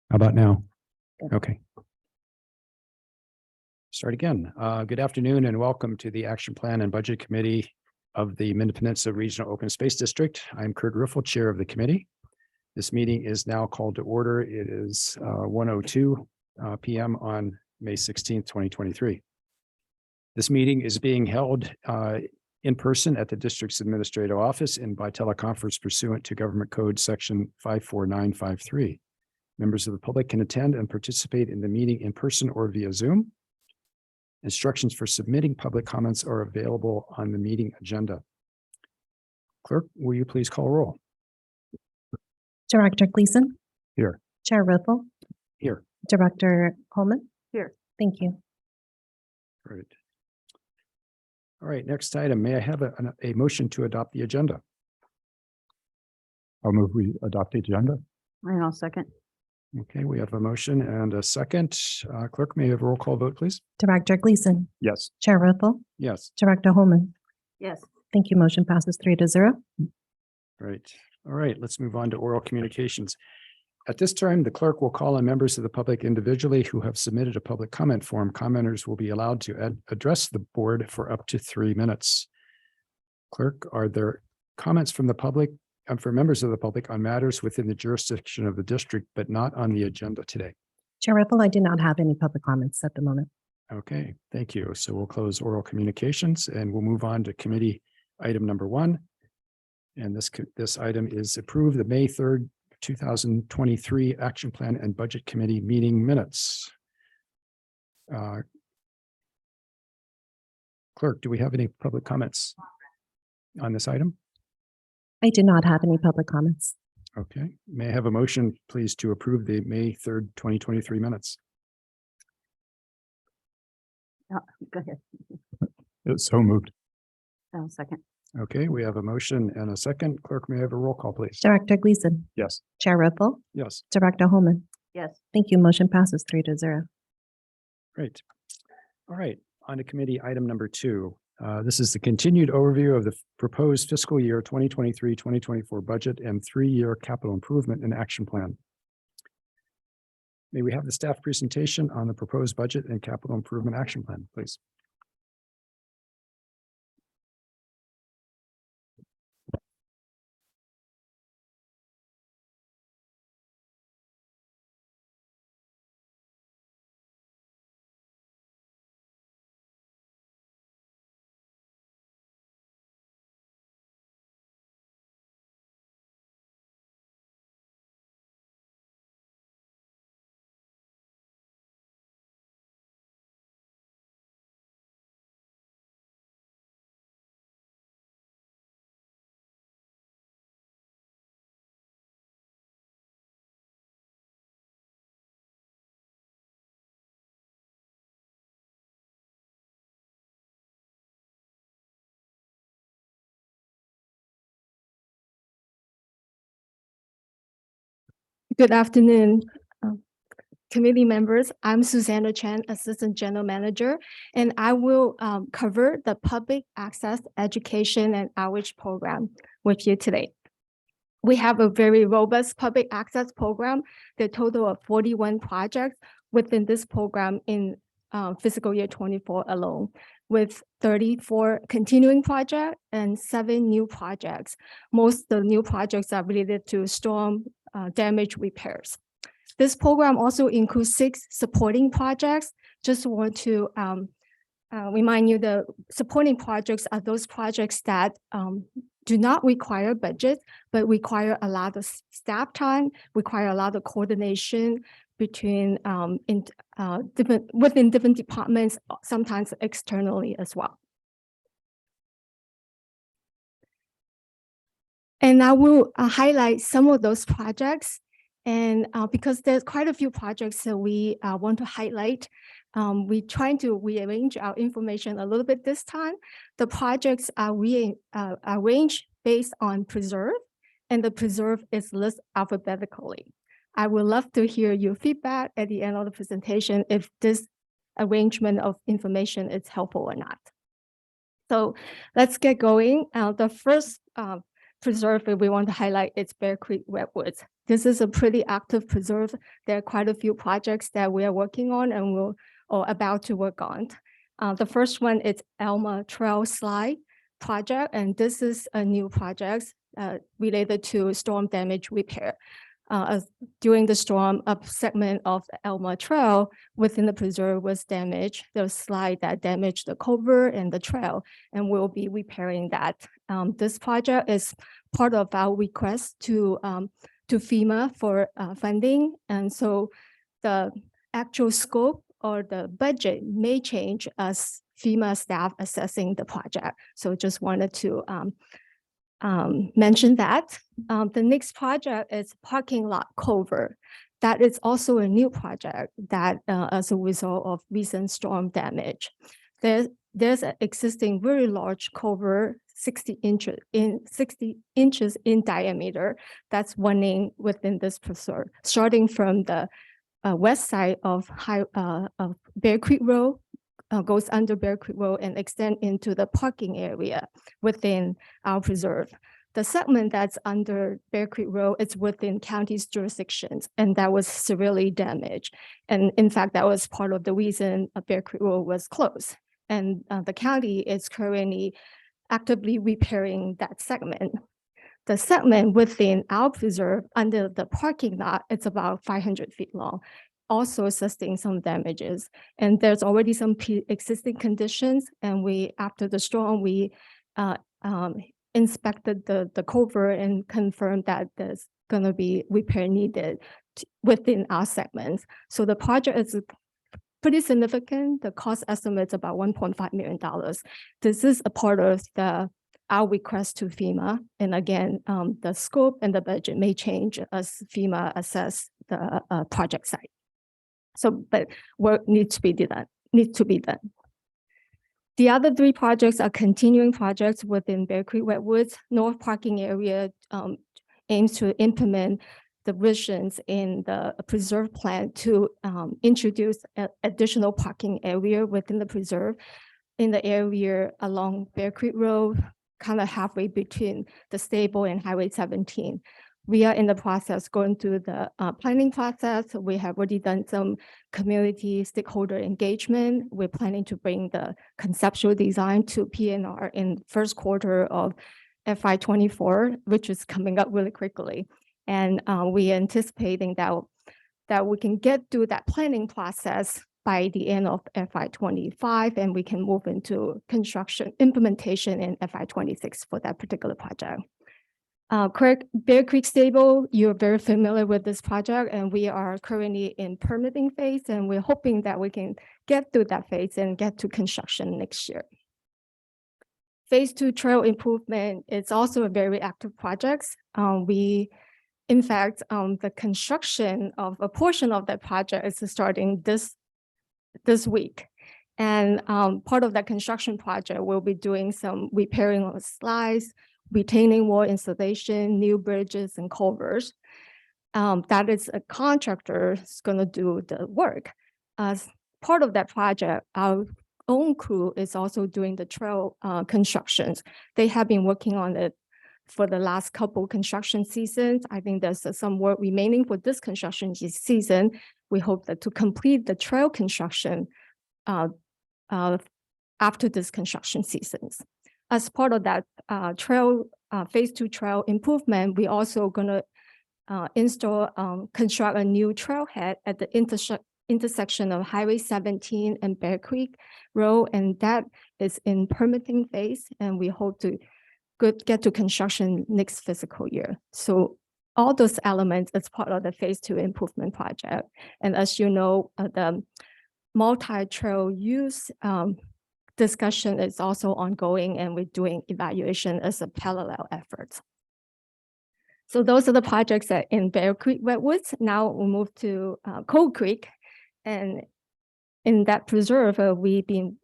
How about now? Okay. Start again. Good afternoon and welcome to the Action Plan and Budget Committee of the Mid-Peninsula Regional Open Space District. I'm Kurt Riffle, Chair of the committee. This meeting is now called to order. It is 1:02 p.m. on May 16th, 2023. This meeting is being held in person at the district's administrative office and by teleconference pursuant to Government Code Section 54953. Members of the public can attend and participate in the meeting in person or via Zoom. Instructions for submitting public comments are available on the meeting agenda. Clerk, will you please call roll? Director Gleason. Here. Chair Riffle. Here. Director Coleman. Here. Thank you. Great. All right, next item. May I have a motion to adopt the agenda? I'll move we adopt the agenda. And I'll second. Okay, we have a motion and a second. Clerk, may I have a roll call vote, please? Director Gleason. Yes. Chair Riffle. Yes. Director Holman. Yes. Thank you. Motion passes 3-0. Right. All right, let's move on to oral communications. At this time, the clerk will call on members of the public individually who have submitted a public comment form. Commenters will be allowed to address the board for up to 3 minutes. Clerk, are there comments from the public, for members of the public on matters within the jurisdiction of the district, but not on the agenda today? Chair Riffle, I do not have any public comments at the moment. Okay, thank you. So we'll close oral communications and we'll move on to committee item number 1. And this item is approve the May 3rd, 2023 Action Plan and Budget Committee meeting minutes. Clerk, do we have any public comments on this item? I do not have any public comments. Okay, may I have a motion, please, to approve the May 3rd, 2023 minutes? Go ahead. It's so moved. I'll second. Okay, we have a motion and a second. Clerk, may I have a roll call, please? Director Gleason. Yes. Chair Riffle. Yes, Director Holman. Yes. Thank you. Motion passes 3-0. great. All right, on to committee item number 2. This is the continued overview of the proposed fiscal year 2023-2024 budget and 3-year capital improvement and action plan. May we have the staff presentation on the proposed budget and capital improvement action plan, please? Good afternoon, committee members. I'm Susanna Chen, Assistant General Manager, and I will cover the Public Access Education and Outreach Program with you today. We have a very robust public access program, the total of 41 projects within this program in fiscal year 24 alone, with 34 continuing projects and 7 new projects. Most of the new projects are related to storm damage repairs. This program also includes 6 supporting projects. Just want to remind you the supporting projects are those projects that do not require budget, but require a lot of staff time, require a lot of coordination between within different departments, sometimes externally as well. And I will highlight some of those projects. And because there's quite a few projects that we want to highlight, we trying to rearrange our information a little bit this time. The projects are arranged based on preserve, and the preserve is listed alphabetically. I would love to hear your feedback at the end of the presentation if this arrangement of information is helpful or not. So let's get going. The first preserve that we want to highlight is Bear Creek Redwoods. This is a pretty active preserve. There are quite a few projects that we are working on and or about to work on. The first one is Elma Trail Slide project, and this is a new project related to storm damage repair. During the storm, a segment of the Elma Trail within the preserve was damaged. There's a slide that damaged the culvert and the trail, and we'll be repairing that. This project is part of our request to FEMA for funding, and so the actual scope or the budget may change as FEMA staff assessing the project. So just wanted to mention that. The next project is parking lot culvert. That is also a new project that as a result of recent storm damage. There's an existing very large culvert, 60 inches in diameter, that's running within this preserve, starting from the west side of Bear Creek Road, goes under Bear Creek Road and extend into the parking area within our preserve. The segment that's under Bear Creek Road is within county's jurisdictions, and that was severely damaged. And in fact, that was part of the reason Bear Creek Road was closed. And the county is currently actively repairing that segment. The segment within our preserve under the parking lot, it's about 500 feet long, also sustained some damages. And there's already some existing conditions. And after the storm, we inspected the culvert and confirmed that there's gonna be repair needed within our segments. So the project is pretty significant. The cost estimate is about $1.5 million. This is a part of our request to FEMA. And again, the scope and the budget may change as FEMA assess the project site. So, but work needs to be done. The other three projects are continuing projects within Bear Creek Redwoods. North Parking Area aims to implement the visions in the preserve plan to introduce additional parking area within the preserve in the area along Bear Creek Road, kind of halfway between the stable and Highway 17. We are in the process going through the planning process. We have already done some community stakeholder engagement. We're planning to bring the conceptual design to PNR in first quarter of FY24, which is coming up really quickly. And we are anticipating that we can get through that planning process by the end of FY25, and we can move into construction implementation in FY26 for that particular project. Bear Creek Stable, you're very familiar with this project, and we are currently in permitting phase, and we're hoping that we can get through that phase and get to construction next year. Phase 2 trail improvement is also a very active project. In fact, the construction of a portion of that project is starting this week. And part of that construction project, we'll be doing some repairing of slides, retaining wall installation, new bridges and culverts. That is a contractor is going to do the work. As part of that project, our own crew is also doing the trail constructions. They have been working on it for the last couple construction seasons. I think there's some work remaining for this construction season. We hope that to complete the trail construction after this construction seasons. As part of that phase 2 trail improvement, we also gonna construct a new trailhead at the intersection of Highway 17 and Bear Creek Road, and that is in permitting phase, and we hope to get to construction next fiscal year. So all those elements is part of the phase 2 improvement project. And as you know, the multi-trail use discussion is also ongoing, and we're doing evaluation as a parallel effort. So those are the projects that in Bear Creek Redwoods. Now we'll move to Cold Creek. And in that preserve, we've been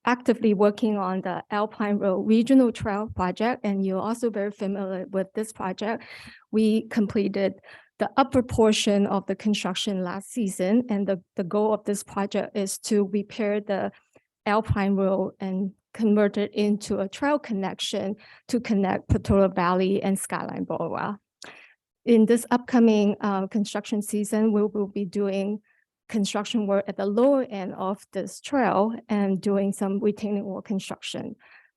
actively working on the Alpine Road Regional Trail project, and you're also very familiar with this project. We completed the upper portion of the construction last season, and the goal of this project is to repair the Alpine Road and convert it into a trail connection to connect Portola Valley and Skyline Boulevard. in this upcoming construction season, we will be doing construction work at the lower end of this trail and doing some retaining wall construction.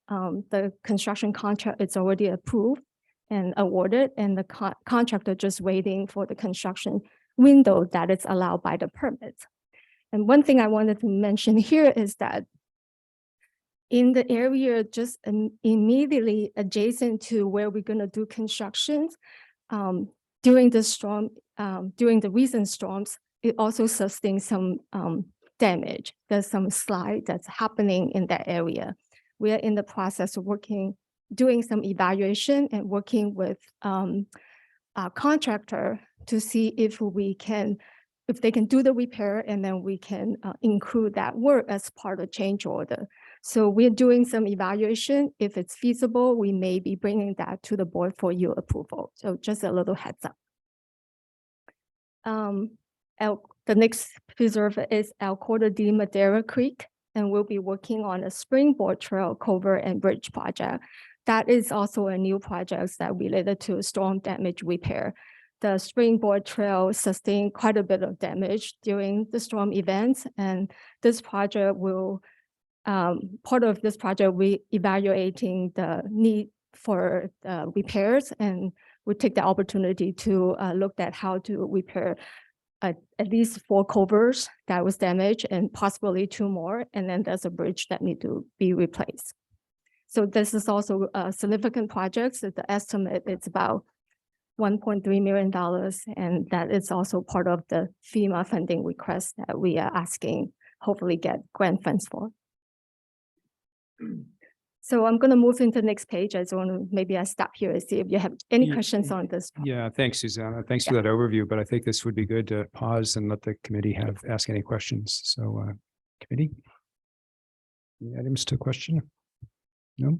The construction contract is already approved and awarded, and the contractor just waiting for the construction window that is allowed by the permit. And one thing I wanted to mention here is that in the area just immediately adjacent to where we're going to do constructions, during the storm, during the recent storms, it also sustained some damage. There's some slide that's happening in that area. We are in the process of doing some evaluation and working with our contractor to see if they can do the repair, and then we can include that work as part of change order. So we're doing some evaluation. If it's feasible, we may be bringing that to the board for your approval. So just a little heads up. The next preserve is El Corte de Madera Creek, and we'll be working on a springboard trail, culvert, and bridge project. That is also a new project that related to storm damage repair. The springboard trail sustained quite a bit of damage during the storm events, and this project will, part of this project, we evaluating the need for repairs, and we take the opportunity to look at how to repair at least 4 culverts that was damaged and possibly 2 more, and then there's a bridge that need to be replaced. So this is also a significant project. So the estimate is about $1.3 million, and that is also part of the FEMA funding request that we are asking, hopefully get grant funds for. So I'm going to move into the next page. I just want to, maybe I stop here and see if you have any questions on this. Yeah, thanks, Susanna. Thanks for that overview, but I think this would be good to pause and let the committee ask any questions. So, committee? Any items to question? No?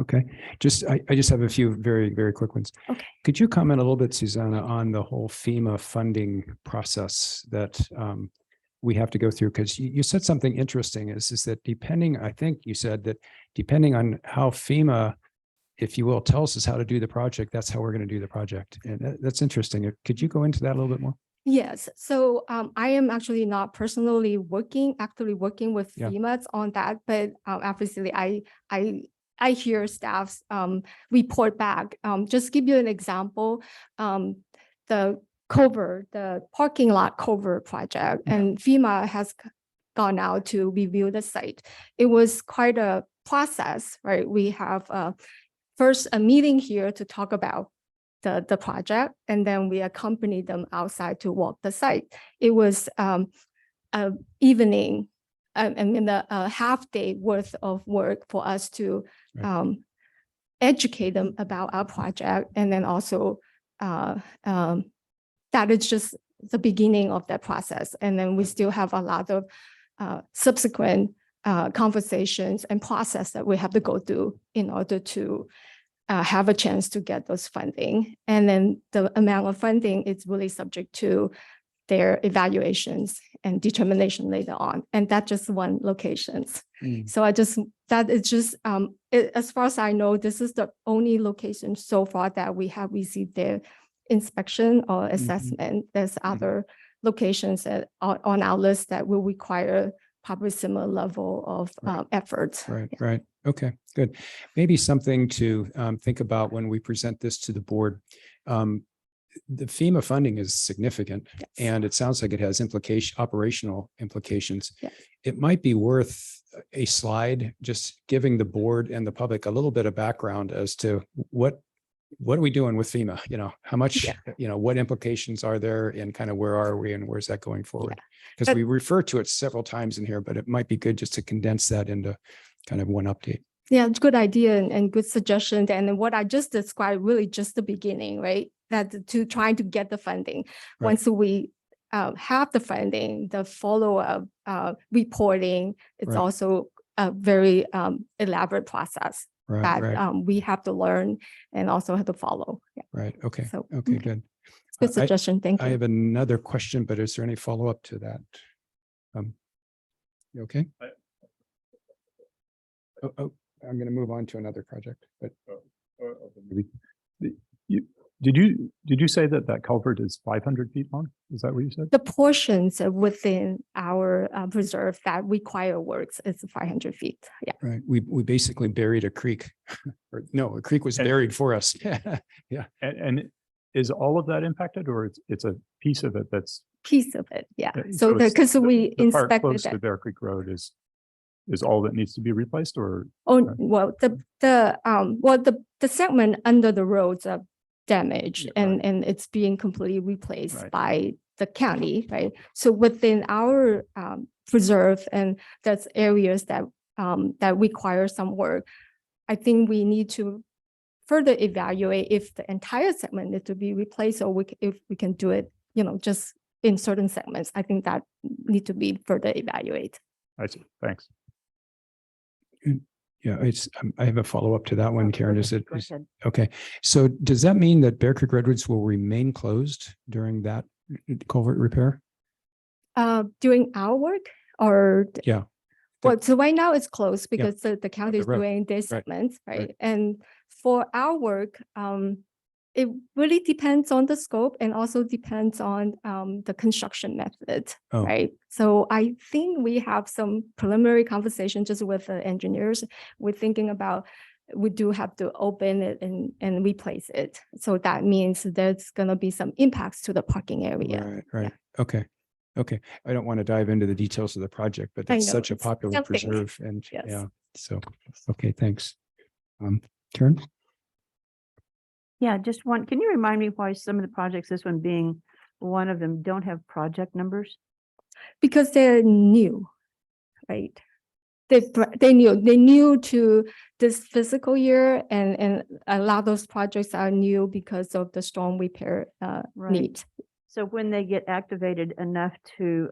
Okay, I just have a few very, very quick ones. Okay. Could you comment a little bit, Susanna, on the whole FEMA funding process that we have to go through? Because you said something interesting is that I think you said that depending on how FEMA, if you will, tells us how to do the project, that's how we're going to do the project. And that's interesting. Could you go into that a little bit more? Yes, so I am actually not personally actively working with FEMA on that, but obviously I hear staffs report back. Just give you an example, the parking lot culvert project, and FEMA has gone out to review the site. It was quite a process, right? We have first a meeting here to talk about the project, and then we accompanied them outside to walk the site. It was an evening and a half day worth of work for us to educate them about our project. And then also that is just the beginning of that process. And then we still have a lot of subsequent conversations and process that we have to go through in order to have a chance to get those funding. And then the amount of funding is really subject to their evaluations and determination later on. And that's just one locations. So that is just, as far as I know, this is the only location so far that we have received their inspection or assessment. There's other locations that are on our list that will require probably similar level of efforts. Right. Okay, good. Maybe something to think about when we present this to the board. The FEMA funding is significant, and it sounds like it has operational implications. It might be worth a slide just giving the board and the public a little bit of background as to what are we doing with FEMA? How much, what implications are there, and kind of where are we and where's that going forward? Because we refer to it several times in here, but it might be good just to condense that into kind of one update. Yeah, it's a good idea and good suggestion. And what I just described, really just the beginning, right? That to trying to get the funding. Once we have the funding, the follow-up reporting, it's also a very elaborate process that we have to learn and also have to follow. Right. Okay. So, okay, good. Good suggestion. Thank you. I have another question, but is there any follow-up to that? You okay? I'm going to move on to another project, but Did you say that that culvert is 500 feet long? Is that what you said? The portions within our preserve that require works is 500 feet. Yeah. Right. We basically buried a creek. Or no, a creek was And- buried for us. And is all of that impacted, or it's a piece of it that's? Piece of it. Yeah. Yeah, So it's because we the part inspected close to that. Bear Creek Road is all that needs to be replaced, or? Oh, Okay. well, the segment under the roads are damaged Yeah, right. and it's being completely replaced Right. by the county, right? So within our preserve, and that's areas that that require some work. I think we need to further evaluate if the entire segment needs to be replaced, or if we can do it, just in certain segments. I think that need to be further evaluated. I see, thanks. Yeah, I have a follow-up to that one, Karen. Is it? Go ahead. Okay, so does that mean that Bear Creek Redwoods will remain closed during that culvert repair? Doing our work or? Yeah. Well, so right now it's closed because the county is road. doing their Right. segments, right? Right. And for our work, it really depends on the scope and also depends on the construction method, Oh. right? So I think we have some preliminary conversation just with the engineers. We're thinking about, we do have to open it and replace it. So that means there's gonna be some impacts to the parking area. Right. Okay. I don't want to dive into the details of the project, but I it's know, such a it's popular something. preserve and Yes. yeah, so, okay, thanks. Karen? Yeah, just one, can you remind me why some of the projects, this one being one of them, don't have project numbers? Because they're new, right? They new to this fiscal year, and a lot of those projects are new because of the storm repair Right. need. So when they get activated enough to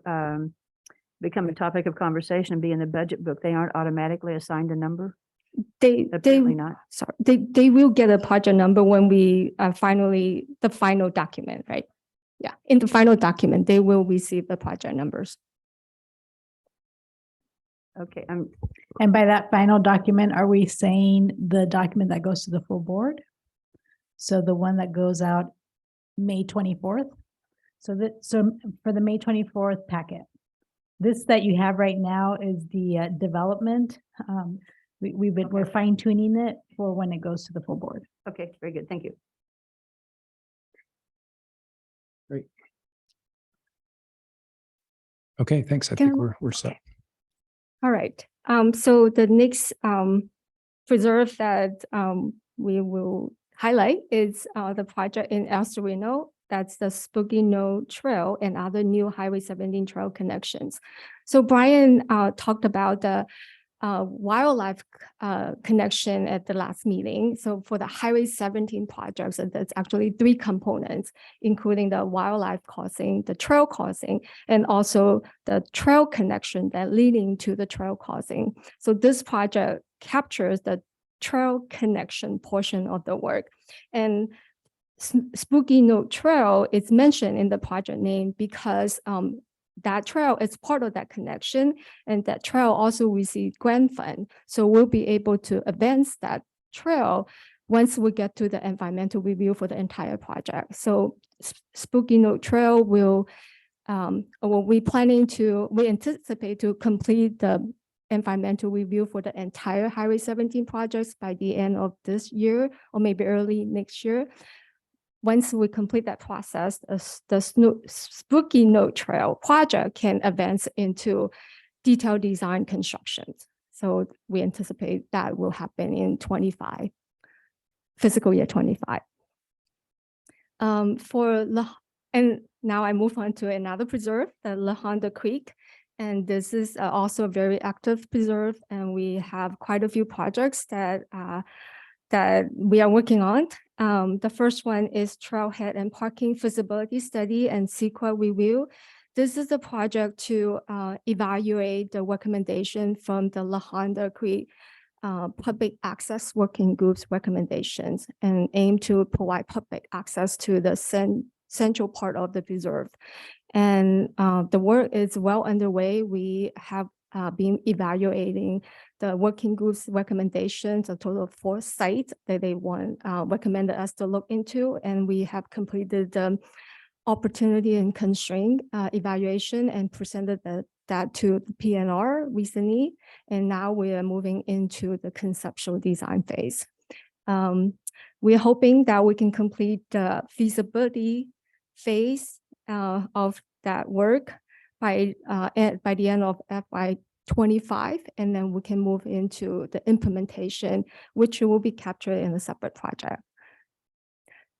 become a topic of conversation and be in the budget book, they aren't automatically assigned a number? Apparently not. Sorry, they will get a project number when we finally, the final document, right? Yeah, in the final document, they will receive the project numbers. Okay, And by that final document, are we saying the document that goes to the full board? So the one that goes out May 24th? So for the May 24th packet, this that you have right now is the development. We're fine tuning it for when it goes to the full board. okay, very good, thank you. Okay, thanks. I think Can- we're set. All right, so the next preserve that we will highlight is the project in El Sereno. That's the Spooky Knoll Trail and other new Highway 17 trail connections. So Brian talked about the wildlife connection at the last meeting. So for the Highway 17 projects, that's actually 3 components, including the wildlife crossing, the trail crossing, and also the trail connection that leading to the trail crossing. So this project captures the trail connection portion of the work. And Spooky Knoll Trail is mentioned in the project name because that trail is part of that connection, and that trail also received grant fund. So we'll be able to advance that trail once we get to the environmental review for the entire project. So Spooky Knoll Trail we anticipate to complete the environmental review for the entire Highway 17 projects by the end of this year or maybe early next year. Once we complete that process, the Spooky Knoll Trail project can advance into detailed design construction. So we anticipate that will happen in 25, fiscal year 25. And now I move on to another preserve, the La Honda Creek. And this is also a very active preserve, and we have quite a few projects that we are working on. The first one is trailhead and parking feasibility study and CEQA review. This is a project to evaluate the recommendation from the La Honda Creek Public Access Working Group's recommendations and aim to provide public access to the central part of the preserve. And the work is well underway. We have been evaluating the working group's recommendations, a total of 4 sites that they recommended us to look into. And we have completed the opportunity and constraint evaluation and presented that to the PNR recently. And now we are moving into the conceptual design phase. We're hoping that we can complete the feasibility phase of that work by the end of FY25, and then we can move into the implementation, which will be captured in a separate project.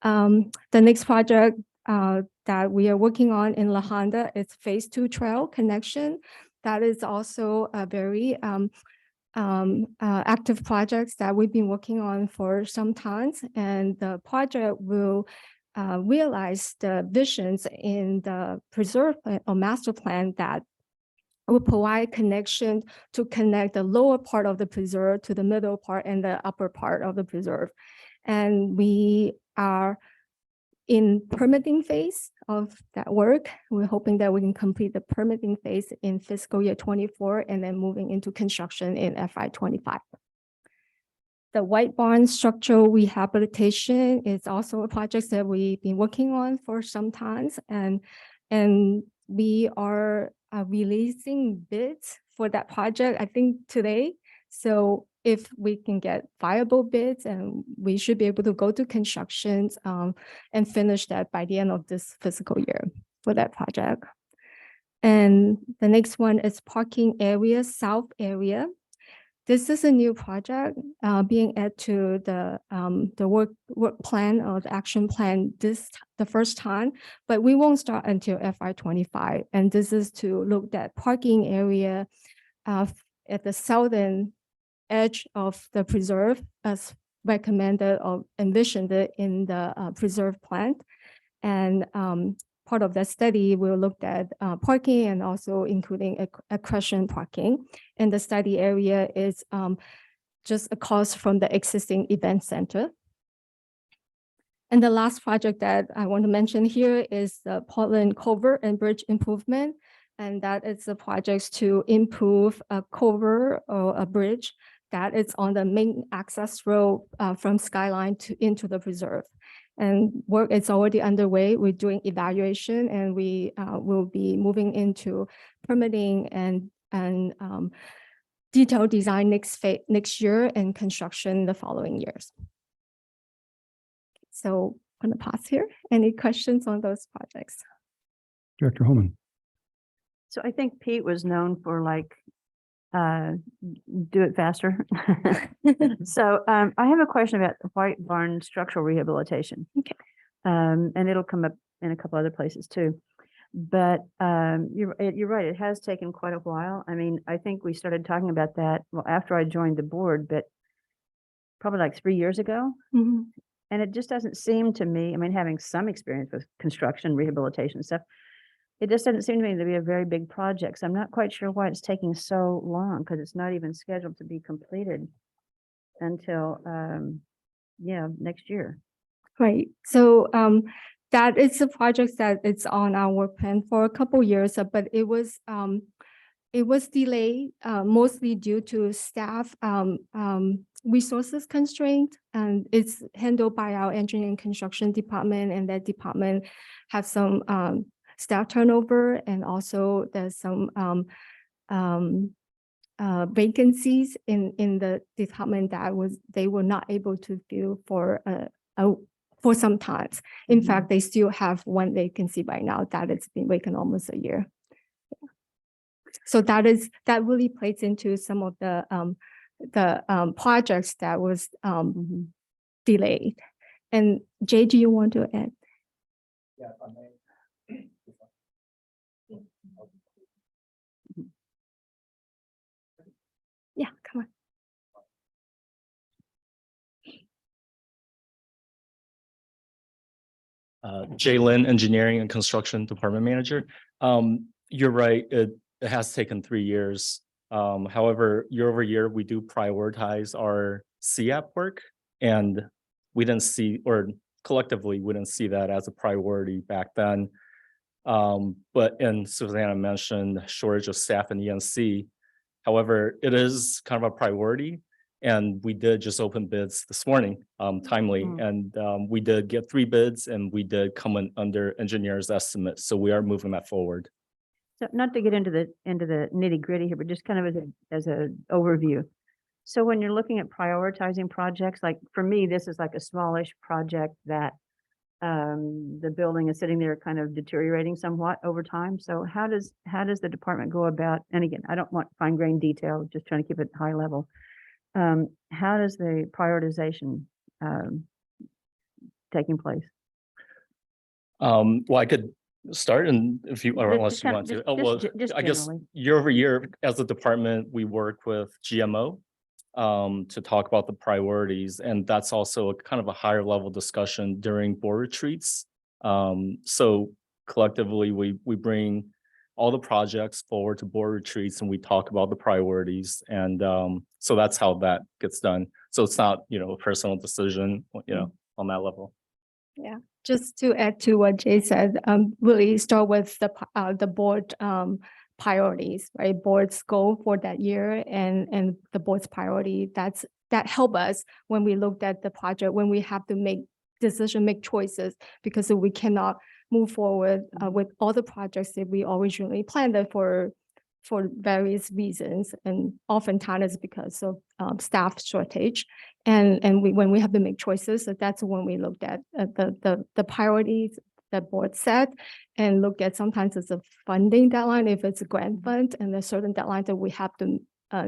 The next project that we are working on in La Honda is Phase 2 Trail Connection. That is also a very active projects that we've been working on for some time, and the project will realize the visions in the preserve plan or master plan that will provide connection to connect the lower part of the preserve to the middle part and the upper part of the preserve. And we are in permitting phase of that work. We're hoping that we can complete the permitting phase in fiscal year 24 and then moving into construction in FY25. The White Barn structural rehabilitation is also a project that we've been working on for some time, and we are releasing bids for that project, I think today. So if we can get viable bids, and we should be able to go to construction and finish that by the end of this fiscal year for that project. And the next one is parking area, south area. This is a new project being added to the work plan or the action plan the first time, but we won't start until FY25. And this is to look at parking area at the southern edge of the preserve as recommended or envisioned in the preserve plan. And part of that study, we'll look at parking and also including accretion parking. And the study area is just across from the existing event center. And the last project that I want to mention here is the Portland Culvert and Bridge Improvement. And that is the projects to improve a culvert or a bridge that is on the main access road from Skyline into the preserve. And work is already underway. We're doing evaluation, and we will be moving into permitting and detailed design next year and construction the following years. So I'm going to pause here. Any questions on those projects? Director Holman. So I think Pete was known for like, do it faster. So I have a question about White Barn structural rehabilitation. Okay. And it'll come up in a couple other places too. But you're right, it has taken quite a while. I mean, I think we started talking about that, well, after I joined the board, but probably like 3 years ago. Mhm. And it just doesn't seem to me, I mean, having some experience with construction, rehabilitation stuff, it just doesn't seem to me to be a very big project. So I'm not quite sure why it's taking so long, because it's not even scheduled to be completed until, next year. Right. So that is a project that it's on our work plan for a couple years, but it was delayed mostly due to staff resources constraint, and it's handled by our engineering construction department, and that department have some staff turnover, and also there's some vacancies in the department that they were not able to fill for some times. In fact, they still have one vacancy right now that it's been vacant almost a year. Yeah. So that really plays into some of the projects that was delayed. And Jay, do you want to add? Yeah, if I may. Yeah, come on. Jay Lin, Engineering and Construction Department Manager. You're right, it has taken 3 years. However, year over year, we do prioritize our CAP work, and we didn't see, or collectively, we didn't see that as a priority back then. But, and Susanna mentioned shortage of staff in ENC. However, it is kind of a priority. And we did just open bids this morning, timely, Mm. and we did get 3 bids and we did come in under engineer's estimate. So we are moving that forward. So not to get into the nitty gritty here, but just kind of as a overview. So when you're looking at prioritizing projects, like for me, this is like a smallish project that the building is sitting there kind of deteriorating somewhat over time. So how does the department go about, and again, I don't want fine grained detail, just trying to keep it high level. How does the prioritization taking place? Well, I could start, and if you, or Just unless you kind of- want to. just- Oh, well, just I guess generally. year over year, as a department, we work with GMO to talk about the priorities, and that's also a kind of a higher level discussion during board retreats. So collectively, we bring all the projects forward to board retreats and we talk about the priorities, and so that's how that gets done. So it's not, a personal decision, on that level. Just to add to what Jay said, really start with the board priorities, right? Board's goal for that year and the board's priority. That help us when we looked at the project, when we have to make choices, because we cannot move forward with all the projects that we originally planned for various reasons, and oftentimes it's because of staff shortage. And when we have to make choices, so that's when we looked at the priorities that board set, and look at sometimes it's a funding deadline, if it's a grant fund, and there's certain deadlines that we have to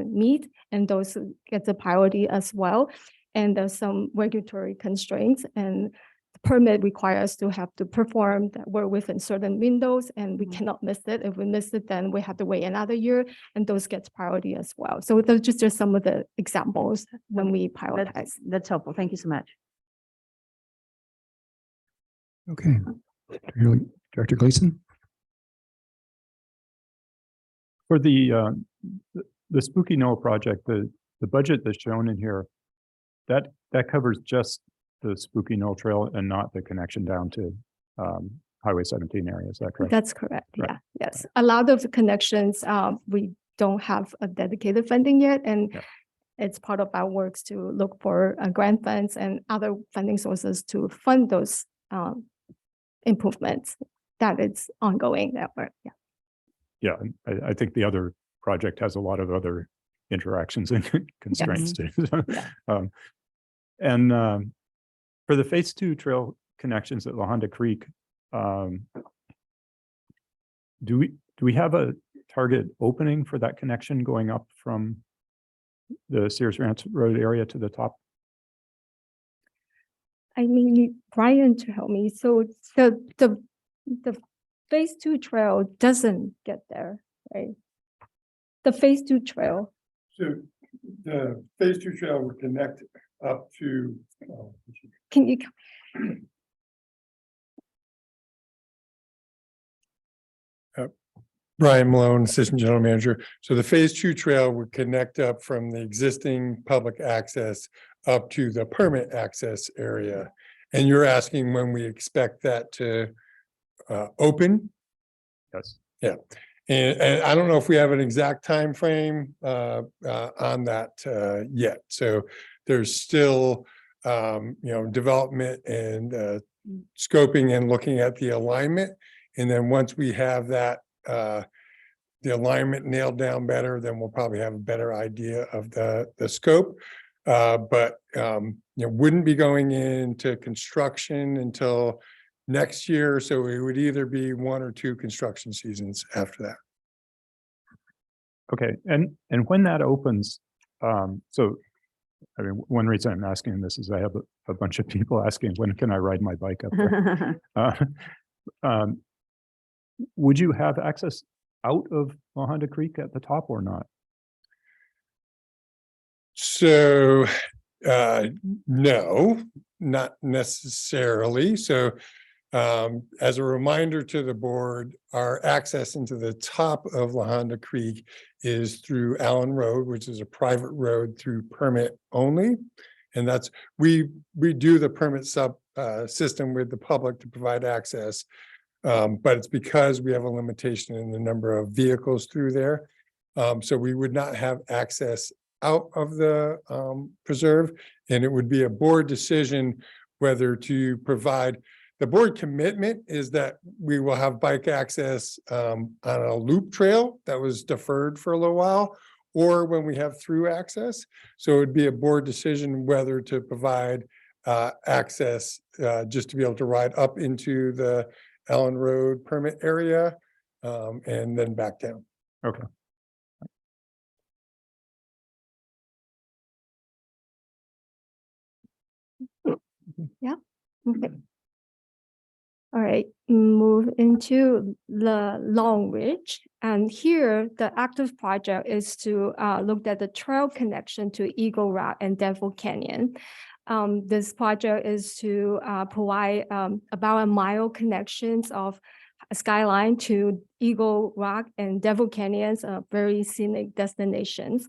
meet, and those get the priority as well. And there's some regulatory constraints, and the permit requires to have to perform that work within certain windows, and we cannot miss it. If we miss it, then we have to wait another year, and those gets priority as well. So those just some of the examples when we prioritize. That's helpful. Thank you so much. Okay. Director Gleason? For the Spooky Knoll project, the budget that's shown in here, that covers just the Spooky Knoll Trail and not the connection down to Highway 17 area. Is that correct? That's correct. Right. Yeah, yes. A lot of the connections, we don't have a dedicated funding yet, and Yeah. it's part of our works to look for grant funds and other funding sources to fund those improvements. That is ongoing, that work. Yeah. Yeah, and I think the other project has a lot of other interactions and constraints too. So, Yeah. And for the phase 2 trail connections at La Honda Creek, do we have a target opening for that connection going up from the Sears Ranch Road area to the top? I need Brian to help me. So the phase 2 trail doesn't get there, right? The phase 2 trail. So the phase 2 trail would connect up to, Can you? Brian Malone, Assistant General Manager. So the phase 2 trail would connect up from the existing public access up to the permit access area. And you're asking when we expect that to open? Yes. Yeah. And I don't know if we have an exact time frame on that yet. So there's still development and scoping and looking at the alignment. And then once we have that the alignment nailed down better, then we'll probably have a better idea of the scope. But wouldn't be going into construction until next year. So it would either be 1 or 2 construction seasons after that. Okay, and when that opens, so I mean, one reason I'm asking this is I have a bunch of people asking, when can I ride my bike up there? Would you have access out of La Honda Creek at the top or not? So no, not necessarily. So as a reminder to the board, our access into the top of La Honda Creek is through Allen Road, which is a private road through permit only. And that's, we do the permit system with the public to provide access. But it's because we have a limitation in the number of vehicles through there. So we would not have access out of the preserve, and it would be a board decision whether to provide. The board commitment is that we will have bike access on a loop trail that was deferred for a little while, or when we have through access. So it'd be a board decision whether to provide access just to be able to ride up into the Allen Road permit area and then back down. Okay. Okay. All right, move into the Long Ridge. And here, the active project is to look at the trail connection to Eagle Rock and Devil Canyon. This project is to provide about a mile connections of Skyline to Eagle Rock and Devil Canyons, very scenic destinations.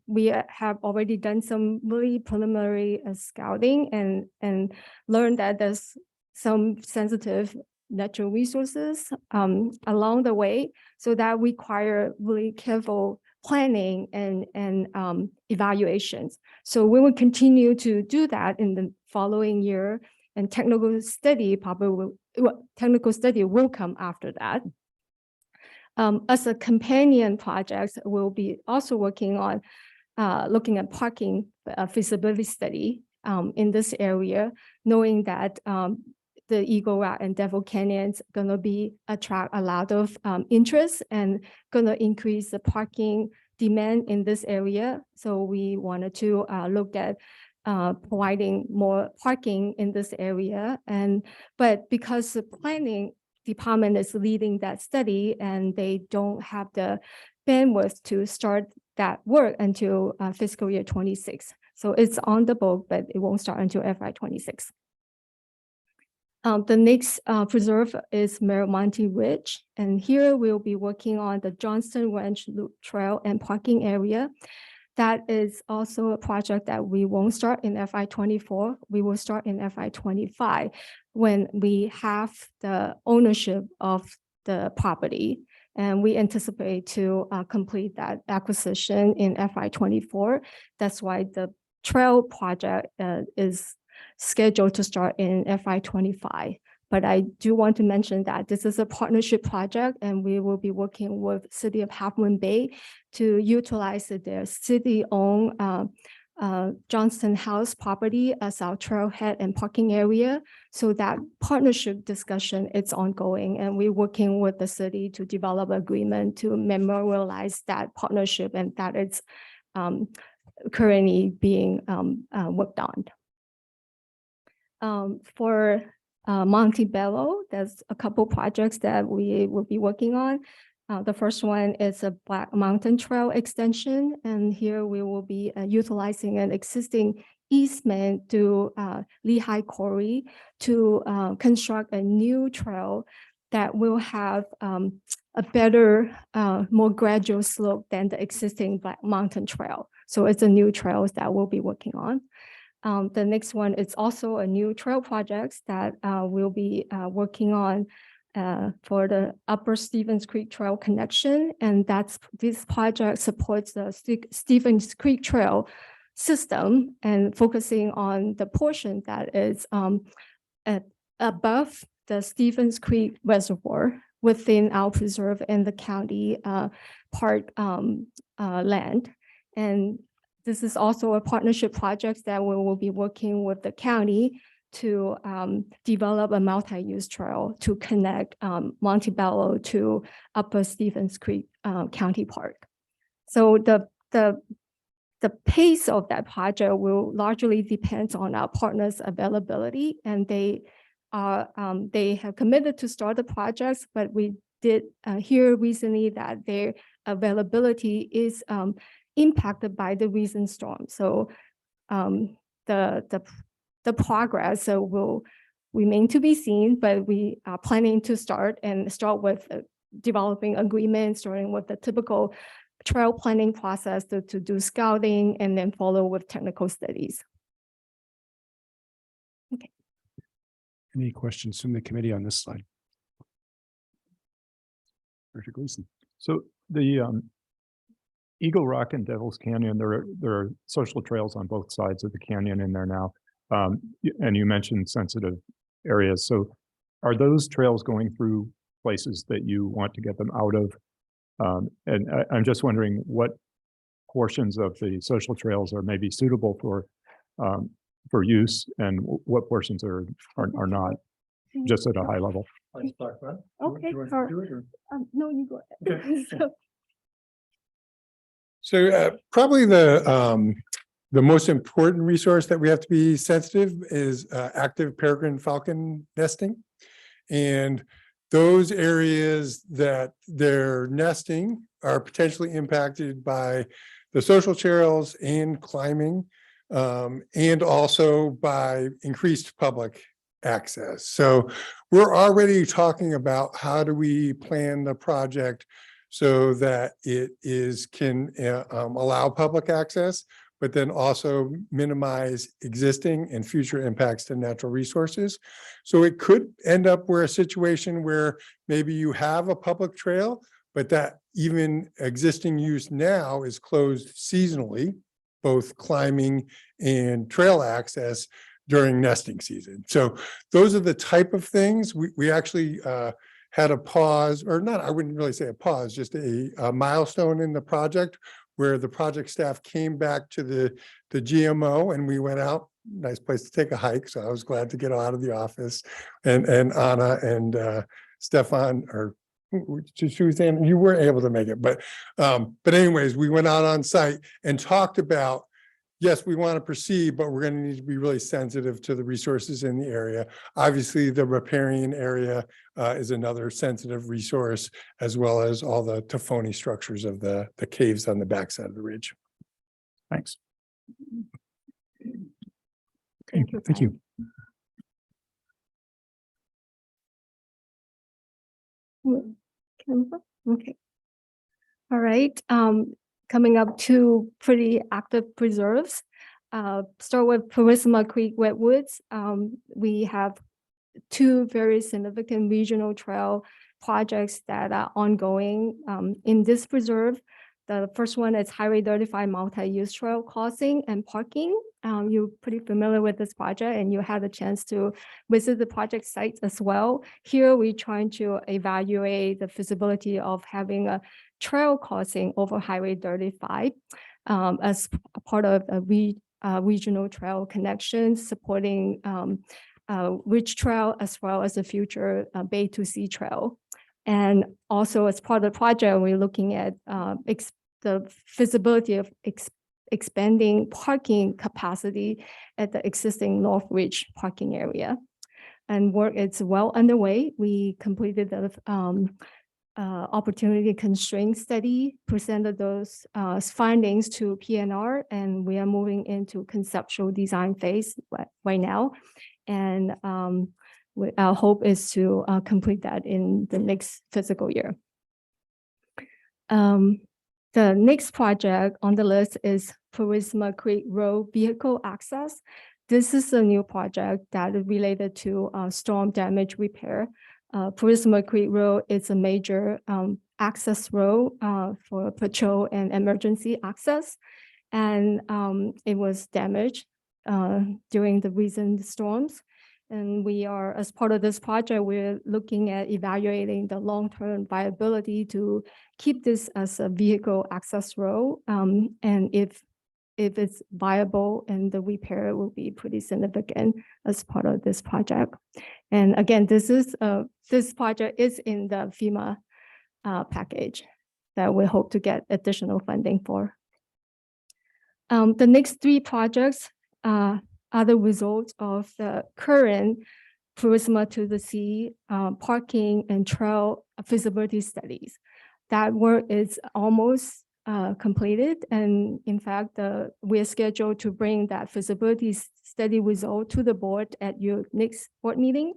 We have already done some really preliminary scouting and learned that there's some sensitive natural resources along the way, so that require really careful planning and evaluations. So we will continue to do that in the following year, and technical study will come after that. As a companion project, we'll be also working on looking at parking feasibility study in this area, knowing that the Eagle Rock and Devil Canyons gonna be attract a lot of interest and gonna increase the parking demand in this area. So we wanted to look at providing more parking in this area. But because the planning department is leading that study and they don't have the bandwidth to start that work until fiscal year 26. So it's on the book, but it won't start until FY 26. The next preserve is Miramonte Ridge. And here we'll be working on the Johnston Ranch Loop Trail and parking area. That is also a project that we won't start in FY 24. We will start in FY 25 when we have the ownership of the property. And we anticipate to complete that acquisition in FY 24. That's why the trail project is scheduled to start in FY 25. But I do want to mention that this is a partnership project, and we will be working with City of Half Moon Bay to utilize their city-owned Johnston House property as our trailhead and parking area. So that partnership discussion is ongoing, and we're working with the city to develop agreement to memorialize that partnership, and that it's currently being worked on. For Montebello, there's a couple projects that we will be working on. The first one is a Black Mountain Trail extension, and here we will be utilizing an existing easement to Lehigh Quarry to construct a new trail that will have a better, more gradual slope than the existing Black Mountain Trail. So it's a new trail that we'll be working on. The next one is also a new trail project that we'll be working on for the Upper Stevens Creek Trail connection. And this project supports the Stevens Creek Trail system and focusing on the portion that is above the Stevens Creek Reservoir within our preserve and the county park land. And this is also a partnership project that we will be working with the county to develop a multi-use trail to connect Montebello to Upper Stevens Creek County Park. So the pace of that project will largely depend on our partners' availability, and they have committed to start the projects, but we did hear recently that their availability is impacted by the recent storm. So the progress will remain to be seen, but we are planning to start with developing agreements, starting with the typical trail planning process to do scouting and then follow with technical studies. Okay. Any questions from the committee on this slide? Director Gleason. So the Eagle Rock and Devil's Canyon, there are social trails on both sides of the canyon in there now. And you mentioned sensitive areas. So are those trails going through places that you want to get them out of? And I'm just wondering what portions of the social trails are maybe suitable for use and what portions are not, just at a high level. Okay, no, you go ahead. So probably the most important resource that we have to be sensitive is active peregrine falcon nesting. And those areas that they're nesting are potentially impacted by the social trails and climbing, and also by increased public access. So we're already talking about how do we plan the project so that it can allow public access, but then also minimize existing and future impacts to natural resources. So it could end up where a situation where maybe you have a public trail, but that even existing use now is closed seasonally, both climbing and trail access during nesting season. So those are the type of things we actually had a pause, or not, I wouldn't really say a pause, just a milestone in the project where the project staff came back to the GMO and we went out. Nice place to take a hike. So I was glad to get out of the office, and Anna and Stefan, or Suzanne, you weren't able to make it, but anyways, we went out on site and talked about, yes, we want to proceed, but we're going to need to be really sensitive to the resources in the area. Obviously, the riparian area is another sensitive resource, as well as all the Tafoni structures of the caves on the backside of the ridge. Thanks. Thank you. Thank you. Okay. All right. Coming up to pretty active preserves. Start with Purisima Creek Wetwoods. We have two very significant regional trail projects that are ongoing in this preserve. The first one is Highway 35 multi-use trail crossing and parking. You're pretty familiar with this project and you had a chance to visit the project site as well. Here, we're trying to evaluate the feasibility of having a trail crossing over Highway 35 as part of a regional trail connection, supporting Ridge Trail as well as the future Bay to Sea Trail. And also as part of the project, we're looking at the feasibility of expanding parking capacity at the existing North Ridge parking area. And work is well underway. We completed the opportunity constraint study, presented those findings to PNR, and we are moving into conceptual design phase right now. And our hope is to complete that in the next fiscal year. The next project on the list is Purisima Creek Road vehicle access. This is a new project that is related to storm damage repair. Purisima Creek Road is a major access road for patrol and emergency access. And it was damaged during the recent storms. And we are, as part of this project, we're looking at evaluating the long-term viability to keep this as a vehicle access road. And if it's viable, and the repair will be pretty significant as part of this project. And again, this project is in the FEMA package that we hope to get additional funding for. The next three projects are the results of the current Purisima to the Sea parking and trail feasibility studies. That work is almost completed, and in fact, we're scheduled to bring that feasibility study result to the board at your next board meeting.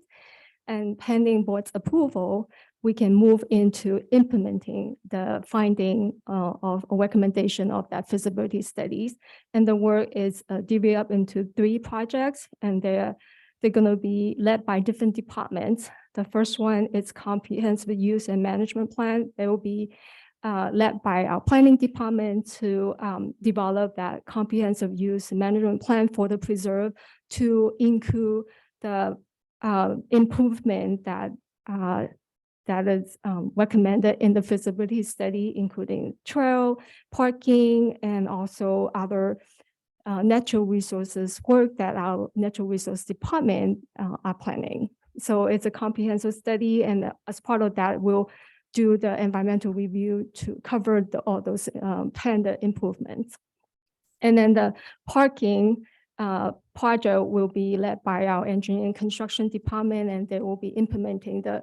And pending board's approval, we can move into implementing the finding of a recommendation of that feasibility studies. And the work is divided up into three projects, and they're going to be led by different departments. The first one is comprehensive use and management plan. There will be led by our planning department to develop that comprehensive use management plan for the preserve to include the improvement that is recommended in the feasibility study, including trail, parking, and also other natural resources work that our natural resource department are planning. So it's a comprehensive study, and as part of that, we'll do the environmental review to cover all those planned improvements. And then the parking project will be led by our engineering and construction department, and they will be implementing the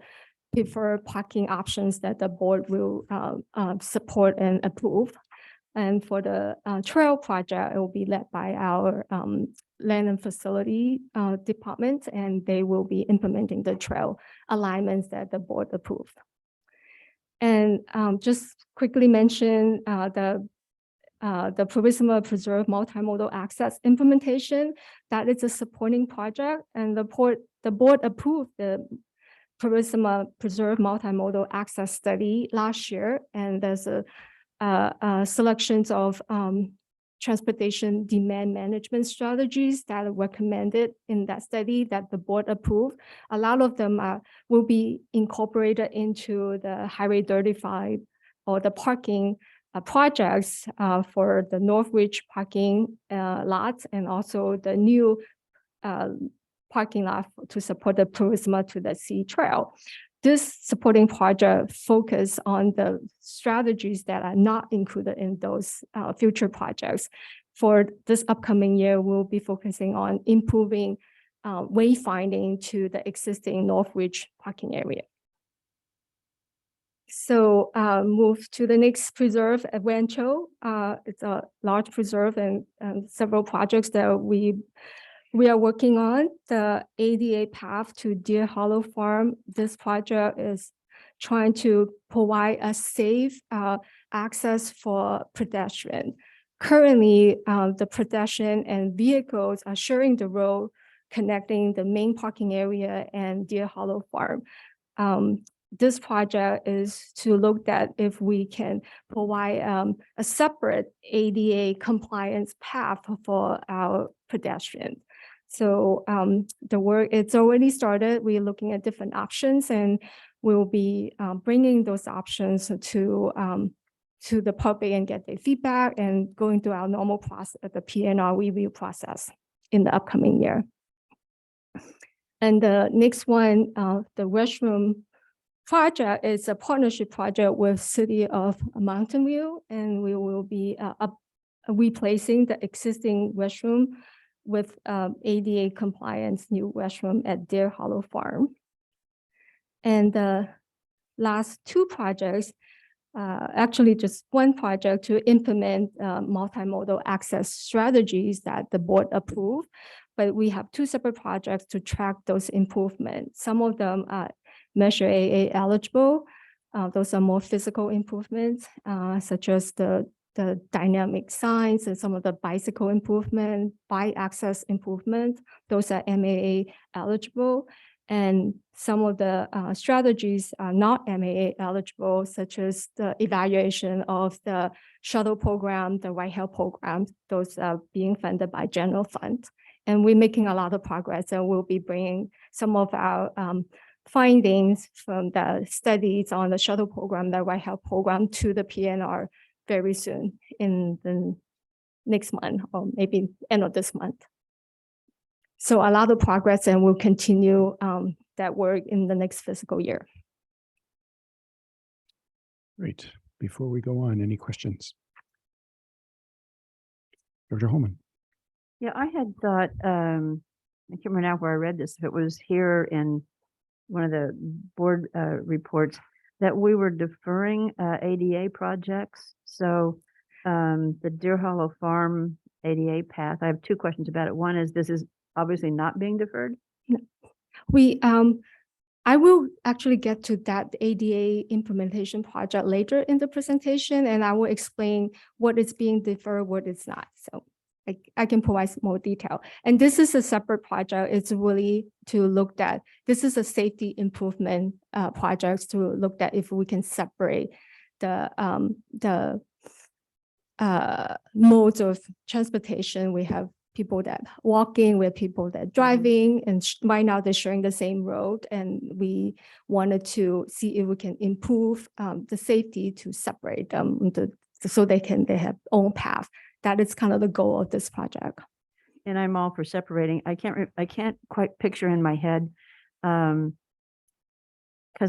preferred parking options that the board will support and approve. And for the trail project, it will be led by our land and facility department, and they will be implementing the trail alignments that the board approved. And just quickly mention the Purisima Preserve multimodal access implementation. That is a supporting project, and the board approved the Purisima Preserve multimodal access study last year, and there's a selections of transportation demand management strategies that are recommended in that study that the board approved. A lot of them will be incorporated into the Highway 35 or the parking projects for the Northridge parking lots, and also the new parking lot to support the Purisima to the Sea Trail. This supporting project focus on the strategies that are not included in those future projects. For this upcoming year, we'll be focusing on improving wayfinding to the existing Northridge parking area. So move to the next preserve at Rancho. It's a large preserve and several projects that we are working on. The ADA path to Deer Hollow Farm. This project is trying to provide a safe access for pedestrian. Currently, the pedestrian and vehicles are sharing the road connecting the main parking area and Deer Hollow Farm. This project is to look at if we can provide a separate ADA compliance path for our pedestrians. So the work, it's already started. We're looking at different options, and we'll be bringing those options to the public and get their feedback and going through our normal process, the PNR review process in the upcoming year. And the next one, the restroom project is a partnership project with City of Mountain View, and we will be replacing the existing restroom with ADA compliance new restroom at Deer Hollow Farm. And the last two projects, actually just one project to implement multimodal access strategies that the board approved, but we have two separate projects to track those improvements. Some of them are Measure AA eligible. Those are more physical improvements, such as the dynamic signs and some of the bicycle improvement, bike access improvement. Those are MAA eligible. And some of the strategies are not MAA eligible, such as the evaluation of the shuttle program, the White Hill program. Those are being funded by general fund. And we're making a lot of progress, and we'll be bringing some of our findings from the studies on the shuttle program, the White Hill program, to the PNR very soon in the next month, or maybe end of this month. So a lot of progress, and we'll continue that work in the next fiscal year. Great. Before we go on, any questions? Dr. Holman. Yeah, I had thought, I can't remember now where I read this, if it was here in one of the board reports, that we were deferring ADA projects. So the Deer Hollow Farm ADA path, I have two questions about it. One is, this is obviously not being deferred. I will actually get to that ADA implementation project later in the presentation, and I will explain what is being deferred, what is not. So I can provide some more detail. And this is a separate project. It's really to look at, this is a safety improvement project to look at if we can separate the modes of transportation. We have people that walking, we have people that driving, and right now they're sharing the same road. And we wanted to see if we can improve the safety to separate them so they have own path. That is kind of the goal of this project. And I'm all for separating. I can't quite picture in my head. Because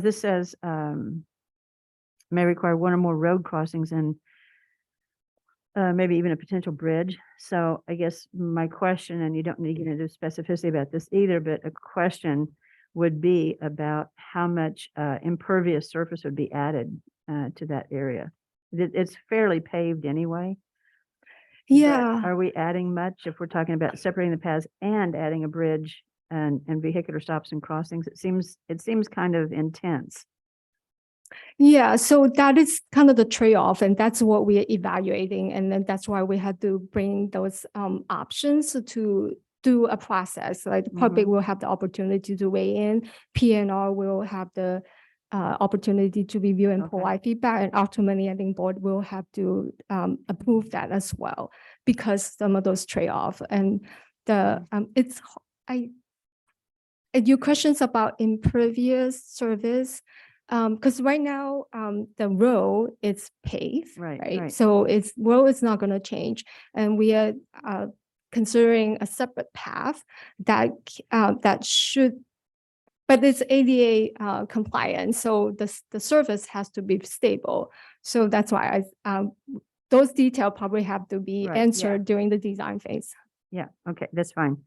this says may require one or more road crossings and maybe even a potential bridge. So I guess my question, and you don't need to get into specificity about this either, but a question would be about how much impervious surface would be added to that area. It's fairly paved anyway. but Yeah. Are we adding much if we're talking about separating the paths and adding a bridge and vehicular stops and crossings? It seems kind of intense. Yeah, so that is kind of the trade-off, and that's what we're evaluating. And then that's why we had to bring those options to do a process. Like the public will have the opportunity to weigh in, PNR will have the opportunity to review and Okay. provide feedback, and ultimately, I think board will have to approve that as well, because some of those trade-off and the your questions about impervious surface. Because right now, the road is paved, Right. So road is not going to change, and we are considering a separate path that should, but it's ADA compliant, so the surface has to be stable. So that's why those details probably have to be Right, yeah. answered during the design phase. Yeah, okay, that's fine.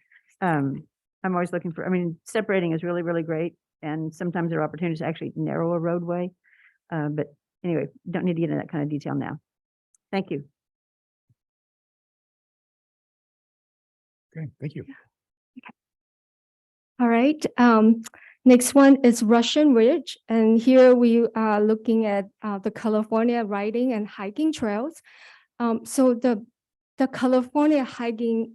I'm always looking for, separating is really, really great. And sometimes there are opportunities to actually narrow a roadway. But anyway, don't need to get into that kind of detail now. Thank you. Okay, thank you. All right. Next one is Russian Ridge. And here we are looking at the California riding and hiking trails. So the California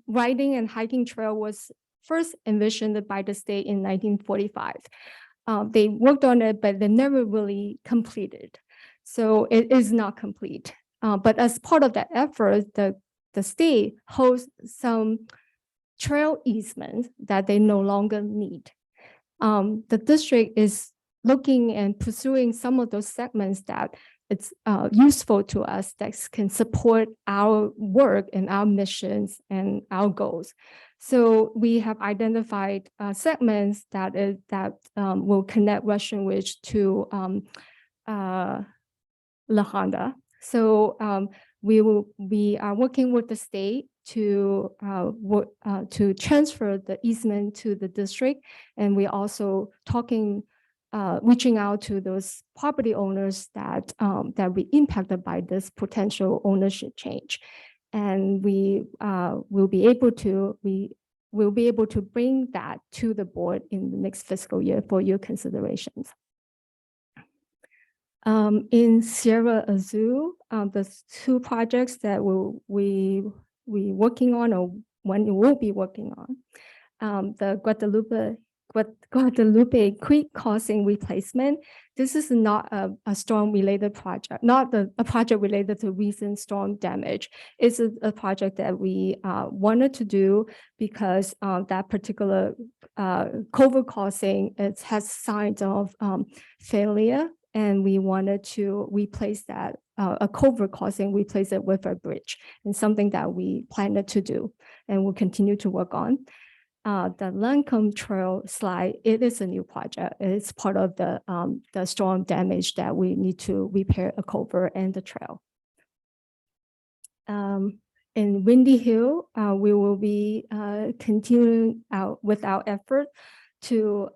riding and hiking trail was first envisioned by the state in 1945. They worked on it, but they never really completed. So it is not complete. But as part of that effort, the state holds some trail easements that they no longer need. The district is looking and pursuing some of those segments that it's useful to us, that can support our work and our missions and our goals. So we have identified segments that will connect Russian Ridge to La Honda. So we are working with the state to transfer the easement to the district, and we're also reaching out to those property owners that be impacted by this potential ownership change, and we will be able to bring that to the board in the next fiscal year for your considerations. In Sierra Azul, there's two projects that we working on, or one will be working on. The Guadalupe Creek crossing replacement. This is not a storm-related project, not a project related to recent storm damage. It's a project that we wanted to do because that particular culvert crossing, it has signs of failure, and we wanted to replace that, a culvert crossing, replace it with a bridge, and something that we planned to do and will continue to work on. The Lancome Trail slide, it is a new project. It's part of the storm damage that we need to repair a culvert and the trail. In Windy Hill, we will be continuing with our effort to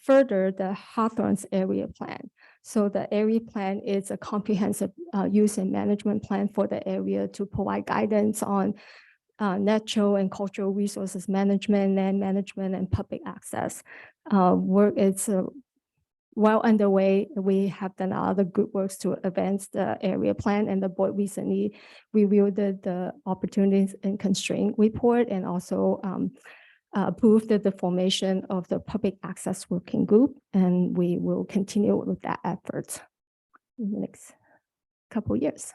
further the Hawthorne's area plan. So the area plan is a comprehensive use and management plan for the area to provide guidance on natural and cultural resources management, land management, and public access. Work is well underway. We have done other good works to advance the area plan, and the board recently reviewed the opportunities and constraint report, and also approved the formation of the public access working group, and we will continue with that effort. Next. couple years.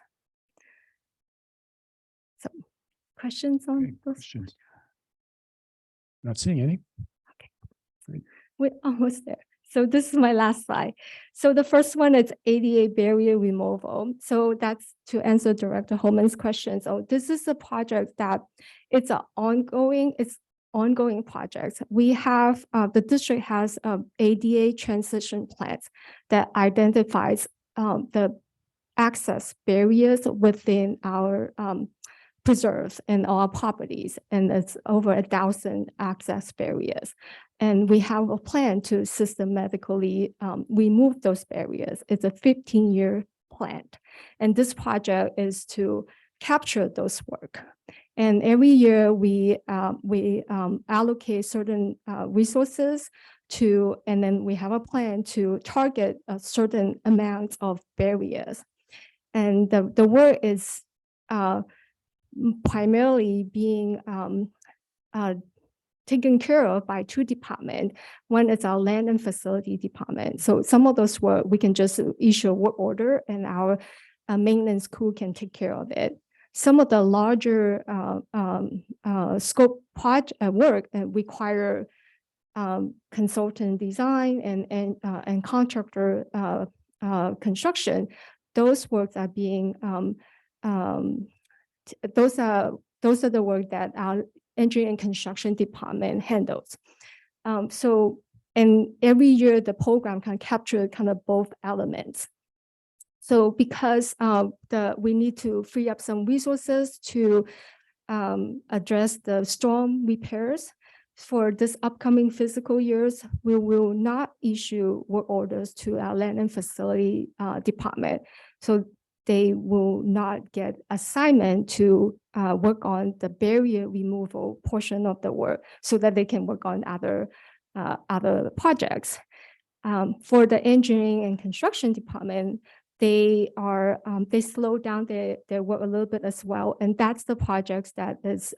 So questions on Okay, those? questions? Not seeing any. We're almost there. So this is my last slide. So the first one is ADA barrier removal. So that's to answer Director Holman's question. So this is a project that it's ongoing project. We have, the district has ADA transition plans that identifies the access barriers within our preserves and our properties, and it's over 1,000 access barriers. And we have a plan to systematically remove those barriers. It's a 15-year plan. And this project is to capture those work. And every year we allocate certain resources to, and then we have a plan to target a certain amount of barriers. And the work is primarily being taken care of by two departments. One is our land and facility department. So some of those work, we can just issue a work order and our maintenance crew can take care of it. Some of the larger scope project work require consultant design and contractor construction. Those works are being those are the work that our engineering and construction department handles. So, and every year the program can capture kind of both elements. So because we need to free up some resources to address the storm repairs for this upcoming fiscal years, we will not issue work orders to our land and facility department. So they will not get assignment to work on the barrier removal portion of the work so that they can work on other projects. For the engineering and construction department, they slow down their work a little bit as well. And that's the projects that is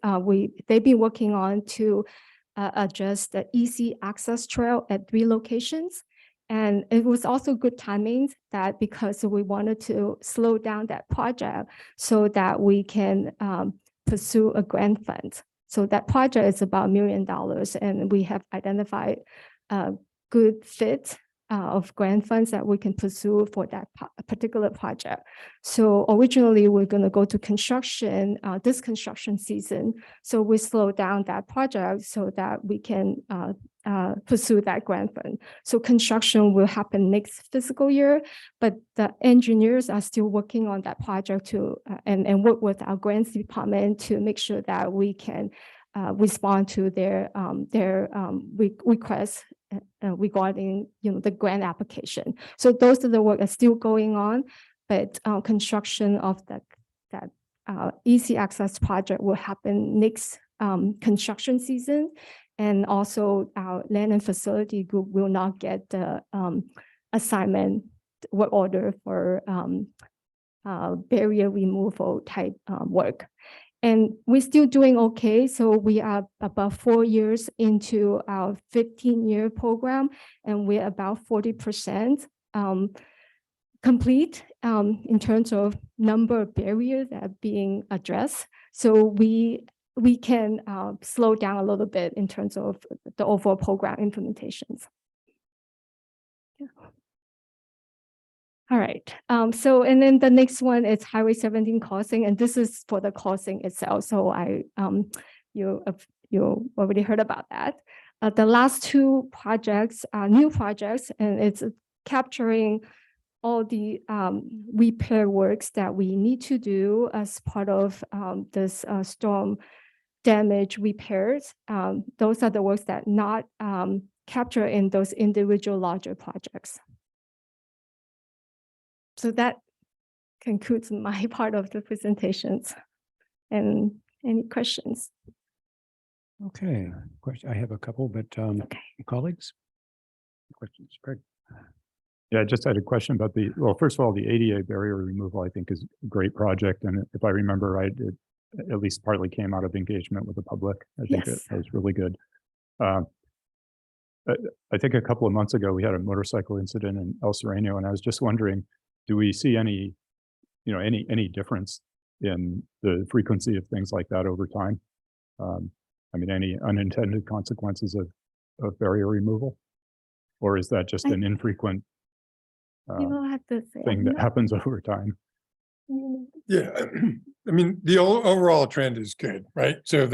they've been working on to address the easy access trail at 3 locations. And it was also good timing that because we wanted to slow down that project so that we can pursue a grant fund. So that project is about $1 million, and we have identified a good fit of grant funds that we can pursue for that particular project. So originally we're going to go to construction this construction season. So we slow down that project so that we can pursue that grant fund. So construction will happen next fiscal year, but the engineers are still working on that project to and work with our grants department to make sure that we can respond to their requests regarding the grant application. So those are the work that's still going on, but construction of that easy access project will happen next construction season. And also our land and facility group will not get the assignment work order for barrier removal type work. And we're still doing okay. So we are about 4 years into our 15-year program, and we're about 40% complete in terms of number of barriers that are being addressed. So we can slow down a little bit in terms of the overall program implementations. Yeah. All right. So, and then the next one is Highway 17 crossing, and this is for the crossing itself. So you already heard about that. The last 2 projects are new projects, and it's capturing all the repair works that we need to do as part of this storm damage repairs. Those are the works that not captured in those individual larger projects. So that concludes my part of the presentations. And any questions? Okay, question. I have a couple, but colleagues? Questions, Greg? Yeah, I just had a question about well, first of all, the ADA barrier removal, I think is a great project. And if I remember right, it at least partly came out of engagement with the public. I think Yes. it was really good. I think a couple of months ago, we had a motorcycle incident in El Sereno, and I was just wondering, do we see any any difference in the frequency of things like that over time? I mean, any unintended consequences of barrier removal? Or is that just I- an infrequent You know, I have to say. thing I'm that not- happens over time? Yeah, I mean, the overall trend is good, right? So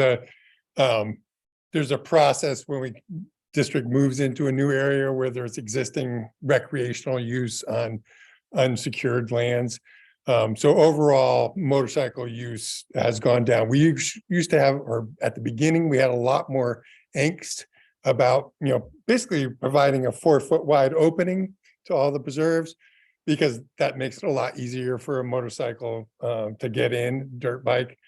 there's a process when district moves into a new area where there's existing recreational use on unsecured lands. So overall, motorcycle use has gone down. We used to have, or at the beginning, we had a lot more angst about, basically providing a 4-foot wide opening to all the preserves, because that makes it a lot easier for a motorcycle to get in, dirt bike.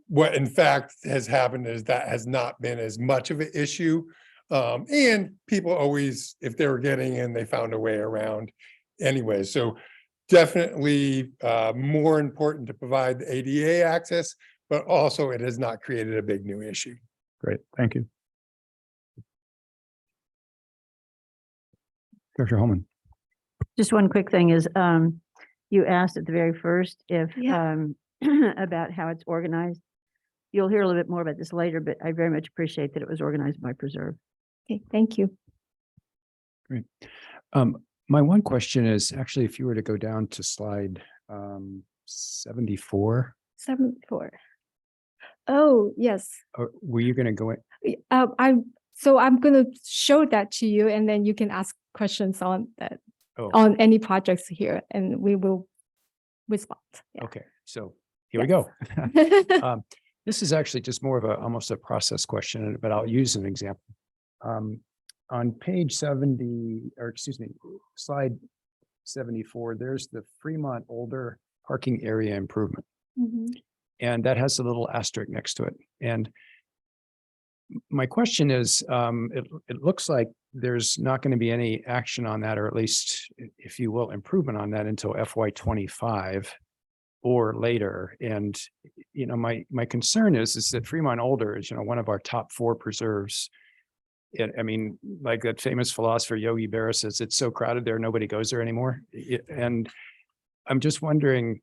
What in fact has happened is that has not been as much of an issue. And people always, if they were getting in, they found a way around anyway. So definitely more important to provide the ADA access, but also it has not created a big new issue. Great, thank you. Director Holman. Just one quick thing is, you asked at the very first if, Yeah. about how it's organized. You'll hear a little bit more about this later, but I very much appreciate that it was organized by Preserve. Okay, thank you. My one question is actually, if you were to go down to slide 74, 74. Oh, yes. were you going to go in? I'm gonna show that to you and then you can ask questions on that, Oh, on any projects here and we will respond. Yeah. okay. So here we go. This is actually just more of almost a process question, but I'll use an example. On page 70, or excuse me, slide 74, there's the Fremont Older parking area improvement. Mhm. And that has a little asterisk next to it. And my question is, it looks like there's not going to be any action on that, or at least, if you will, improvement on that until FY25 or later. And, my concern is that Fremont Older is, one of our top 4 preserves. I mean, like that famous philosopher Yogi Berra says, it's so crowded there, nobody goes there anymore. And I'm just wondering,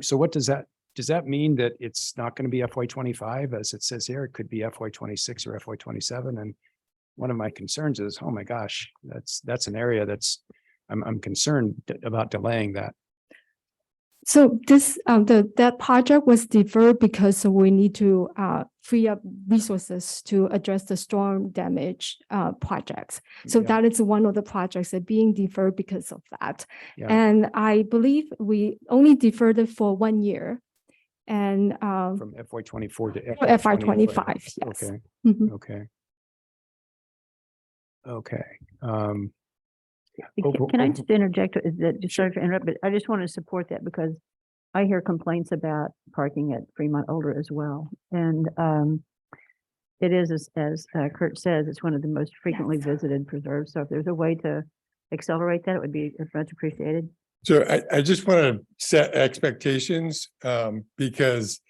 so what does that mean, that it's not going to be FY25 as it says here? It could be FY26 or FY27. And one of my concerns is, oh my gosh, that's an area I'm concerned about delaying that. So this, that project was deferred because we need to free up resources to address the storm damage projects. So Yeah. that is one of the projects that being deferred because of that. Yeah. And I believe we only deferred it for 1 year. And From FY24 to FY25, yes. Okay, Mhm. okay. Okay. Can I just interject, just sorry for interrupt, but I just want to support that because I hear complaints about parking at Fremont Older as well. And it is, as Kurt says, it's one of the most frequently visited preserves. So if there's a way to accelerate that, it would be much appreciated. So I just want to set expectations because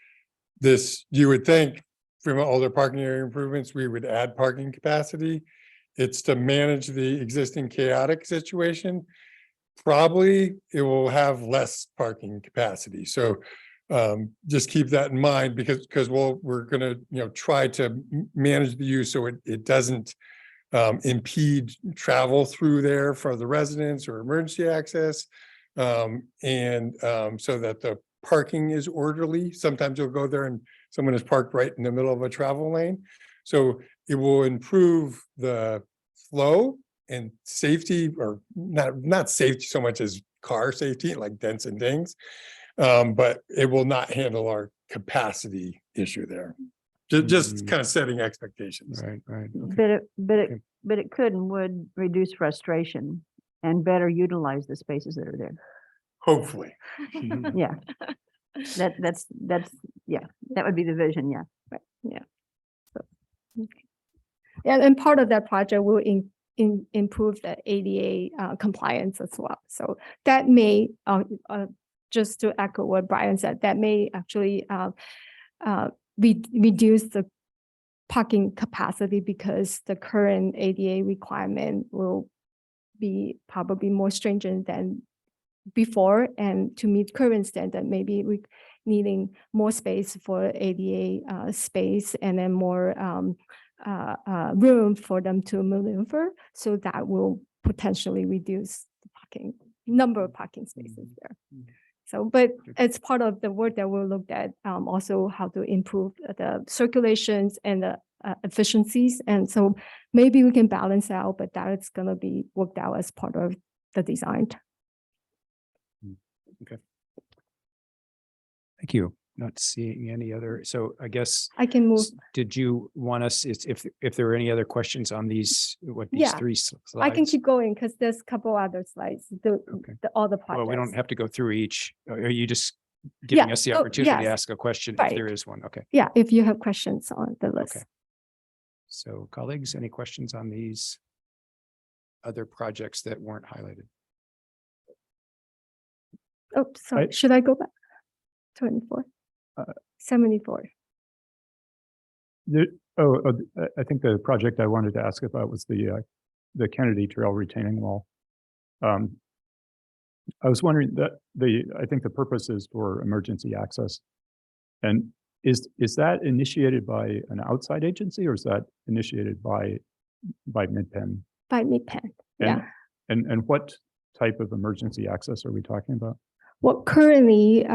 you would think from all the parking area improvements, we would add parking capacity. It's to manage the existing chaotic situation. Probably it will have less parking capacity. So just keep that in mind because we're going to, try to manage the use so it doesn't impede travel through there for the residents or emergency access. And so that the parking is orderly. Sometimes you'll go there and someone is parked right in the middle of a travel lane. So it will improve the flow and safety, or not safety so much as car safety, like dents and dings. But it will not handle our capacity issue there. Just kind of setting expectations. Right, right. Okay. But it could and would reduce frustration and better utilize the spaces that are there. Hopefully. Yeah. That's, yeah, that would be the vision, yeah. Right, yeah. So, okay. And part of that project will improve the ADA compliance as well. So that may, just to echo what Brian said, that may actually reduce the parking capacity because the current ADA requirement will be probably more stringent than before and to meet current standard, maybe we needing more space for ADA space and then more room for them to maneuver. So that will potentially reduce the parking number of parking spaces there. So, but it's part of the work that we'll look at also how to improve the circulations and the efficiencies. And so maybe we can balance out, but that is going to be worked out as part of the design. Thank you. Not seeing any other, so I guess, I can move. did you want us, if there were any other questions on these, these Yeah, three I can slides? keep going because there's a couple other slides, Okay. all the projects. Well, we don't have to go through each. Are you just giving Yeah. us the Oh, opportunity to yes. ask a question if Right. there is one? Okay. Yeah, if you have questions on the list. Okay. So colleagues, any questions on these other projects that weren't highlighted? Oh, sorry, should I go back? 24, 74. I think the project I wanted to ask about was the Kennedy Trail retaining wall. I was wondering that I think the purpose is for emergency access. And is that initiated by an outside agency or is that initiated by MidPen? By MidPen, yeah. And what type of emergency access are we talking about? Well, currently,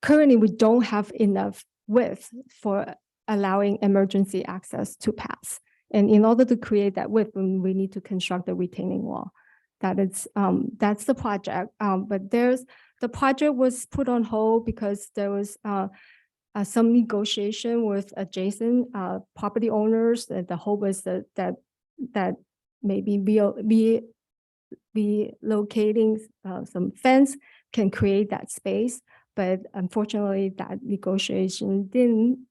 currently we don't have enough width for allowing emergency access to pass. And in order to create that width, we need to construct the retaining wall. That's the project. But the project was put on hold because there was some negotiation with adjacent property owners. And the hope was that maybe relocating some fence can create that space. But unfortunately, that negotiation didn't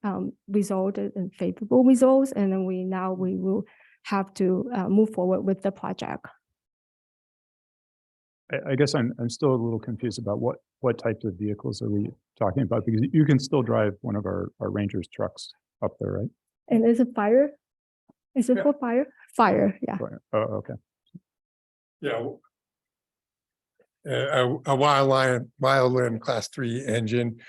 result in favorable results. And then we will have to move forward with the project. I guess I'm still a little confused about what types of vehicles are we talking about? Because you can still drive one of our Rangers trucks up there, right? And is it fire? Is it for fire? Fire, yeah. Oh, okay. Yeah. A wildland class 3 engine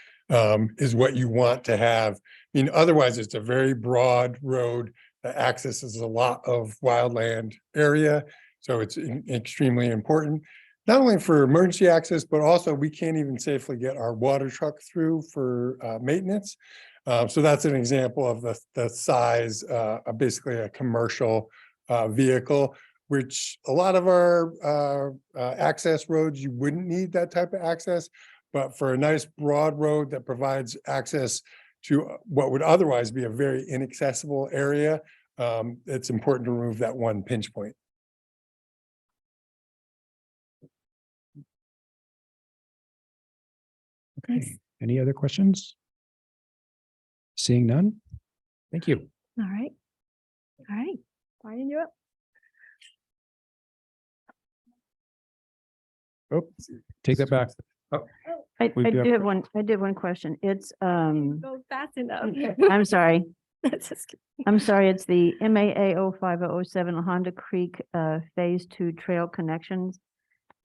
is what you want to have. I mean, otherwise it's a very broad road that accesses a lot of wildland area. So it's extremely important, not only for emergency access, but also we can't even safely get our water truck through for maintenance. So that's an example of the size of basically a commercial vehicle, which a lot of our access roads, you wouldn't need that type of access. But for a nice broad road that provides access to what would otherwise be a very inaccessible area, it's important to remove that one pinch point. Okay. Any other questions? Seeing none? Thank you. All right. All right. Brian, you're up. Oh, take that back. I We do do have have one, I did one question. It's, Go fast enough. I'm sorry. That's just kidding. I'm sorry, it's the MAA 05007 Honda Creek Phase 2 Trail Connections.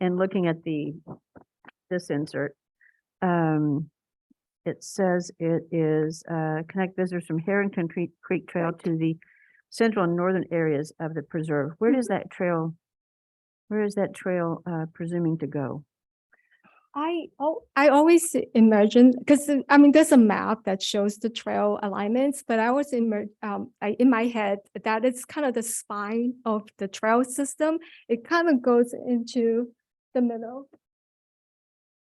And looking at this insert, it says it is connect visitors from Harrington Creek Trail to the central and northern areas of the preserve. Where is that trail presuming to go? I always imagine, because I mean, there's a map that shows the trail alignments, but I was in my head that it's kind of the spine of the trail system. It kind of goes into the middle.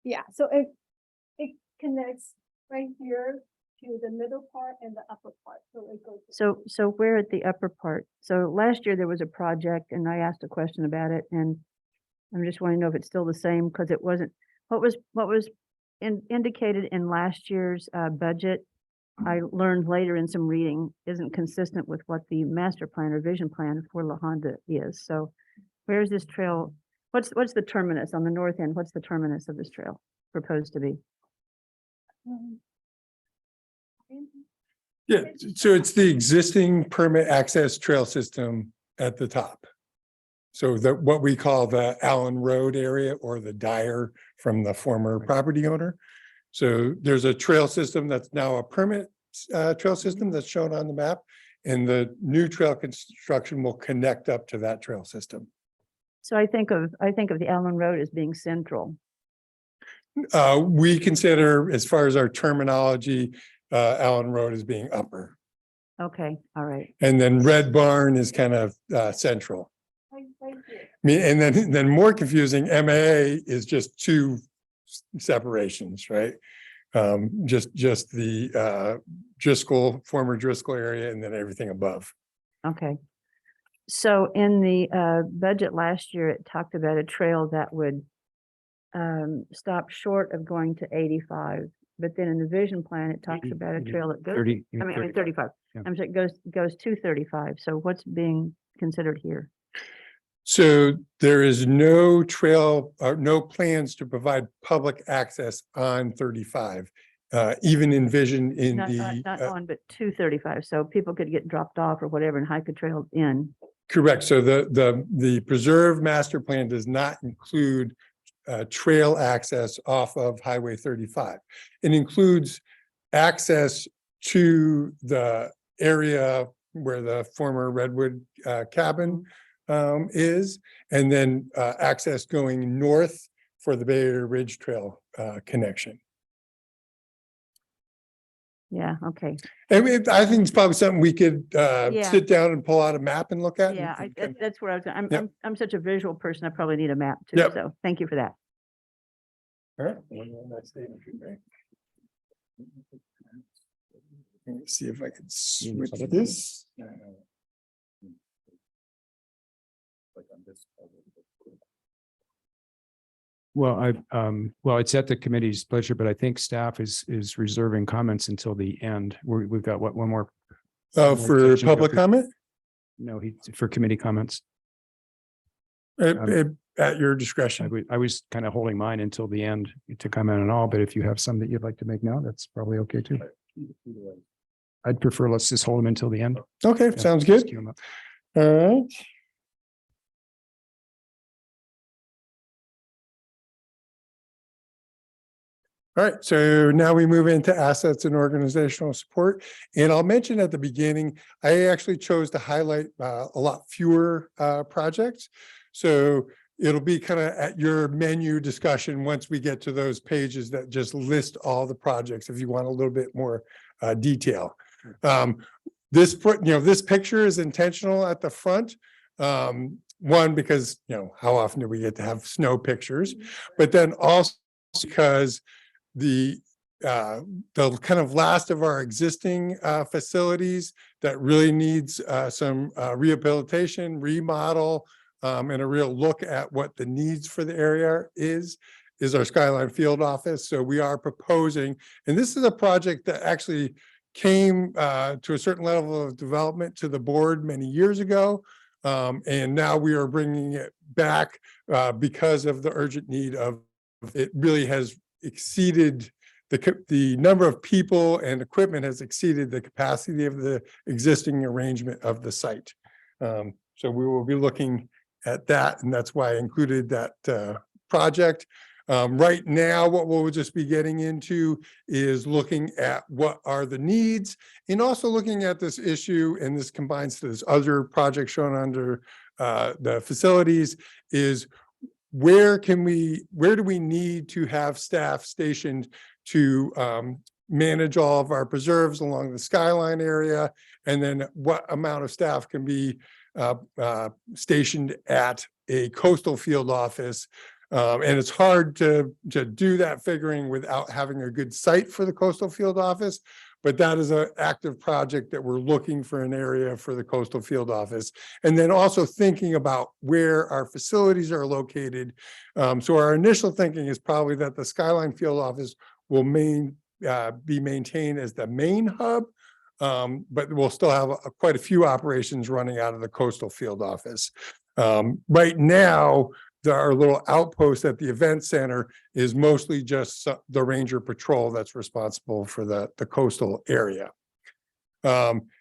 Yeah, so it connects right here to the middle part and the upper part. So it goes. So where at the upper part? So last year there was a project and I asked a question about it and I'm just wanting to know if it's still the same because it wasn't, what was indicated in last year's budget, I learned later in some reading, isn't consistent with what the master plan or vision plan for La Honda is. So where is this trail? What's the terminus on the north end? What's the terminus of this trail proposed to be? Yeah, so it's the existing permit access trail system at the top. So that what we call the Allen Road area or the Dyer from the former property owner. So there's a trail system that's now a permanent trail system that's shown on the map. And the new trail construction will connect up to that trail system. So I think of the Allen Road as being central. We consider, as far as our terminology, Allen Road as being upper. Okay, all right. And then Red Barn is kind of central. I mean, and then more confusing, MAA is just two separations, right? Just the Driscoll, former Driscoll area, and then everything above. Okay. So in the budget last year, it talked about a trail that would stop short of going to 85. But then in the vision plan, it talks 80, about a 80, trail that goes, 30. I mean 35. Yeah. I'm sorry, goes to 35. So what's being considered here? So there is no trail or no plans to provide public access on 35. Even envisioned in Not the, on, but to 35. So people could get dropped off or whatever and hike a trail in. correct. So the preserve master plan does not include trail access off of Highway 35. It includes access to the area where the former Redwood cabin is, and then access going north for the Bay Area Ridge Trail connection. Yeah, okay. I think it's probably something we could Yeah. sit down and pull out a map and look at. Yeah, that's where I was, Yep. I'm such a visual person. I probably need a map too. Yep. So thank you for that. All right. Next statement, right? Let me see if I can switch this. Well, well, it's at the committee's pleasure, but I think staff is reserving comments until the end. We've got one more. Oh, more for section public comment? No, for committee comments. At your discretion. I was kind of holding mine until the end to comment on all, but if you have some that you'd like to make now, that's probably okay too. I'd prefer, let's just hold them until the end. Okay, Yeah, sounds just good. queue 'em up. All right. All right, so now we move into assets and organizational support. And I'll mention at the beginning, I actually chose to highlight a lot fewer projects. So it'll be kind of at your menu discussion once we get to those pages that just list all the projects if you want a little bit more detail. This picture is intentional at the front. One, because, how often do we get to have snow pictures? But then also because the kind of last of our existing facilities that really needs some rehabilitation, remodel, and a real look at what the needs for the area is our Skyline Field Office. So we are proposing, and this is a project that actually came to a certain level of development to the board many years ago. And now we are bringing it back because of the urgent need of, it really has exceeded the number of people and equipment has exceeded the capacity of the existing arrangement of the site. So we will be looking at that, and that's why I included that project. Right now, what we'll just be getting into is looking at what are the needs and also looking at this issue, and this combines to this other project shown under the facilities, is where do we need to have staff stationed to manage all of our preserves along the skyline area, and then what amount of staff can be stationed at a coastal field office. And it's hard to do that figuring without having a good site for the coastal field office. But that is an active project that we're looking for an area for the coastal field office. And then also thinking about where our facilities are located. So our initial thinking is probably that the Skyline Field Office will be maintained as the main hub. But we'll still have quite a few operations running out of the coastal field office. Right now, our little outpost at the event center is mostly just the Ranger Patrol that's responsible for the coastal area.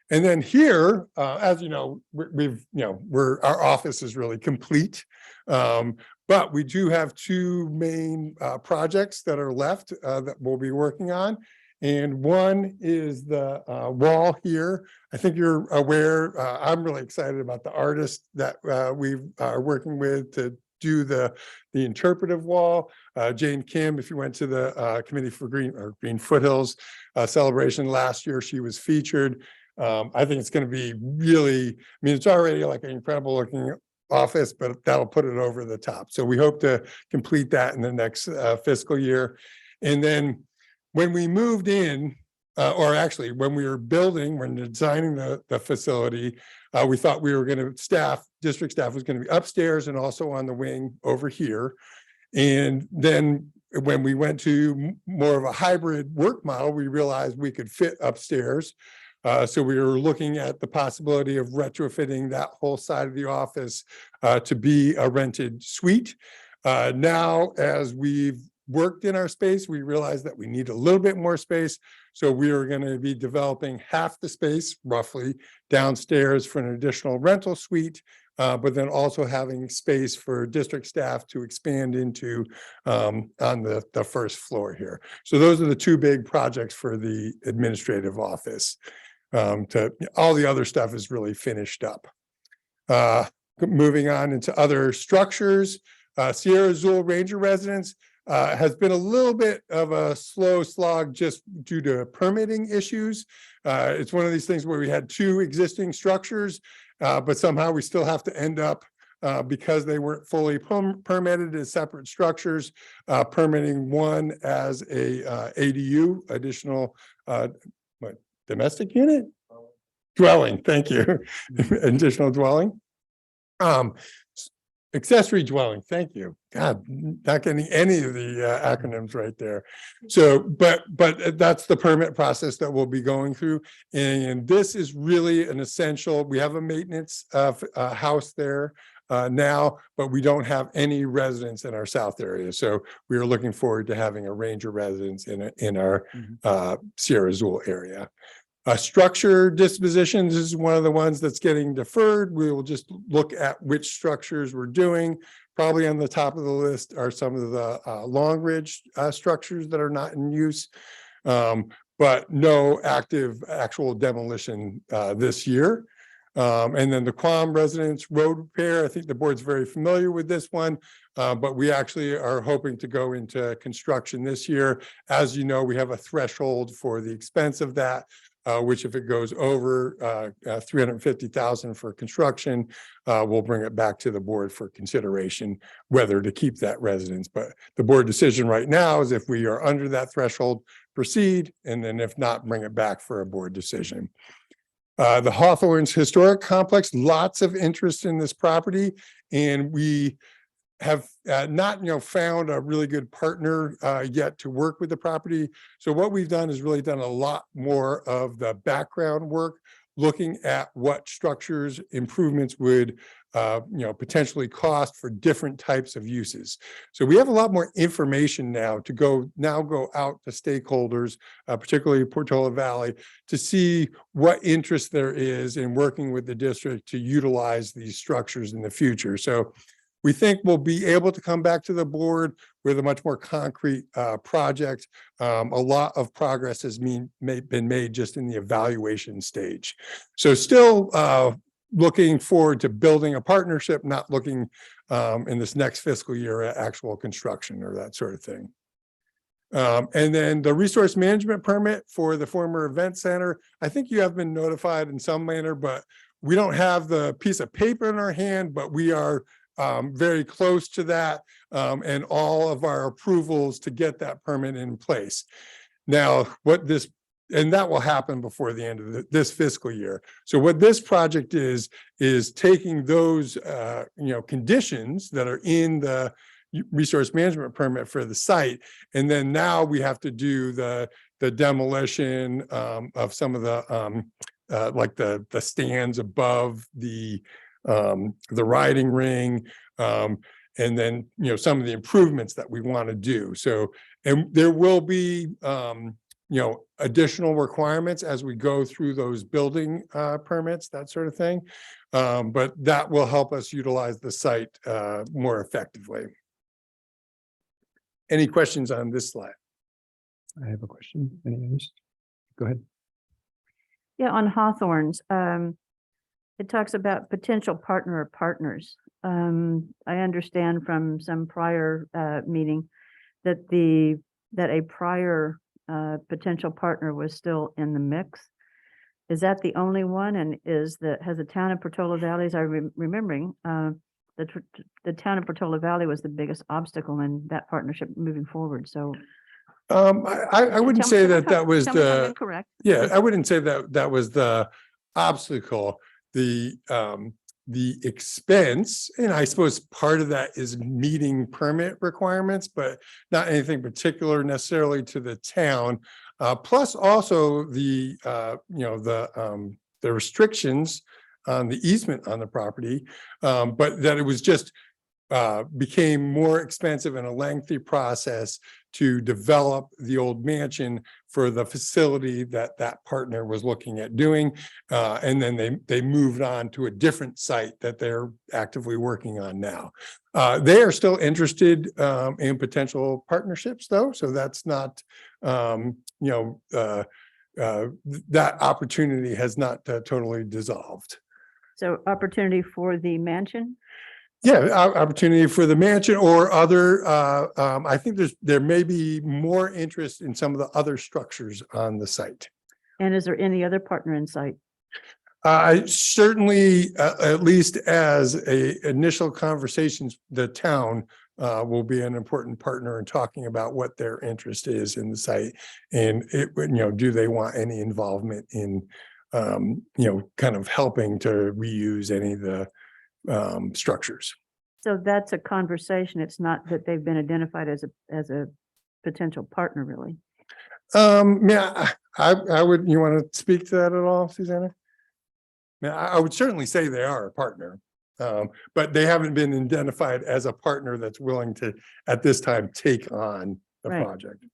And then here, as you know, our office is really complete. But we do have two main projects that are left that we'll be working on. And one is the wall here. I think you're aware, I'm really excited about the artist that we are working with to do the interpretive wall. Jane Kim, if you went to the Committee for Green Foothills celebration last year, she was featured. I think it's going to be really, I mean, it's already like an incredible looking office, but that'll put it over the top. So we hope to complete that in the next fiscal year. And then when we moved in, or actually when we were building, when designing the facility, we thought we were going to district staff was going to be upstairs and also on the wing over here. And then when we went to more of a hybrid work model, we realized we could fit upstairs. So we were looking at the possibility of retrofitting that whole side of the office to be a rented suite. Now, as we've worked in our space, we realized that we need a little bit more space. So we are going to be developing half the space, roughly, downstairs for an additional rental suite, but then also having space for district staff to expand into on the first floor here. So those are the two big projects for the administrative office. All the other stuff is really finished up. Moving on into other structures, Sierra Azul Ranger Residence has been a little bit of a slow slog just due to permitting issues. It's one of these things where we had two existing structures, but somehow we still have to end up because they weren't fully permitted as separate structures, permitting one as a ADU, additional domestic unit? Dwelling, thank you. Additional dwelling. Accessory dwelling, thank you. God, not getting any of the acronyms right there. So, but that's the permit process that we'll be going through. And this is really an essential, we have a maintenance house there now, but we don't have any residents in our south area. So we are looking forward to having a ranger residence in our Sierra Azul area. Structure dispositions is one of the ones that's getting deferred. We will just look at which structures we're doing. Probably on the top of the list are some of the Long Ridge structures that are not in use, but no actual demolition this year. And then the Quam Residence Road Repair, I think the board's very familiar with this one, but we actually are hoping to go into construction this year. As you know, we have a threshold for the expense of that, which if it goes over $350,000 for construction, we'll bring it back to the board for consideration whether to keep that residence. But the board decision right now is if we are under that threshold, proceed, and then if not, bring it back for a board decision. The Hawthorne's Historic Complex, lots of interest in this property, and we have not found a really good partner yet to work with the property. So what we've done is really done a lot more of the background work, looking at what structures improvements would potentially cost for different types of uses. So we have a lot more information now to go out to stakeholders, particularly Portola Valley, to see what interest there is in working with the district to utilize these structures in the future. So we think we'll be able to come back to the board with a much more concrete project. A lot of progress has been made just in the evaluation stage. So still looking forward to building a partnership, not looking in this next fiscal year at actual construction or that sort of thing. And then the resource management permit for the former event center, I think you have been notified in some manner, but we don't have the piece of paper in our hand, but we are very close to that, and all of our approvals to get that permit in place. Now, and that will happen before the end of this fiscal year. So what this project is taking those, conditions that are in the resource management permit for the site, and then now we have to do the demolition of some of the like the stands above the riding ring, and then some of the improvements that we want to do. So, and there will be additional requirements as we go through those building permits, that sort of thing. But that will help us utilize the site more effectively. Any questions on this slide? I have a question. Any others? Go ahead. Yeah, on Hawthorne's, it talks about potential partner or partners. I understand from some prior meeting that a prior potential partner was still in the mix. Is that the only one? And has the town of Portola Valley, as I'm remembering, the town of Portola Valley was the biggest obstacle in that partnership moving forward. So I wouldn't say that was tell me if I'm the, incorrect. yeah, I wouldn't say that was the obstacle. The expense, and I suppose part of that is meeting permit requirements, but not anything particular necessarily to the town. Plus also the restrictions on the easement on the property, but that it was just became more expensive and a lengthy process to develop the old mansion for the facility that partner was looking at doing. And then they moved on to a different site that they're actively working on now. They are still interested in potential partnerships though. So that's not, that opportunity has not totally dissolved. So opportunity for the mansion? Yeah, opportunity for the mansion or other, I think there may be more interest in some of the other structures on the site. And is there any other partner in sight? Certainly, at least as initial conversations, the town will be an important partner in talking about what their interest is in the site. And do they want any involvement in, kind of helping to reuse any of the structures. So that's a conversation. It's not that they've been identified as a potential partner, really. Yeah, I would, you want to speak to that at all, Susanna? Yeah, I would certainly say they are a partner, but they haven't been identified as a partner that's willing to, at this time, take on the Right. project.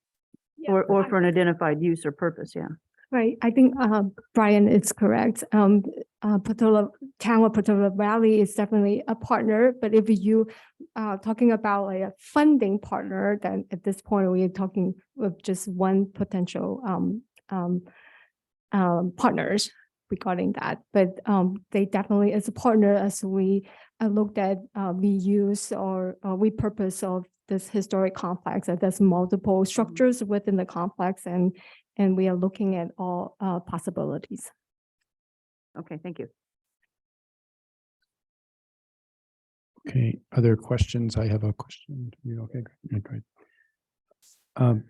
Or for an identified use or purpose, yeah. Right, I think Brian is correct. Town of Portola Valley is definitely a partner, but if you talking about like a funding partner, then at this point we are talking with just one potential partners regarding that. But they definitely is a partner as we looked at reuse or repurpose of this historic complex. That there's multiple structures within the complex, and we are looking at all possibilities. Okay, thank you. Okay, other questions? I have a question. You okay? Great. Brian?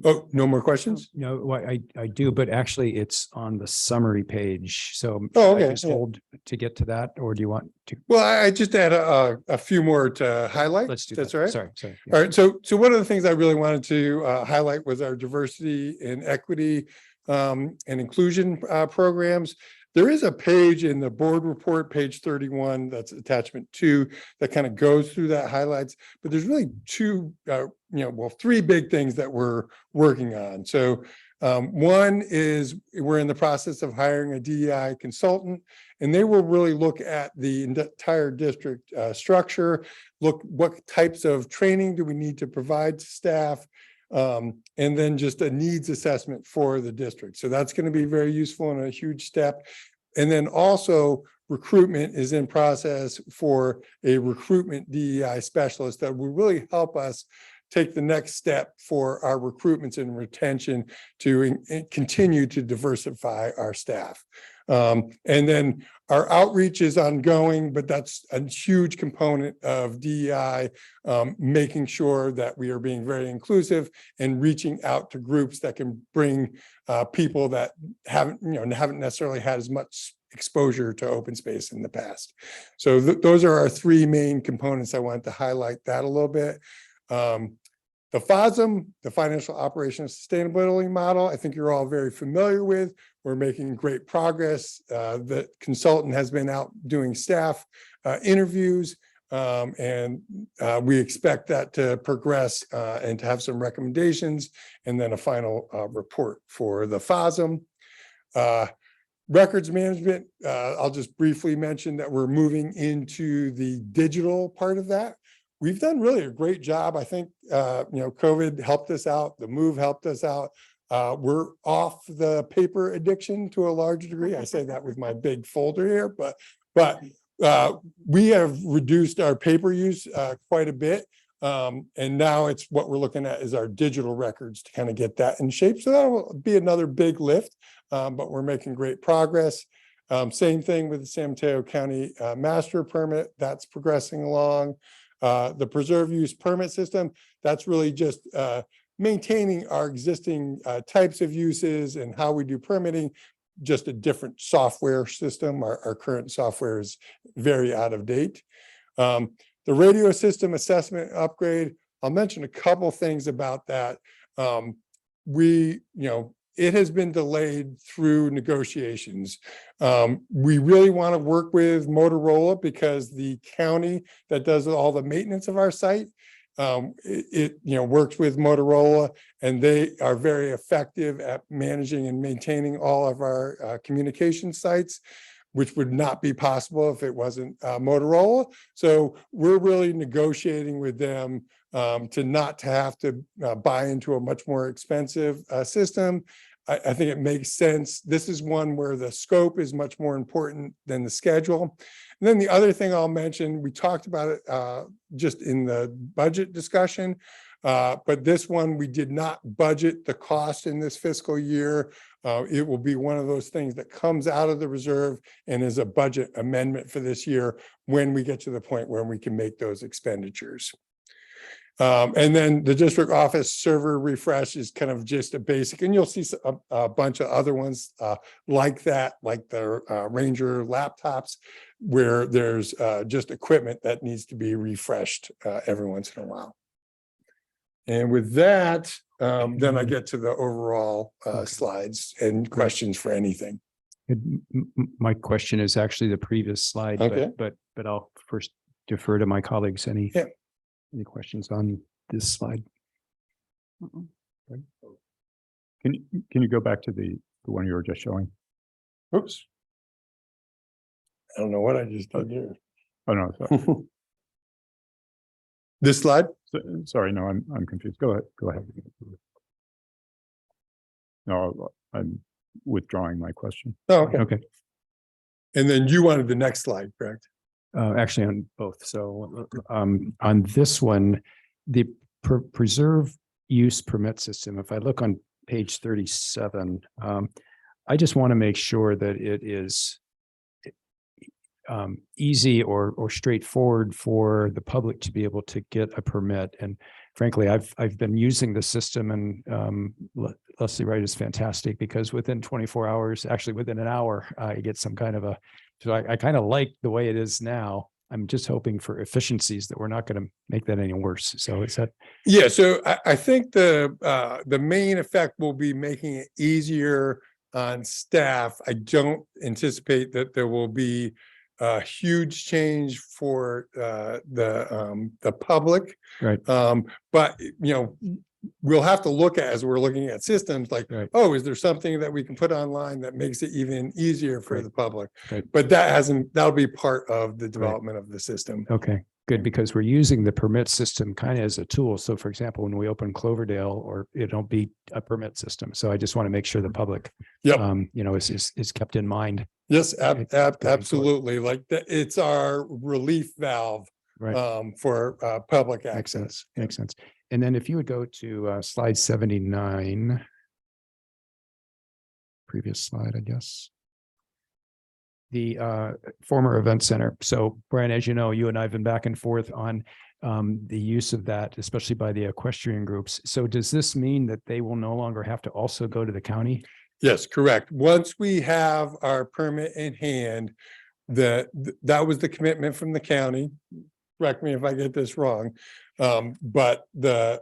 Oh, no more questions? No, well, I do, but actually it's on the summary page. So Oh, I okay, just yeah. hold to get to that, or do you want to? Well, I just had a few more to highlight. Let's do That's that. all right. Sorry. Yeah. All right, so one of the things I really wanted to highlight was our diversity and equity and inclusion programs. There is a page in the board report, page 31, that's attachment 2, that kind of goes through that highlights, but there's really three big things that we're working on. So one is we're in the process of hiring a DEI consultant, and they will really look at the entire district structure, look what types of training do we need to provide to staff, and then just a needs assessment for the district. So that's going to be very useful and a huge step. And then also recruitment is in process for a recruitment DEI specialist that will really help us take the next step for our recruitments and retention to continue to diversify our staff. And then our outreach is ongoing, but that's a huge component of DEI, making sure that we are being very inclusive and reaching out to groups that can bring people that haven't necessarily had as much exposure to open space in the past. So those are our three main components. I wanted to highlight that a little bit. The FOSM, the Financial Operation Sustainability Model, I think you're all very familiar with. We're making great progress. The consultant has been out doing staff interviews. We expect that to progress and to have some recommendations and then a final report for the FOSM. Records management, I'll just briefly mention that we're moving into the digital part of that. We've done really a great job. I think, COVID helped us out. The move helped us out. We're off the paper addiction to a large degree. I say that with my big folder here, but we have reduced our paper use quite a bit. And now it's what we're looking at is our digital records to kind of get that in shape. So that will be another big lift, but we're making great progress. Same thing with the San Mateo County master permit, that's progressing along. The preserve use permit system, that's really just maintaining our existing types of uses and how we do permitting, just a different software system. Our current software is very out of date. The radio system assessment upgrade, I'll mention a couple things about that. It has been delayed through negotiations. We really want to work with Motorola because the county that does all the maintenance of our site, works with Motorola, and they are very effective at managing and maintaining all of our communication sites, which would not be possible if it wasn't Motorola. So we're really negotiating with them to not have to buy into a much more expensive system. I think it makes sense. This is one where the scope is much more important than the schedule. And then the other thing I'll mention, we talked about it just in the budget discussion, but this one, we did not budget the cost in this fiscal year. It will be one of those things that comes out of the reserve and is a budget amendment for this year when we get to the point where we can make those expenditures. And then the district office server refresh is kind of just a basic, and you'll see a bunch of other ones like that, like the Ranger laptops, where there's just equipment that needs to be refreshed every once in a while. And with that, then I get to the overall slides and questions for anything. My question is actually the previous slide, Okay. but I'll first defer to my colleagues. Any Yeah. questions on this slide? Can you go back to the one you were just showing? Oops. I don't know what I just did here. Oh, no, sorry. This slide? Sorry, no, I'm confused. Go ahead. No, I'm withdrawing my question. Oh, okay. Okay. And then you wanted the next slide, correct? Actually on both. So on this one, the preserve use permit system, if I look on page 37, I just want to make sure that it is easy or straightforward for the public to be able to get a permit. And frankly, I've been using the system, and Leslie Wright is fantastic because within 24 hours, actually within an hour, I get some kind of so I kind of like the way it is now. I'm just hoping for efficiencies that we're not going to make that any worse. So is that? Yeah, so I think the main effect will be making it easier on staff. I don't anticipate that there will be a huge change for the public. Right. But we'll have to look at, as we're looking at systems, like, Right. oh, is there something that we can put online that makes it even easier for Right. the public? Right. But that'll be part of the development of the system. Okay, good, because we're using the permit system kind of as a tool. So for example, when we open Cloverdale, or it'll be a permit system. So I just want to make sure the public, Yep. is kept in mind. Yes, Right. absolutely. Like it's our relief valve Right. for public Makes access. sense. Makes sense. And then if you would go to slide 79. Previous slide, I guess. The former event center. So Brian, as you know, you and I have been back and forth on the use of that, especially by the equestrian groups. So does this mean that they will no longer have to also go to the county? Yes, correct. Once we have our permit in hand, that was the commitment from the county. Correct me if I get this wrong. But they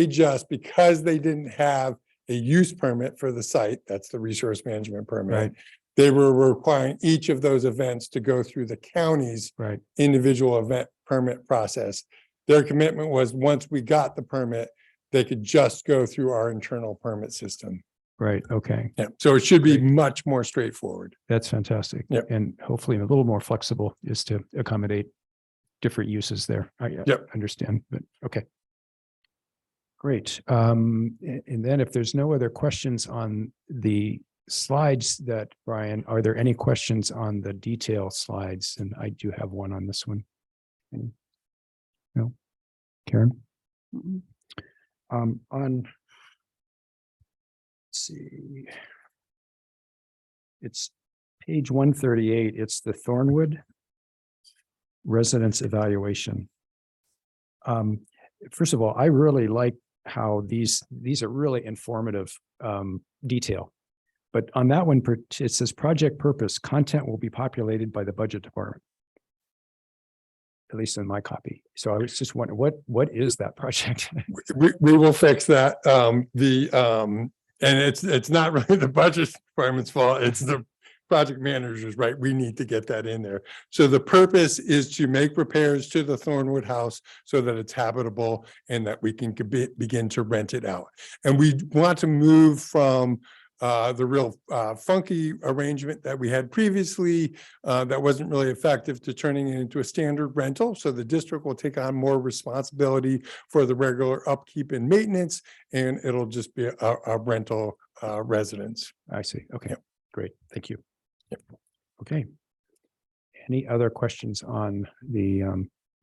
just, because they didn't have a use permit for the site, that's the resource management permit. Right. they were requiring each of those events to go through the county's Right. individual event permit process. Their commitment was once we got the permit, they could just go through our internal permit system. Right. Okay. Yeah, so it should be Great. much more straightforward. That's fantastic. Yep. And hopefully a little more flexible is to accommodate different uses there. I Yep. understand, but okay. Great. And then if there's no other questions on the slides that, Brian, are there any questions on the detail slides? And I do have one on this one. Any? No? Karen? Mm-mm. On. Let's see. It's page 138. It's the Thornwood residence evaluation. First of all, I really like how these are really informative detail. But on that one, it says project purpose, content will be populated by the budget department. At least in my copy. So I was just wondering, what is that project? We will fix that. And it's not really the budget department's fault. It's the project managers, right? We need to get that in there. So the purpose is to make repairs to the Thornwood house so that it's habitable and that we can begin to rent it out. And we want to move from the real funky arrangement that we had previously that wasn't really effective to turning it into a standard rental. So the district will take on more responsibility for the regular upkeep and maintenance, and it'll just be a rental residence. I see. Okay, Yep. great. Thank you. Yep. Okay. Any other questions on the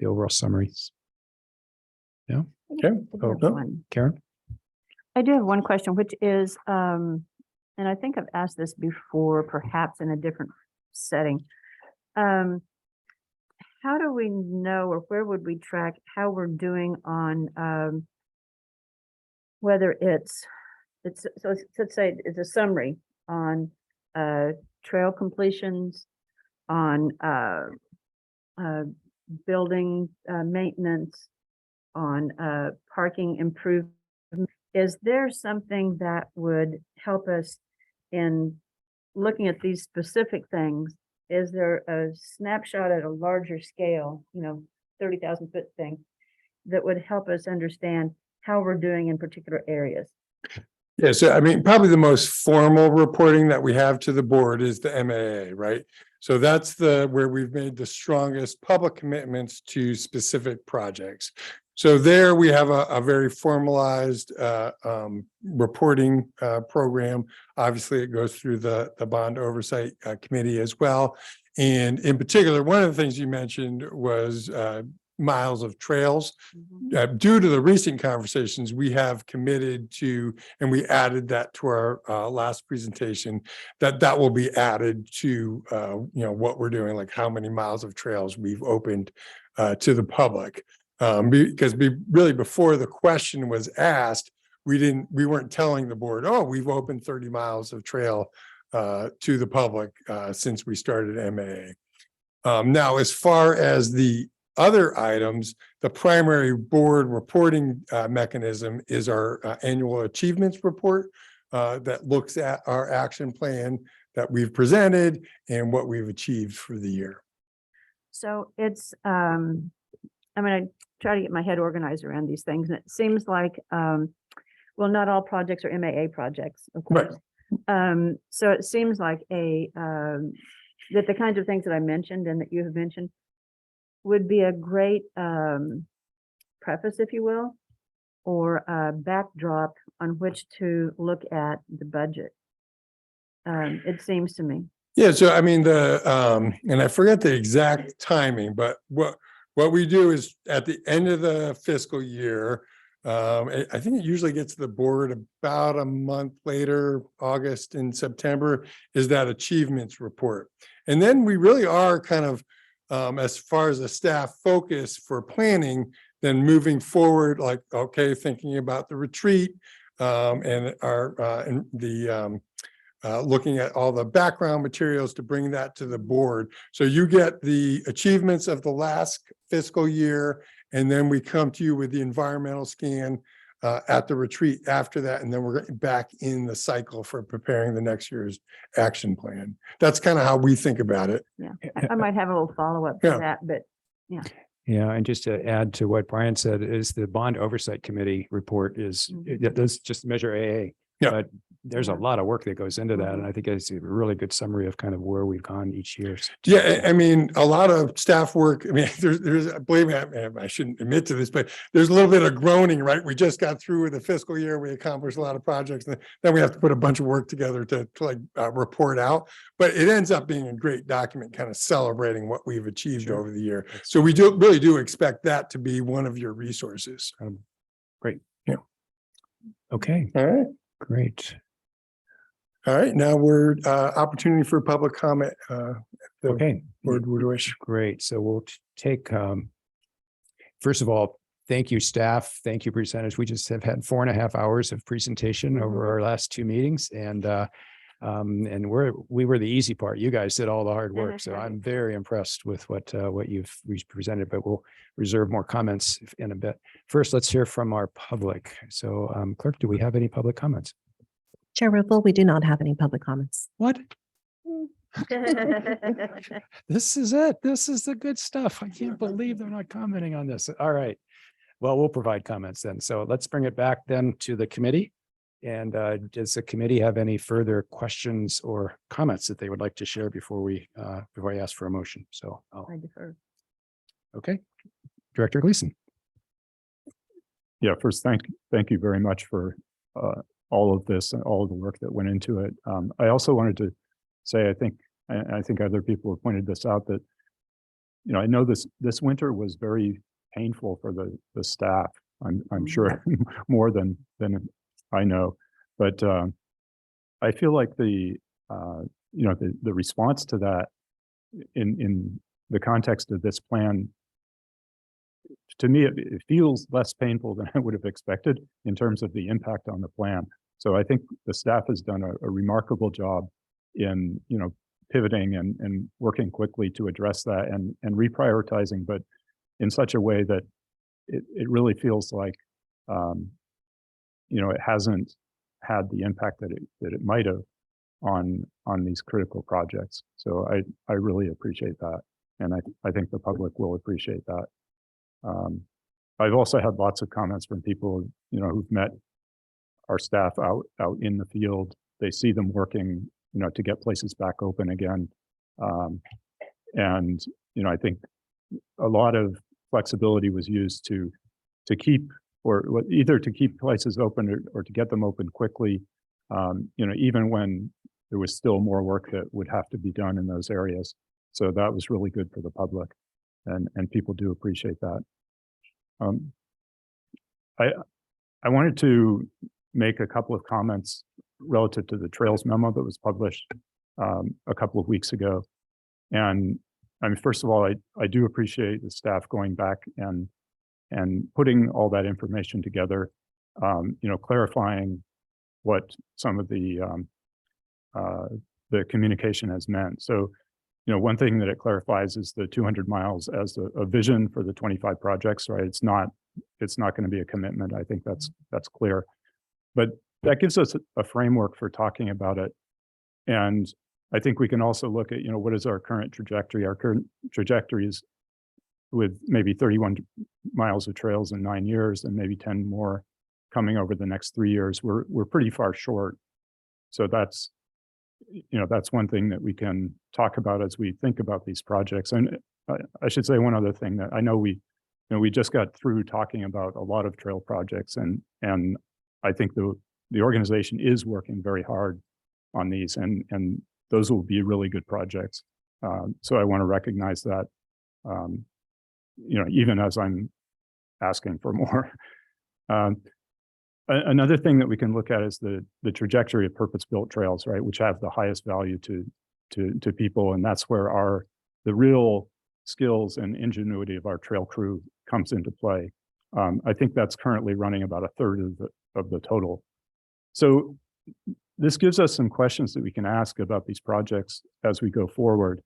overall summaries? No? Okay. I do have no. one. Karen? I do have one question, which is, and I think I've asked this before, perhaps in a different setting. How do we know, or where would we track how we're doing on whether it's so let's say it's a summary on trail completions, on building maintenance, on parking improvement. Is there something that would help us in looking at these specific things? Is there a snapshot at a larger scale, 30,000 foot thing that would help us understand how we're doing in particular areas? Yeah, so I mean, probably the most formal reporting that we have to the board is the MAA, right? So that's where we've made the strongest public commitments to specific projects. So there we have a very formalized reporting program. Obviously, it goes through the bond oversight committee as well. And in particular, one of the things you mentioned was miles of trails. Due to the recent conversations, we have committed to, and we added that to our last presentation, that will be added to what we're doing, like how many miles of trails we've opened to the public. Because really before the question was asked, we weren't telling the board, oh, we've opened 30 miles of trail to the public since we started MAA. Now, as far as the other items, the primary board reporting mechanism is our annual achievements report that looks at our action plan that we've presented and what we've achieved for the year. So it's, I try to get my head organized around these things, and it seems like, well, not all projects are MAA projects, of course. Right. So it seems like that the kinds of things that I mentioned and that you have mentioned would be a great preface, if you will, or a backdrop on which to look at the budget. It seems to me. Yeah, so I mean, and I forget the exact timing, but what we do is at the end of the fiscal year, I think it usually gets to the board about a month later, August and September, is that achievements report. And then we really are kind of, as far as the staff focus for planning, then moving forward, like, okay, thinking about the retreat and looking at all the background materials to bring that to the board. So you get the achievements of the last fiscal year, and then we come to you with the environmental scan at the retreat after that, and then we're back in the cycle for preparing the next year's action plan. That's kind of how we think about it. Yeah, I might have a little follow-up Yeah. to that, but Yeah, and just to add to what Brian said, is the Bond Oversight Committee report is, it does just measure AA. Yeah. But there's a Yeah. lot of work that goes into that, and I think it's a really good summary of kind of where we've gone each year. Yeah, I mean, a lot of staff work, I mean, there's, believe me, I shouldn't admit to this, but there's a little bit of groaning, right? We just got through with the fiscal year, we accomplished a lot of projects, and then we have to put a bunch of work together to like report out. But it ends up being a great document, kind of celebrating what we've achieved Sure. over the year. So we really do expect that to be one of your resources. Okay, All right. great. All right, now we're opportunity for public comment. Okay. Board would wish. Great. So we'll take, first of all, thank you, staff. Thank you, presenters. We just have had 4.5 hours of presentation over our last 2 meetings, and we were the easy part. You guys did all the hard work. So I'm very impressed with what you've presented, but we'll reserve more comments in a bit. First, let's hear from our public. So Clerk, do we have any public comments? Chair Ripple, we do not have any public comments. What? This is it. This is the good stuff. I can't believe they're not commenting on this. All right. Well, we'll provide comments then. So let's bring it back then to the committee. And does the committee have any further questions or comments that they would like to share before I ask for a motion? So, I defer. okay. Director Gleason. Yeah, first, thank you very much for all of this and all of the work that went into it. I also wanted to say, I think other people have pointed this out, that, I know this winter was very painful for the staff. I'm sure more than I know, but I feel like the response to that in the context of this plan, to me, it feels less painful than I would have expected in terms of the impact on the plan. So I think the staff has done a remarkable job in, pivoting and working quickly to address that and reprioritizing, but in such a way that it really feels like, it hasn't had the impact that it might have on these critical projects. So I really appreciate that. And I think the public will appreciate that. I've also had lots of comments from people, who've met our staff out in the field. They see them working, to get places back open again. And, I think a lot of flexibility was used to keep, or either to keep places open or to get them open quickly, even when there was still more work that would have to be done in those areas. So that was really good for the public, and people do appreciate that. I wanted to make a couple of comments relative to the Trails memo that was published a couple of weeks ago. And I mean, first of all, I do appreciate the staff going back and putting all that information together, clarifying what some of the communication has meant. So, one thing that it clarifies is the 200 miles as a vision for the 25 projects, right? It's not going to be a commitment. I think that's clear, but that gives us a framework for talking about it. And I think we can also look at, what is our current trajectory? Our current trajectory is with maybe 31 miles of trails in 9 years and maybe 10 more coming over the next 3 years. We're pretty far short. So that's one thing that we can talk about as we think about these projects. And I should say one other thing, that I know we just got through talking about a lot of trail projects, and I think the organization is working very hard on these, and those will be really good projects. So I want to recognize that, even as I'm asking for more. Another thing that we can look at is the trajectory of purpose-built trails, right, which have the highest value to people, and that's where the real skills and ingenuity of our trail crew comes into play. I think that's currently running about 1/3 of the total. So this gives us some questions that we can ask about these projects as we go forward.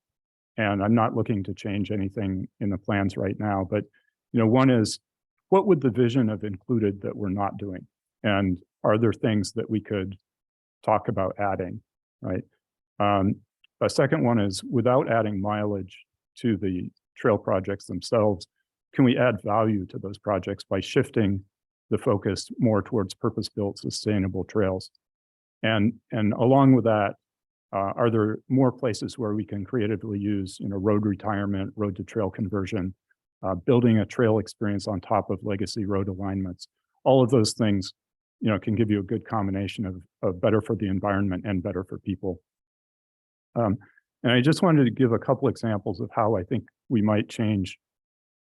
And I'm not looking to change anything in the plans right now, but one is, what would the vision have included that we're not doing? And are there things that we could talk about adding, right? A second one is, without adding mileage to the trail projects themselves, can we add value to those projects by shifting the focus more towards purpose-built sustainable trails? And along with that, are there more places where we can creatively use, road retirement, road to trail conversion, building a trail experience on top of legacy road alignments? All of those things, can give you a good combination of better for the environment and better for people. And I just wanted to give a couple examples of how I think we might change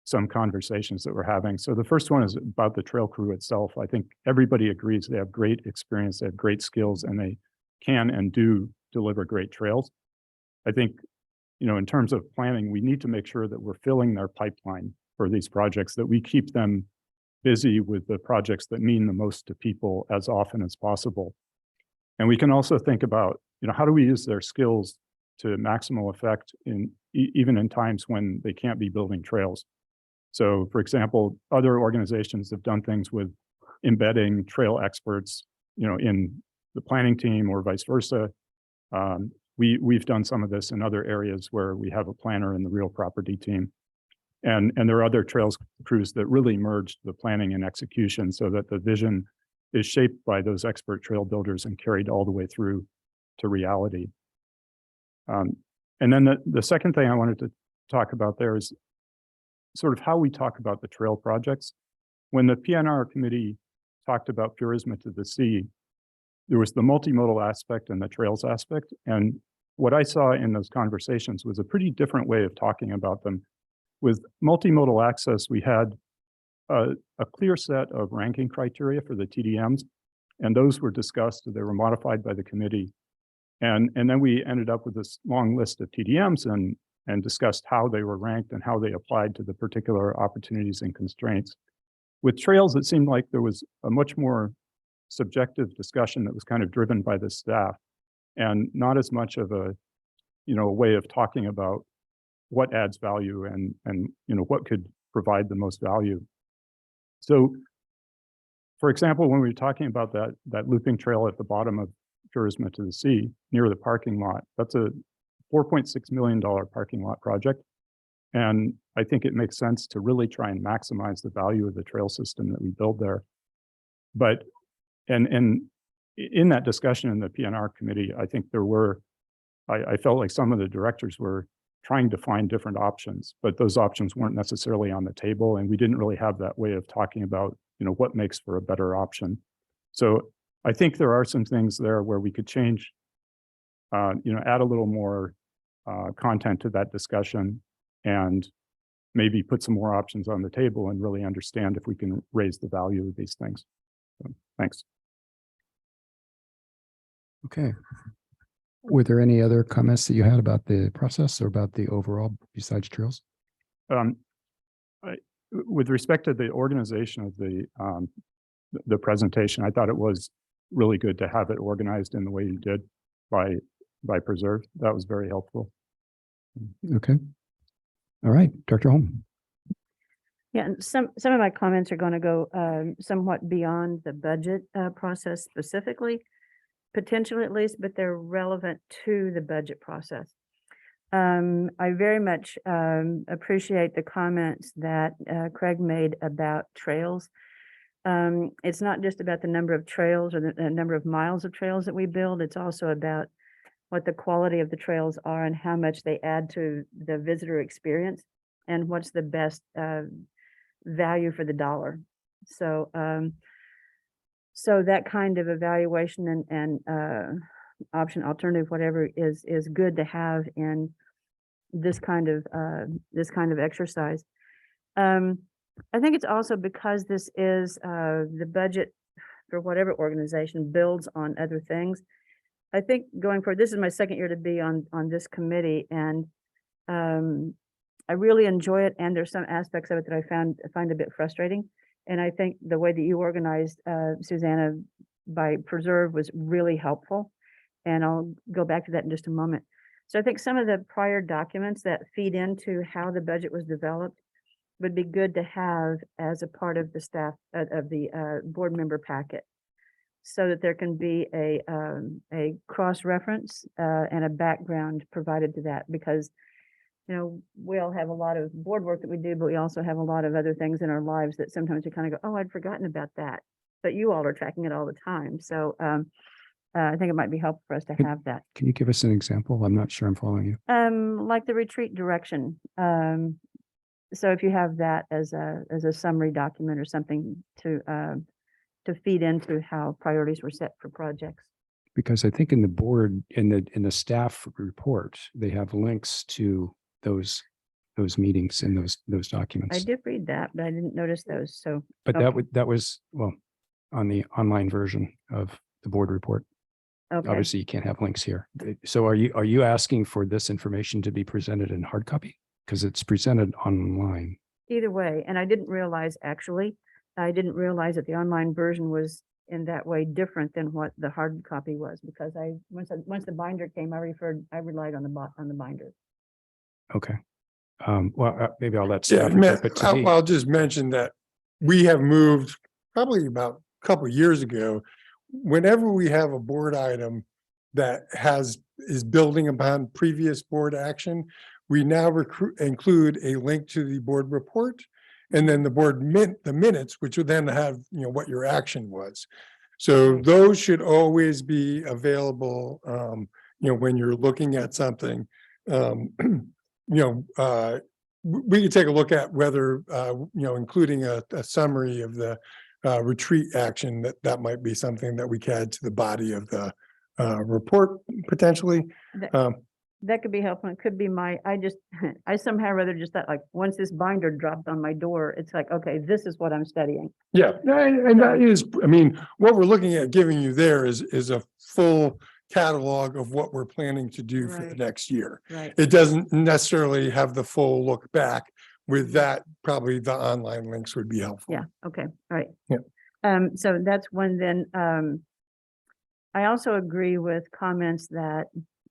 some conversations that we're having. So the first one is about the trail crew itself. I think everybody agrees they have great experience, they have great skills, and they can and do deliver great trails. I think, in terms of planning, we need to make sure that we're filling their pipeline for these projects, that we keep them busy with the projects that mean the most to people as often as possible. And we can also think about, how do we use their skills to maximal effect even in times when they can't be building trails. So, for example, other organizations have done things with embedding trail experts, in the planning team or vice versa. We've done some of this in other areas where we have a planner in the real property team. And there are other trails crews that really merge the planning and execution so that the vision is shaped by those expert trail builders and carried all the way through to reality. And then the second thing I wanted to talk about there is sort of how we talk about the trail projects. When the PNR committee talked about Purisma to the Sea, there was the multimodal aspect and the trails aspect. And what I saw in those conversations was a pretty different way of talking about them. With multimodal access, we had a clear set of ranking criteria for the TDMs, and those were discussed, they were modified by the committee. And then we ended up with this long list of TDMs and discussed how they were ranked and how they applied to the particular opportunities and constraints. With trails, it seemed like there was a much more subjective discussion that was kind of driven by the staff, and not as much of a way of talking about what adds value and what could provide the most value. So, for example, when we were talking about that looping trail at the bottom of Purisma to the Sea near the parking lot, that's a $4.6 million parking lot project. And I think it makes sense to really try and maximize the value of the trail system that we build there. But, and in that discussion in the PNR committee, I think I felt like some of the directors were trying to find different options, but those options weren't necessarily on the table. And we didn't really have that way of talking about, what makes for a better option. So I think there are some things there where we could change, add a little more content to that discussion and maybe put some more options on the table and really understand if we can raise the value of these things. So, thanks. Okay. Were there any other comments that you had about the process or about the overall besides trails? With respect to the organization of the presentation, I thought it was really good to have it organized in the way you did by Preserve. That was very helpful. Okay. All right, Dr. Holm. Yeah, and some of my comments are going to go somewhat beyond the budget process specifically, potentially at least, but they're relevant to the budget process. I very much appreciate the comments that Craig made about trails. It's not just about the number of trails or the number of miles of trails that we build. It's also about what the quality of the trails are and how much they add to the visitor experience and what's the best value for the dollar. So, so that kind of evaluation and option, alternative, whatever is good to have in this kind of exercise. I think it's also because this is the budget for whatever organization builds on other things. I think going forward, this is my second year to be on this committee, and I really enjoy it. And there's some aspects of it that I find a bit frustrating. And I think the way that you organized, Susanna, by Preserve was really helpful. And I'll go back to that in just a moment. So I think some of the prior documents that feed into how the budget was developed would be good to have as a part of the staff, of the board member packet. So that there can be a cross-reference and a background provided to that, because you know, we all have a lot of board work that we do, but we also have a lot of other things in our lives that sometimes we kind of go, oh, I'd forgotten about that. But you all are tracking it all the time. So I think it might be helpful for us to have that. Can you give us an example? I'm not sure I'm following you. Like the retreat direction. So if you have that as a summary document or something to feed into how priorities were set for projects. Because I think in the board, in the staff report, they have links to those meetings in those I documents. did read that, but I didn't notice those. So, But okay. that was, well, on the online version of the board report. okay. Obviously, you can't have links here. So are you asking for this information to be presented in hard copy? Because it's presented online. Either way, and I didn't realize that the online version was in that way different than what the hard copy was, because once the binder came, I relied on the binder. Okay. Well, maybe I'll let Yeah, staff report, but to me, I'll just mention that we have moved probably about a couple of years ago. Whenever we have a board item that is building upon previous board action, we now include a link to the board report, and then the minutes, which would then have, you know, what your action was. So Right. those should always be available, you know, when you're looking at something. We could take a look at whether, you know, including a summary of the retreat action, that might be something that we could add to the body of the report potentially. That could be helpful. It could be I somehow rather just thought, like, once this binder dropped on my door, it's like, okay, this is what I'm studying. Yeah, and that is, I mean, what we're looking at giving you there is a full catalog of what we're planning to do for the Right. next year. Right. It doesn't necessarily have the full look back. With that, probably the online links would be helpful. Yeah, okay, all right. Yeah. So that's one then. I also agree with comments that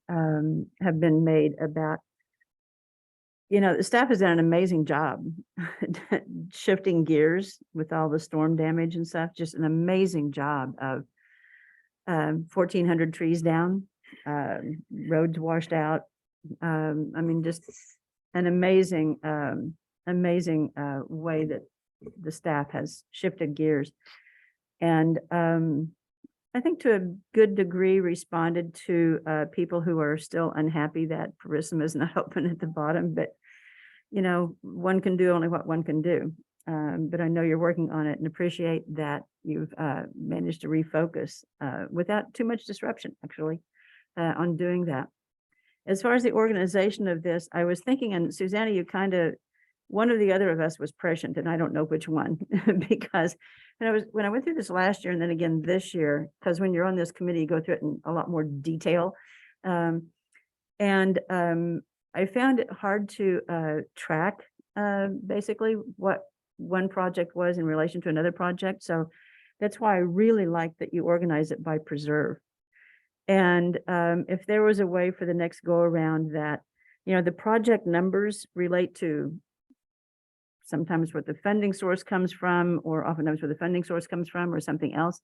have been made about, you know, the staff has done an amazing job shifting gears with all the storm damage and stuff, just an amazing job of 1,400 trees down, roads washed out. I mean, just an amazing way that the staff has shifted gears. And I think to a good degree responded to people who are still unhappy that Purisima is not open at the bottom, but you know, one can do only what one can do. But I know you're working on it and appreciate that you've managed to refocus without too much disruption, actually, on doing that. As far as the organization of this, I was thinking, and Susanna, one of the other of us was prescient, and I don't know which one, because when I went through this last year and then again this year, because when you're on this committee, you go through it in a lot more detail. I found it hard to track basically what one project was in relation to another project. So that's why I really like that you organize it by preserve. And if there was a way for the next go around that, you know, the project numbers relate to sometimes what the funding source comes from, or oftentimes where the funding source comes from, or something else.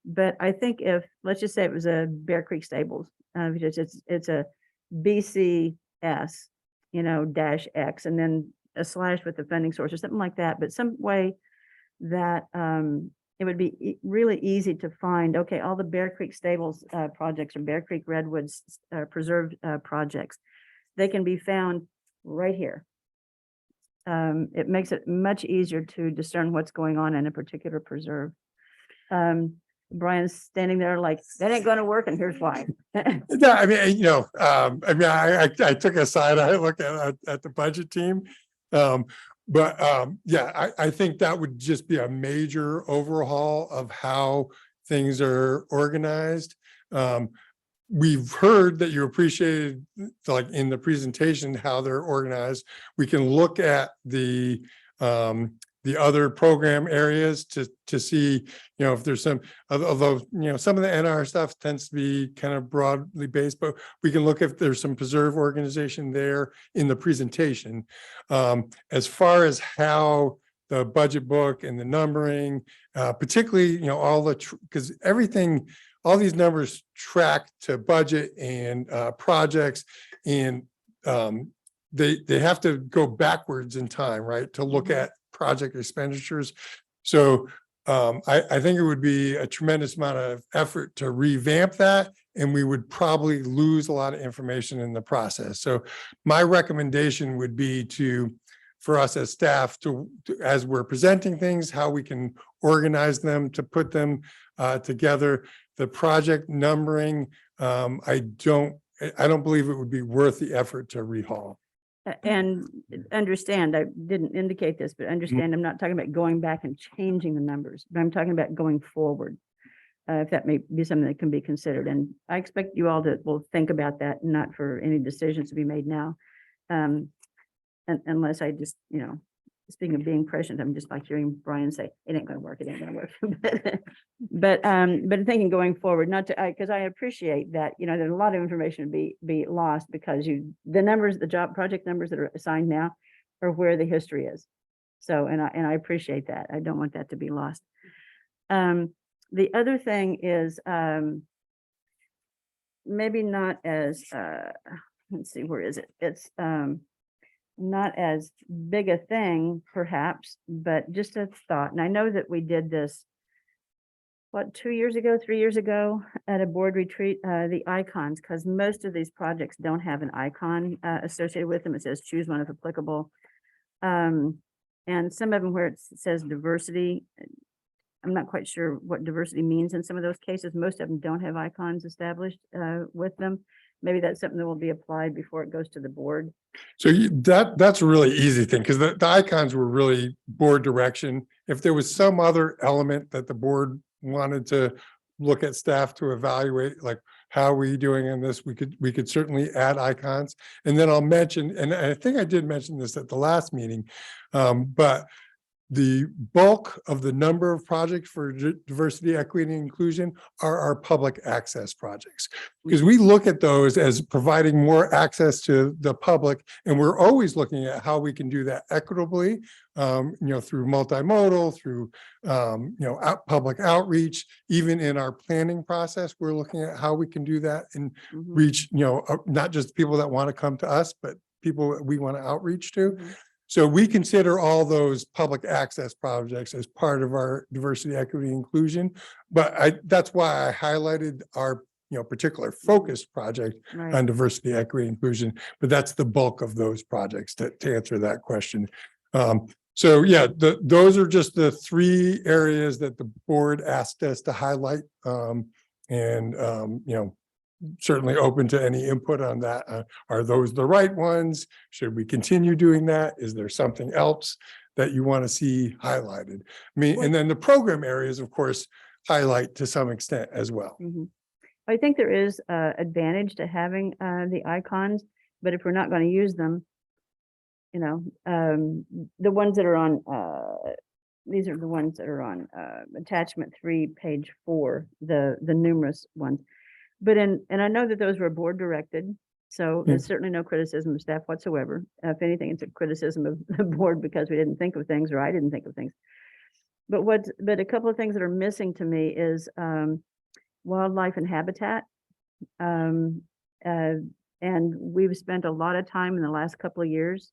But I think if, let's just say it was a Bear Creek Stables, it's a BCS, you know, -X, and then a slash with the funding source or something like that, but some way that it would be really easy to find, okay, all the Bear Creek Stables projects or Bear Creek Redwoods preserved projects, they can be found right here. It makes it much easier to discern what's going on in a particular preserve. Brian's standing there like, that ain't gonna work, and here's why. Yeah, I mean, you know, I took a side eye look at the budget team. Yeah, I think that would just be a major overhaul of how things are organized. We've heard that you appreciated, like in the presentation, how they're organized. We can look at the the other program areas to see, if there's some, although, some of the NR stuff tends to be kind of broadly based, but we can look if there's some preserve organization there in the presentation. As far as how the budget book and the numbering, particularly, all the, because everything, all these numbers track to budget and projects, and they have to go backwards in time, right, to look at project expenditures. So I think it would be a tremendous amount of effort to revamp that, and we would probably lose a lot of information in the process. So my recommendation would be for us as staff as we're presenting things, how we can organize them to put them together. The project numbering, I don't believe it would be worth the effort to rehaul. And understand, I didn't indicate this, but understand, I'm not talking about going back and changing the numbers, but I'm talking about going forward. If that may be something that can be considered, and I expect you all will think about that, not for any decisions to be made now. Unless I just, speaking of being prescient, I'm just like hearing Brian say, it ain't gonna work, it ain't gonna work. but thinking going forward, not to, because I appreciate that, there's a lot of information to be lost because the numbers, the job project numbers that are assigned now are where the history is. So, and I appreciate that. I don't want that to be lost. The other thing is, maybe not as, let's see, where is it? It's, not as big a thing perhaps, but just a thought. And I know that we did this, 3 years ago at a board retreat, the icons, because most of these projects don't have an icon associated with them. It says choose one if applicable. And some of them where it says diversity, I'm not quite sure what diversity means in some of those cases. Most of them don't have icons established with them. Maybe that's something that will be applied before it goes to the board. So that's a really easy thing, because the icons were really board direction. If there was some other element that the board wanted to look at staff to evaluate, like how are we doing in this, we could certainly add icons. And then I'll mention, and I think I did mention this at the last meeting, but the bulk of the number of projects for diversity, equity, and inclusion are our public access projects, because we look at those as providing more access to the public, and we're always looking at how we can do that equitably, through multimodal, through public outreach. Even in our planning process, we're looking at how we can do that and reach not just people that want to come to us, but people that we want to outreach to. So we consider all those public access projects as part of our diversity, equity, inclusion. But that's why I highlighted our particular focused project on diversity, equity, inclusion. But that's the bulk of those projects to answer that question. So yeah, those are just the 3 areas that the board asked us to highlight. Certainly open to any input on that. Are those the right ones? Should we continue doing that? Is there something else that you want to see highlighted? And then the program areas, of course, highlight to some extent as well. I think there is advantage to having the icons, but if we're not going to use them, the ones that are on, these are the ones that are on attachment 3, page 4, the numerous ones. But and I know that those were board directed, so there's certainly no criticism of staff whatsoever. If anything, it's a criticism of the board because we didn't think of things, or I didn't think of things. But a couple of things that are missing to me is wildlife and habitat. And we've spent a lot of time in the last couple of years,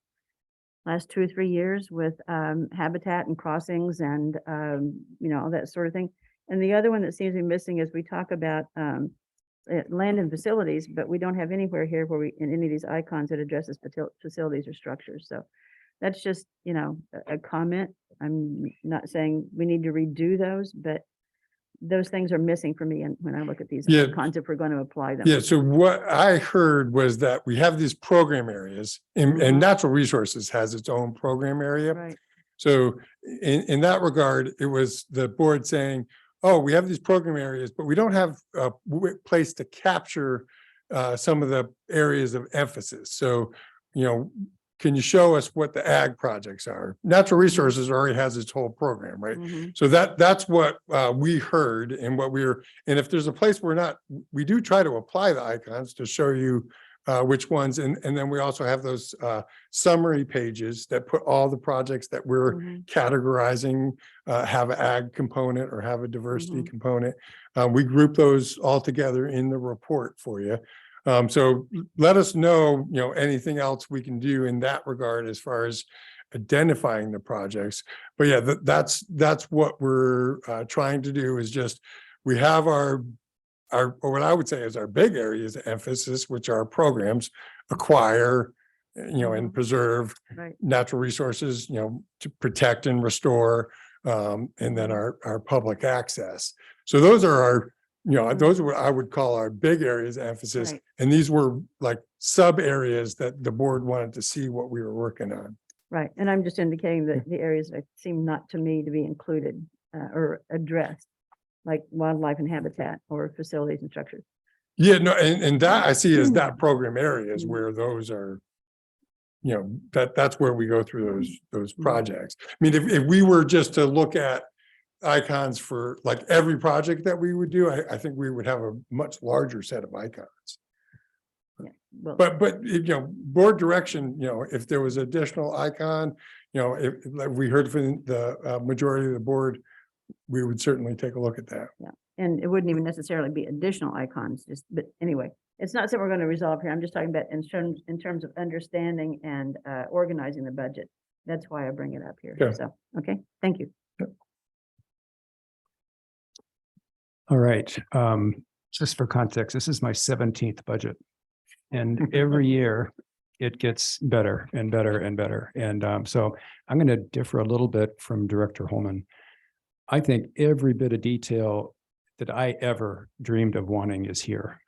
last 2 or 3 years, with habitat and crossings and all that sort of thing. And the other one that seems to be missing is we talk about land and facilities, but we don't have anywhere here where we, in any of these icons, that addresses facilities or structures. So that's just, a comment. I'm not saying we need to redo those, but those things are missing for me. And when I look at these icons, if we're going to apply them. Yeah. So what I heard was that we have these program areas, and natural resources has its own program area. Right. So in that regard, it was the board saying, oh, we have these program areas, but we don't have a place to capture some of the areas of emphasis. So, can you show us what the ag projects are? Natural Resources already has its whole program, right? Mhm. So that's what we heard and what and if there's a place we're not, we do try to apply the icons to show you which ones. And then we also have those summary pages that put all the projects that we're Mhm. categorizing, have an ag component or have a diversity Mhm. component. We group those all together in the report for you. So let us know, anything else we can do in that regard as far as identifying the projects. But yeah, that's what we're trying to do is just, we have our, or what I would say is our big areas of emphasis, which are programs, acquire, and Mhm. preserve Right. natural resources, to protect and restore, and then Mhm. our public access. So those are our, those are Mhm. what I would call our big areas of emphasis. Right. And these were like sub areas that the board wanted to see what we were working on. Right. And I'm just indicating that the areas that seem not to me to be included or addressed, like wildlife and habitat or facilities and structures. Yeah, no, and that I see as that Mm. program areas Mm. where those are, that's where we go through those Mm. projects. I mean, if we were just to look at icons for like every project that we would do, I think we would have a much larger set of icons. Yeah. Well, But board direction, if there was additional icon, if like we heard from the majority of the board, we would certainly take a look at that. and it wouldn't even necessarily be additional icons, but anyway, it's not something we're going to resolve here. I'm just talking about in terms of understanding and organizing the budget. That's why I bring it up here. Yeah. So, okay, thank you. All right. Just for context, this is my 17th budget. And every year it gets better and better and better. And so I'm going to differ a little bit from Director Holman. I think every bit of detail that I ever dreamed of wanting is here.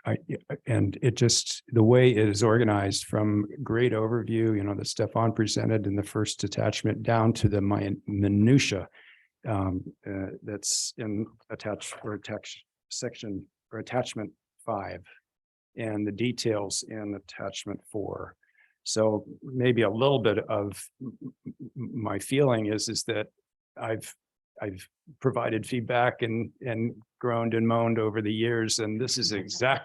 And it just, the way it is organized from great overview, that Stefan presented in the first attachment down to the minutia that's in section or attachment 5 and the details in attachment 4. So maybe a little bit of my feeling is that I've provided feedback and groaned and moaned over the years, and this is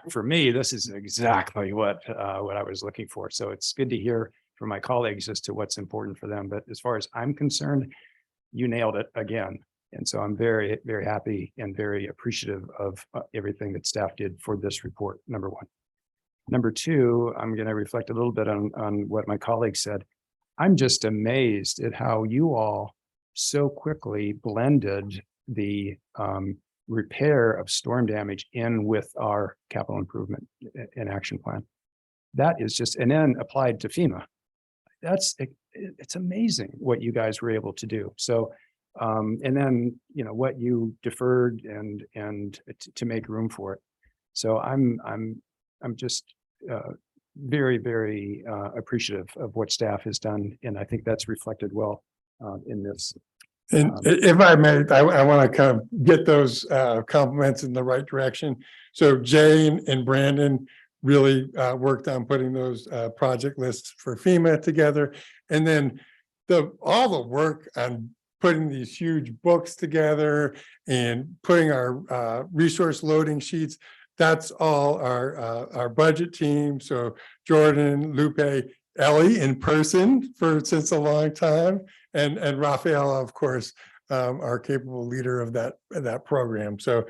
for me, this is exactly what I was looking for. So it's good to hear from my colleagues as to what's important for them. But as far as I'm concerned, you nailed it again. And so I'm very, very happy and very appreciative of everything that staff did for this report, number one. Number two, I'm going to reflect a little bit on what my colleague said. I'm just amazed at how you all so quickly blended the repair of storm damage in with our capital improvement and action plan. That is just, and then applied to FEMA. It's amazing what you guys were able to do. So, and then, what you deferred and to make room for it. So I'm just very, very appreciative of what staff has done. And I think that's reflected well in this. And if I may, I want to kind of get those compliments in the right direction. So Jane and Brandon really worked on putting those project lists for FEMA together. And then all the work on putting these huge books together and putting our resource loading sheets, that's all our budget team. So Jordan, Lupe, Ellie in person since a long time, and Rafaela, of course, our capable leader of that program. So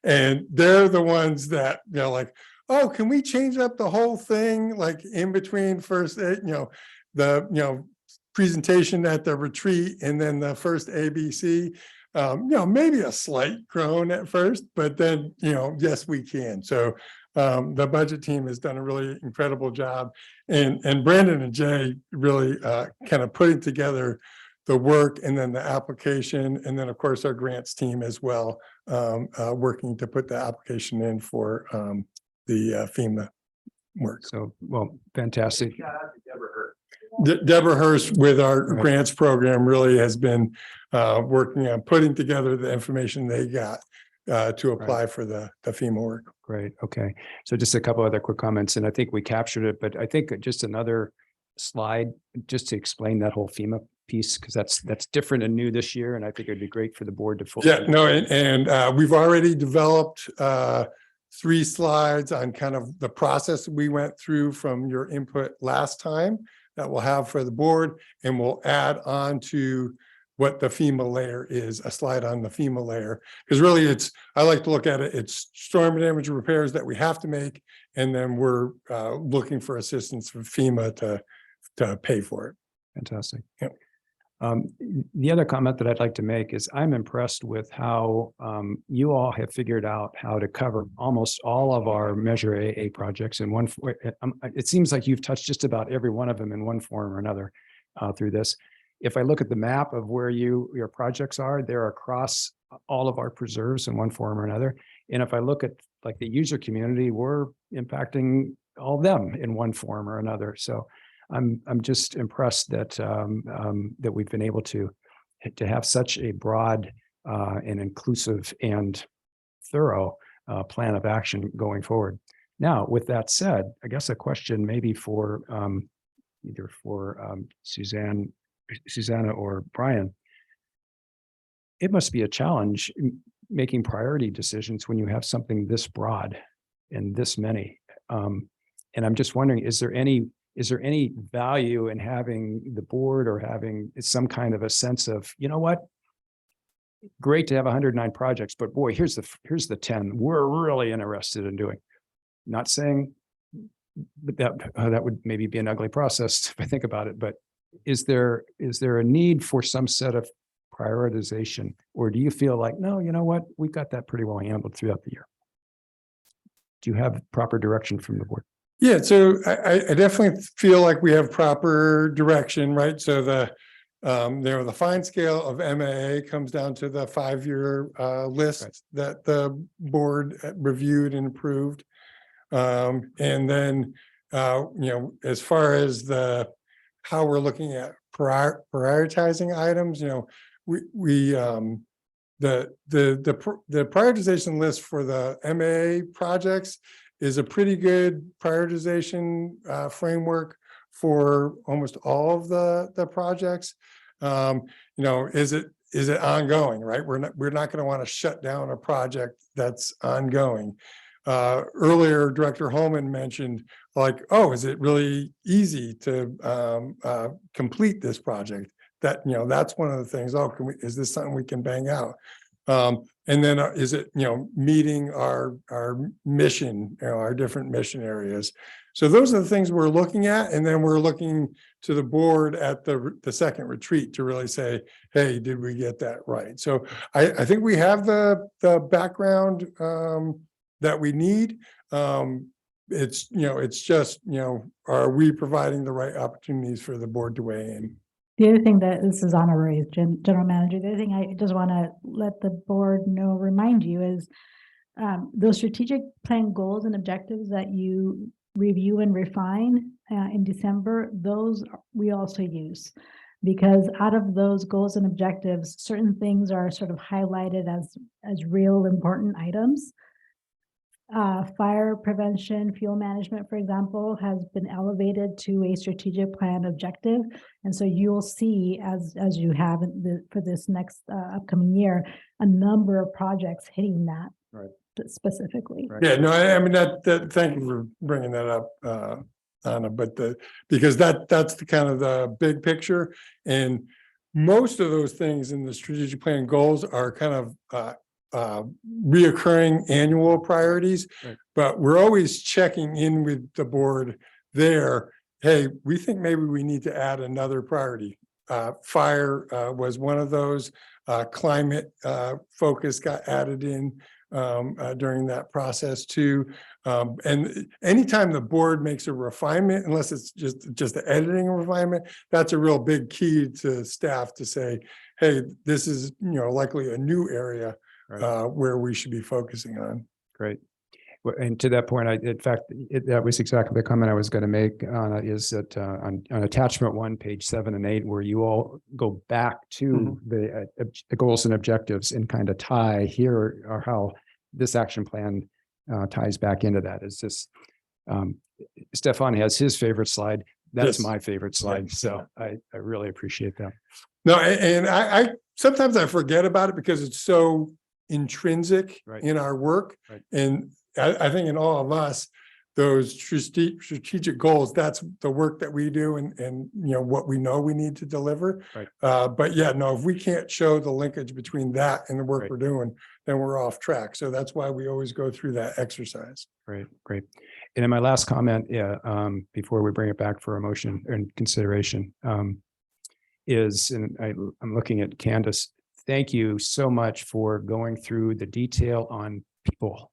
and they're the ones that like, oh, can we change up the whole thing, like in between first the presentation at the retreat and then the first ABC. Maybe a slight groan at first, but then, yes, we can. So the budget team has done a really incredible job, and Brandon and Jay really kind of putting together the work and then the application, and then of course our grants team as well, working to put the application in for the FEMA work. So, well, fantastic. Deborah Hurst with our Right. grants program really has been working on putting together the information they got to apply for the FEMA work. Great. Okay. So just a couple other quick comments, and I think we captured it, but I think just another slide just to explain that whole FEMA piece? Because that's different and new this year, and I think it'd be great for the board to. fully- Yeah, no, and we've already developed 3 slides on kind of the process we went through from your input last time that we'll have for the board, and we'll add on to what the FEMA layer is, a slide on the FEMA layer. Because really I like to look at it, it's storm damage repairs that we have to make, and then we're looking for assistance from FEMA to pay for it. Fantastic. Yep. The other comment that I'd like to make is I'm impressed with how you all have figured out how to cover almost all of our Measure AA projects in one. It seems like you've touched just about every one of them in one form or another through this. If I look at the map of where your projects are, they're across all of our preserves in one form or another. And if I look at like the user community, we're impacting all of them in one form or another. So I'm just impressed that that we've been able to have such a broad and inclusive and thorough plan of action going forward. Now, with that said, I guess a question maybe for either for Susanna or Brian. It must be a challenge making priority decisions when you have something this broad and this many. And I'm just wondering, is there any value in having the board or having some kind of a sense of, you know what? Great to have 109 projects, but boy, here's the 10 we're really interested in doing. Not saying that would maybe be an ugly process if I think about it, but is there a need for some set of prioritization, or do you feel like, no, you know what, we've got that pretty well handled throughout the year? Do you have proper direction from the board? Yeah, so I definitely feel like we have proper direction, right? So the fine scale of MAA comes down to the 5-year list Right. that the board reviewed and approved. And then, as far as how we're looking at prioritizing items, the prioritization list for the MAA projects is a pretty good prioritization framework for almost all of the projects. Is it ongoing, right? We're not going to want to shut down a project that's ongoing. Earlier, Director Holman mentioned like, oh, is it really easy to complete this project? That's one of the things. Oh, is this something we can bang out? And then is it, meeting our mission, our different mission areas. So those are the things we're looking at. And then we're looking to the board at the second retreat to really say, hey, did we get that right? So I think we have the background that we need. It's just, are we providing the right opportunities for the board to weigh in? The other thing that this is honorary as general manager, the other thing I just want to let the board remind you is those strategic plan goals and objectives that you review and refine in December, those we also use, because out of those goals and objectives, certain things are sort of highlighted as real important items. Fire prevention, fuel management, for example, has been elevated to a strategic plan objective. And so you'll see, as you have for this next upcoming year, a number of projects hitting that Right. specifically. Right. Yeah, no, I mean, that thank you for bringing that up, Anna, but because that's the kind of the big picture. And most of those things in the strategic plan goals are kind of reoccurring annual priorities, Right. but we're always checking in with the board there. Hey, we think maybe we need to add another priority. Fire was one of those. Climate focus got added in during that process too. And anytime the board makes a refinement, unless it's just the editing refinement, that's a real big key to staff to say, hey, this is likely a new area. Right. Where we should be focusing on. Great. Well, and to that point, in fact, that was exactly the comment I was going to make, is that on attachment 1, page 7 and 8, where you all go back to the goals and objectives and kind of tie here or how this action plan ties back into that. It's just Stefan has his favorite slide. That's Yes. my favorite slide. So I really appreciate that. No, and I sometimes I forget about it because it's so intrinsic Right. in our work. Right. And I think in all of us, those strategic goals, that's the work that we do and what we know we need to deliver. Right. But yeah, no, if we can't show the linkage between that and the work Right. we're doing, then we're off track. So that's why we always go through that exercise. Great, great. And in my last comment, before we bring it back for a motion and consideration, I'm looking at Candace. Thank you so much for going through the detail on people.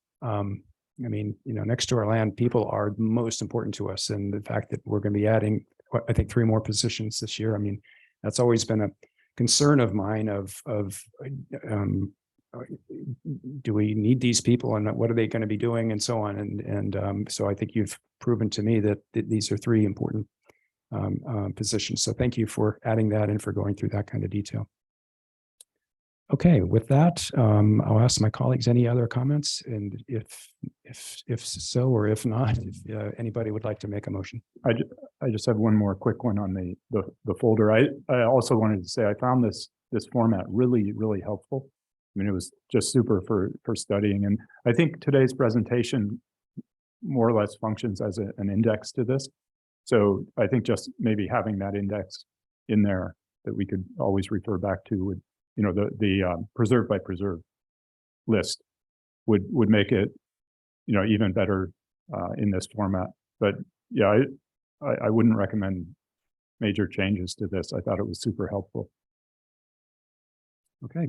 I mean, next to our land, people are most important to us. And the fact that we're going to be adding, I think, 3 more positions this year. I mean, that's always been a concern of mine do we need these people and what are they going to be doing and so on. And so I think you've proven to me that these are 3 important positions. So thank you for adding that and for going through that kind of detail. Okay, with that, I'll ask my colleagues any other comments, and if so, or if not, if anybody would like to make a motion. I just have one more quick one on the folder. I also wanted to say I found this format really, really helpful. I mean, it was just super for studying. And I think today's presentation more or less functions as an index to this. So I think just maybe having that index in there that we could always refer back to would, the preserve by preserve list would make it, even better in this format. But yeah, I wouldn't recommend major changes to this. I thought it was super helpful. Okay.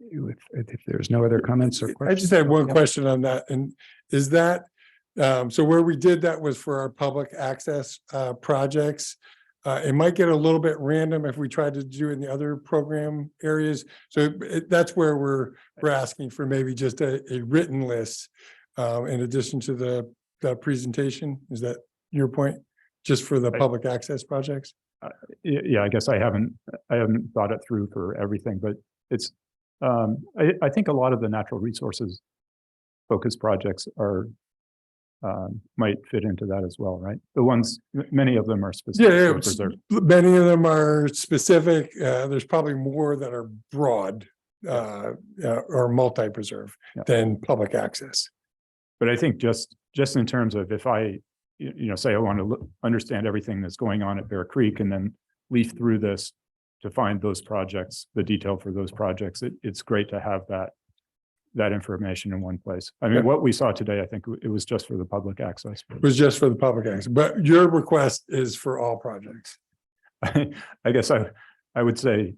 If there's no other comments or questions. I just had one Yeah. question on that. And is that, so where we did that was for our public access projects. It might get a little bit random if we tried to do it in the other program areas. So that's where we're asking for maybe just a written list in addition to the presentation. Is that your point? Just for the public access projects? Yeah, I guess I haven't thought it through for everything, but it's, I think a lot of the natural resources focused projects are, might fit into that as well, right? The ones, many of them are specific. Yeah, to preserve. many of them are specific. There's probably more that are broad or multi-preserve than public access. But I think just in terms of if I, say I want to understand everything that's going on at Bear Creek and then leaf through this to find those projects, the detail for those projects, it's great to have that information in one place. I mean, what we saw today, I think it was just for the public access. It was just for the public access, but your request is for all projects. I guess I would say,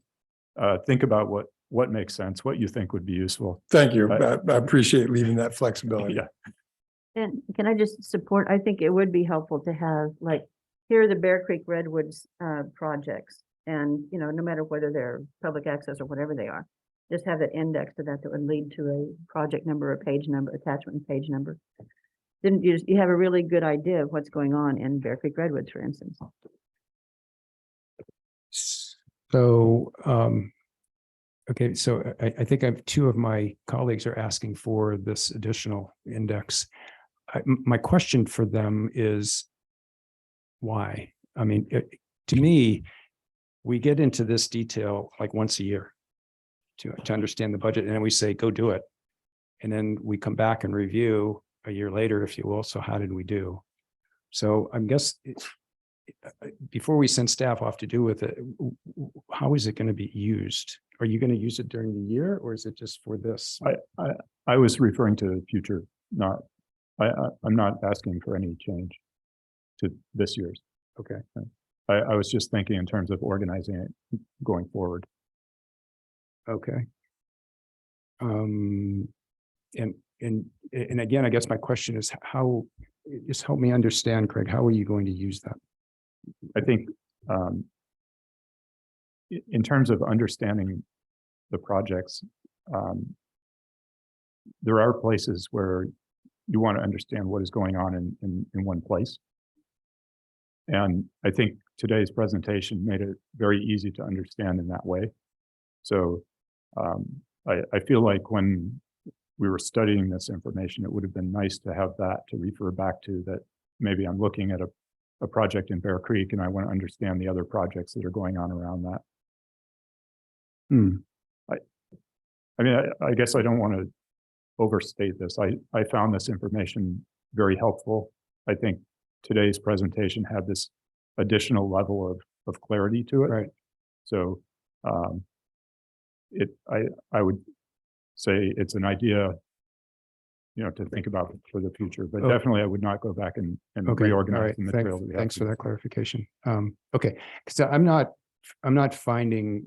think about what makes sense, what you think would be useful. Thank you. I appreciate leaving that flexibility. Yeah. And can I just support, I think it would be helpful to have, like, here are the Bear Creek Redwoods projects. And, no matter whether they're public access or whatever they are, just have an index to that would lead to a project number, a page number, attachment and page number. Then you have a really good idea of what's going on in Bear Creek Redwoods, for instance. So, okay, so I think I've 2 of my colleagues are asking for this additional index. My question for them is why? I mean, to me, we get into this detail like once a year to understand the budget, and then we say, go do it. And then we come back and review a year later, if you will. So how did we do? So I guess before we send staff off to do with it, how is it going to be used? Are you going to use it during the year, or is it just for this? I was referring to the future, not, I'm not asking for any change to this year's. Okay. I was just thinking in terms of organizing it going forward. Okay. And again, I guess my question is just help me understand, Craig, how are you going to use that? I think in terms of understanding the projects, there are places where you want to understand what is going on in one place. And I think today's presentation made it very easy to understand in that way. So I feel like when we were studying this information, it would have been nice to have that to refer back to, that maybe I'm looking at a project in Bear Creek and I want to understand the other projects that are going on around that. I mean, I guess I don't want to overstate this. I found this information very helpful. I think today's presentation had this additional level of clarity to it. Right. So I would say it's an idea, to think about for the future, but Oh. definitely I would not go back and Okay, all reorganize right. the material. that we have Thanks for today. that clarification. Okay, because I'm not finding,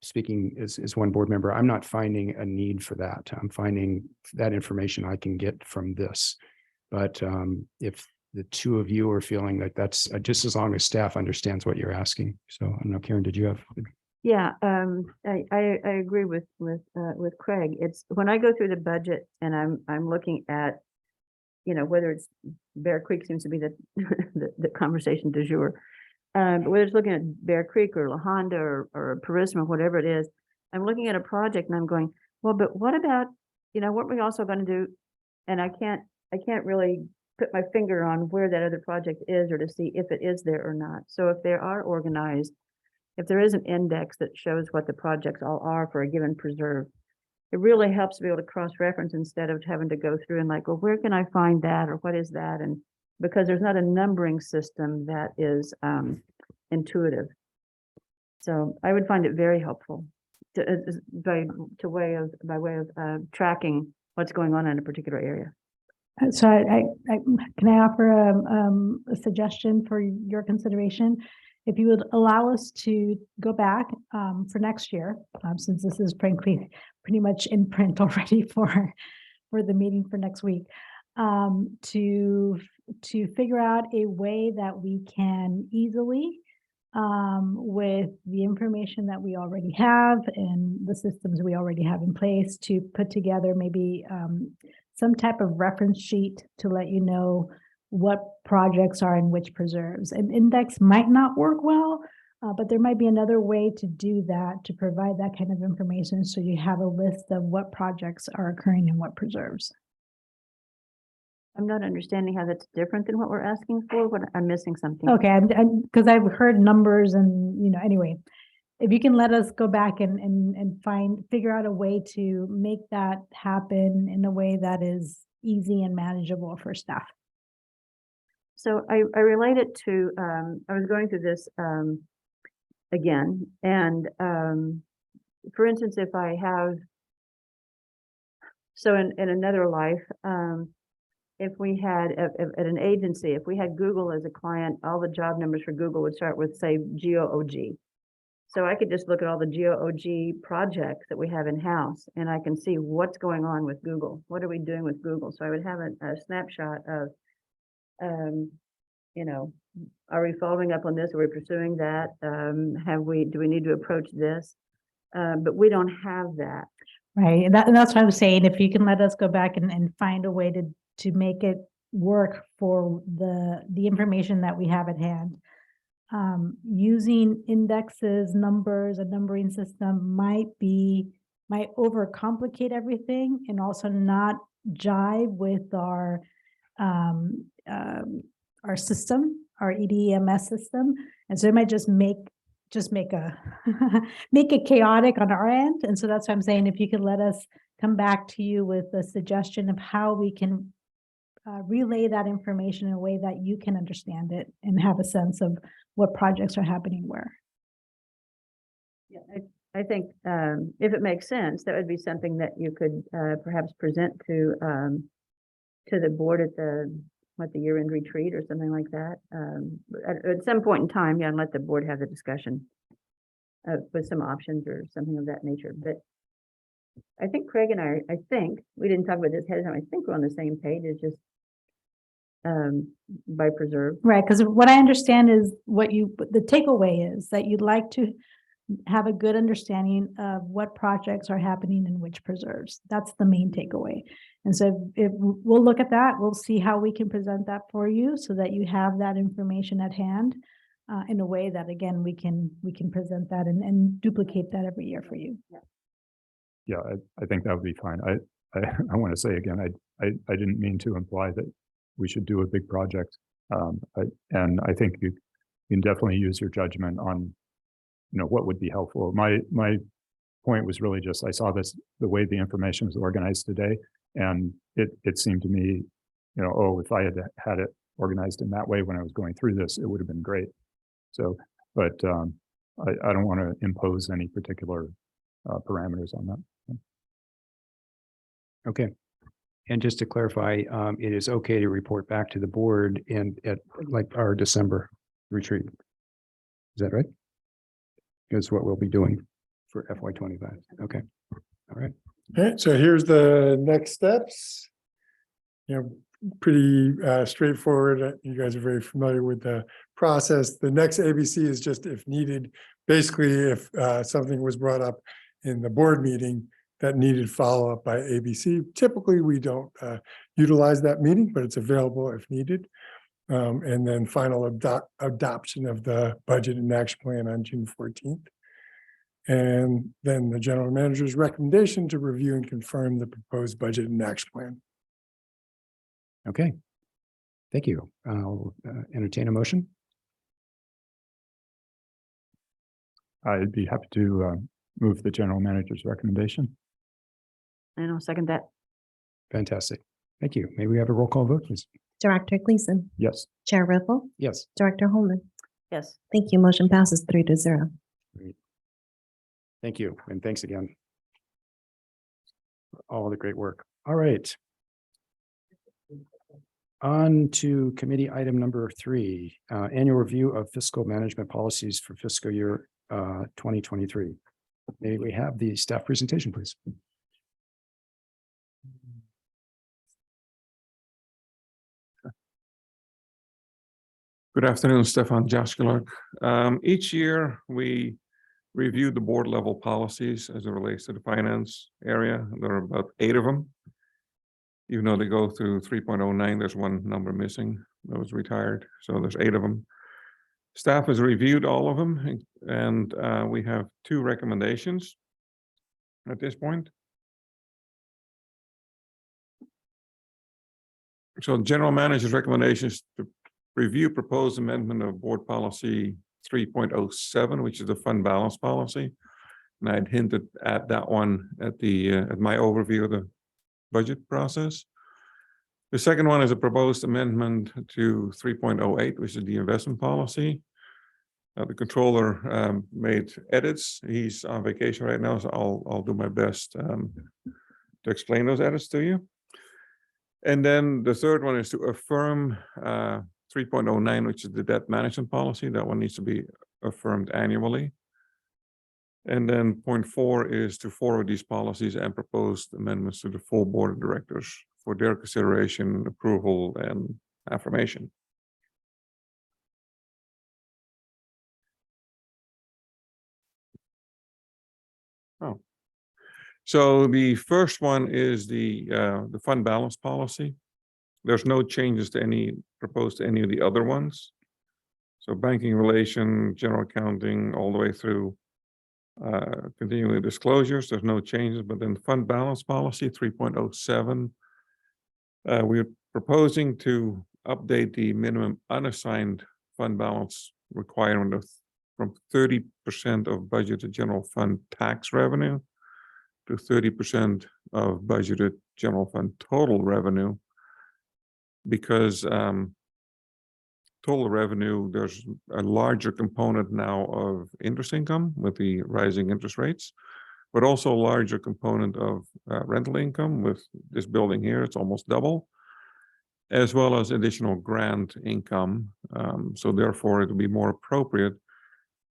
speaking as one board member, I'm not finding a need for that. I'm finding that information I can get from this. But if the two of you are feeling that that's just as long as staff understands what you're asking. So I don't know, Karen, did you have? Yeah, I agree with Craig. It's when I go through the budget and I'm looking at, whether it's Bear Creek seems to be the the conversation du jour. But whether it's looking at Bear Creek or La Honda or Purisima, whatever it is, I'm looking at a project and I'm going, well, but what about, what are we also going to do? And I can't really put my finger on where that other project is or to see if it is there or not. So if they are organized, if there is an index that shows what the projects all are for a given preserve, it really helps to be able to cross-reference instead of having to go through and like, well, where can I find that or what is that? And because there's not a numbering system that is intuitive. So I would find it very helpful by way of tracking what's going on in a particular area. So I can I offer a suggestion for your consideration? If you would allow us to go back for next year, since this is pretty much in print already for the meeting for next week, to figure out a way that we can easily, with the information that we already have and the systems we already have in place, to put together maybe some type of reference sheet to let you know what projects are in which preserves. An index might not work well, but there might be another way to do that, to provide that kind of information so you have a list of what projects are occurring in what preserves. I'm not understanding how that's different than what we're asking for. What I'm missing something. Okay, because I've heard numbers and, anyway, if you can let us go back and figure out a way to make that happen in a way that is easy and manageable for staff. So I relate it to, I was going through this again, and for instance, if I have, so in another life, if we had at an agency, if we had Google as a client, all the job numbers for Google would start with, say, GOOG. So I could just look at all the GOOG projects that we have in-house, and I can see what's going on with Google. What are we doing with Google? So I would have a snapshot of, are we following up on this? Are we pursuing that? Do we need to approach this? But we don't have that. Right, and that's what I'm saying. If you can let us go back and find a way to make it work for the information that we have at hand. Using indexes, numbers, a numbering system might overcomplicate everything and also not jive with our system, our EDMS system. And so it might just make a make it chaotic on our end. And so that's why I'm saying, if you could let us come back to you with a suggestion of how we can relay that information in a way that you can understand it and have a sense of what projects are happening where. Yeah, I think if it makes sense, that would be something that you could perhaps present to the board at the year-end retreat or something like that. At some point in time, and let the board have the discussion with some options or something of that nature. But I think Craig and I think we didn't talk about this ahead of time. I think we're on the same page. It's just by preserve. Right, because what I understand is the takeaway is that you'd like to have a good understanding of what projects are happening in which preserves. That's the main takeaway. And so if we'll look at that, we'll see how we can present that for you so that you have that information at hand in a way that, again, we can present that and duplicate that every year for you. Yeah, I think that would be fine. I want to say again, I didn't mean to imply that we should do a big project And I think you can definitely use your judgment on, what would be helpful. My point was really just, I saw this, the way the information was organized today, and it seemed to me, if I had it organized in that way when I was going through this, it would have been great. So, but I don't want to impose any particular parameters on that. Okay. And just to clarify, it is okay to report back to the board at like our December retreat. Is that right? Is what we'll be doing for FY 25. Okay. All right. All right, so here's the next steps. Pretty straightforward. You guys are very familiar with the process. The next ABC is just if needed. Basically, if something was brought up in the board meeting that needed follow-up by ABC. Typically, we don't utilize that meeting, but it's available if needed. And then final adoption of the budget and action plan on June 14th. And then the general manager's recommendation to review and confirm the proposed budget and action plan. Okay. Thank you. I'll entertain a motion. I'd be happy to move the general manager's recommendation. And I'll second that. Fantastic. Thank you. May we have a roll call vote, please? Director Gleason, Yes. Chair Ripple, Yes. Director Holman. Yes. Thank you. Motion passes 3-0. Thank you. And thanks again for all the great work. All right. On to committee item number 3, annual review of fiscal management policies for fiscal year 2023. May we have the staff presentation, please? Good afternoon, Stefan Jaskulak. Each year, we review the board level policies as it relates to the finance area. There are about 8 of them. Even though they go through 3.09, there's one number missing that was retired. So there's 8 of them. Staff has reviewed all of them, and we have 2 recommendations at this point. So general manager's recommendations to review proposed amendment of board policy 3.07, which is the fund balance policy. And I'd hinted at that one at my overview of the budget process. The second one is a proposed amendment to 3.08, which is the investment policy. The controller made edits. He's on vacation right now, so I'll do my best to explain those edits to you. And then the third one is to affirm 3.09, which is the debt management policy. That one needs to be affirmed annually. And then point 4 is to forward these policies and proposed amendments to the full board of directors for their consideration, approval, and affirmation. Oh, so the first one is the fund balance policy. There's no changes to proposed to any of the other ones. So banking relation, general accounting, all the way through continuing disclosures, there's no changes, but then fund balance policy 3.07, we're proposing to update the minimum unassigned fund balance requirement from 30% of budgeted general fund tax revenue to 30% of budgeted general fund total revenue, because total revenue, there's a larger component now of interest income with the rising interest rates, but also a larger component of rental income with this building here. It's almost double, as well as additional grant income. So therefore, it will be more appropriate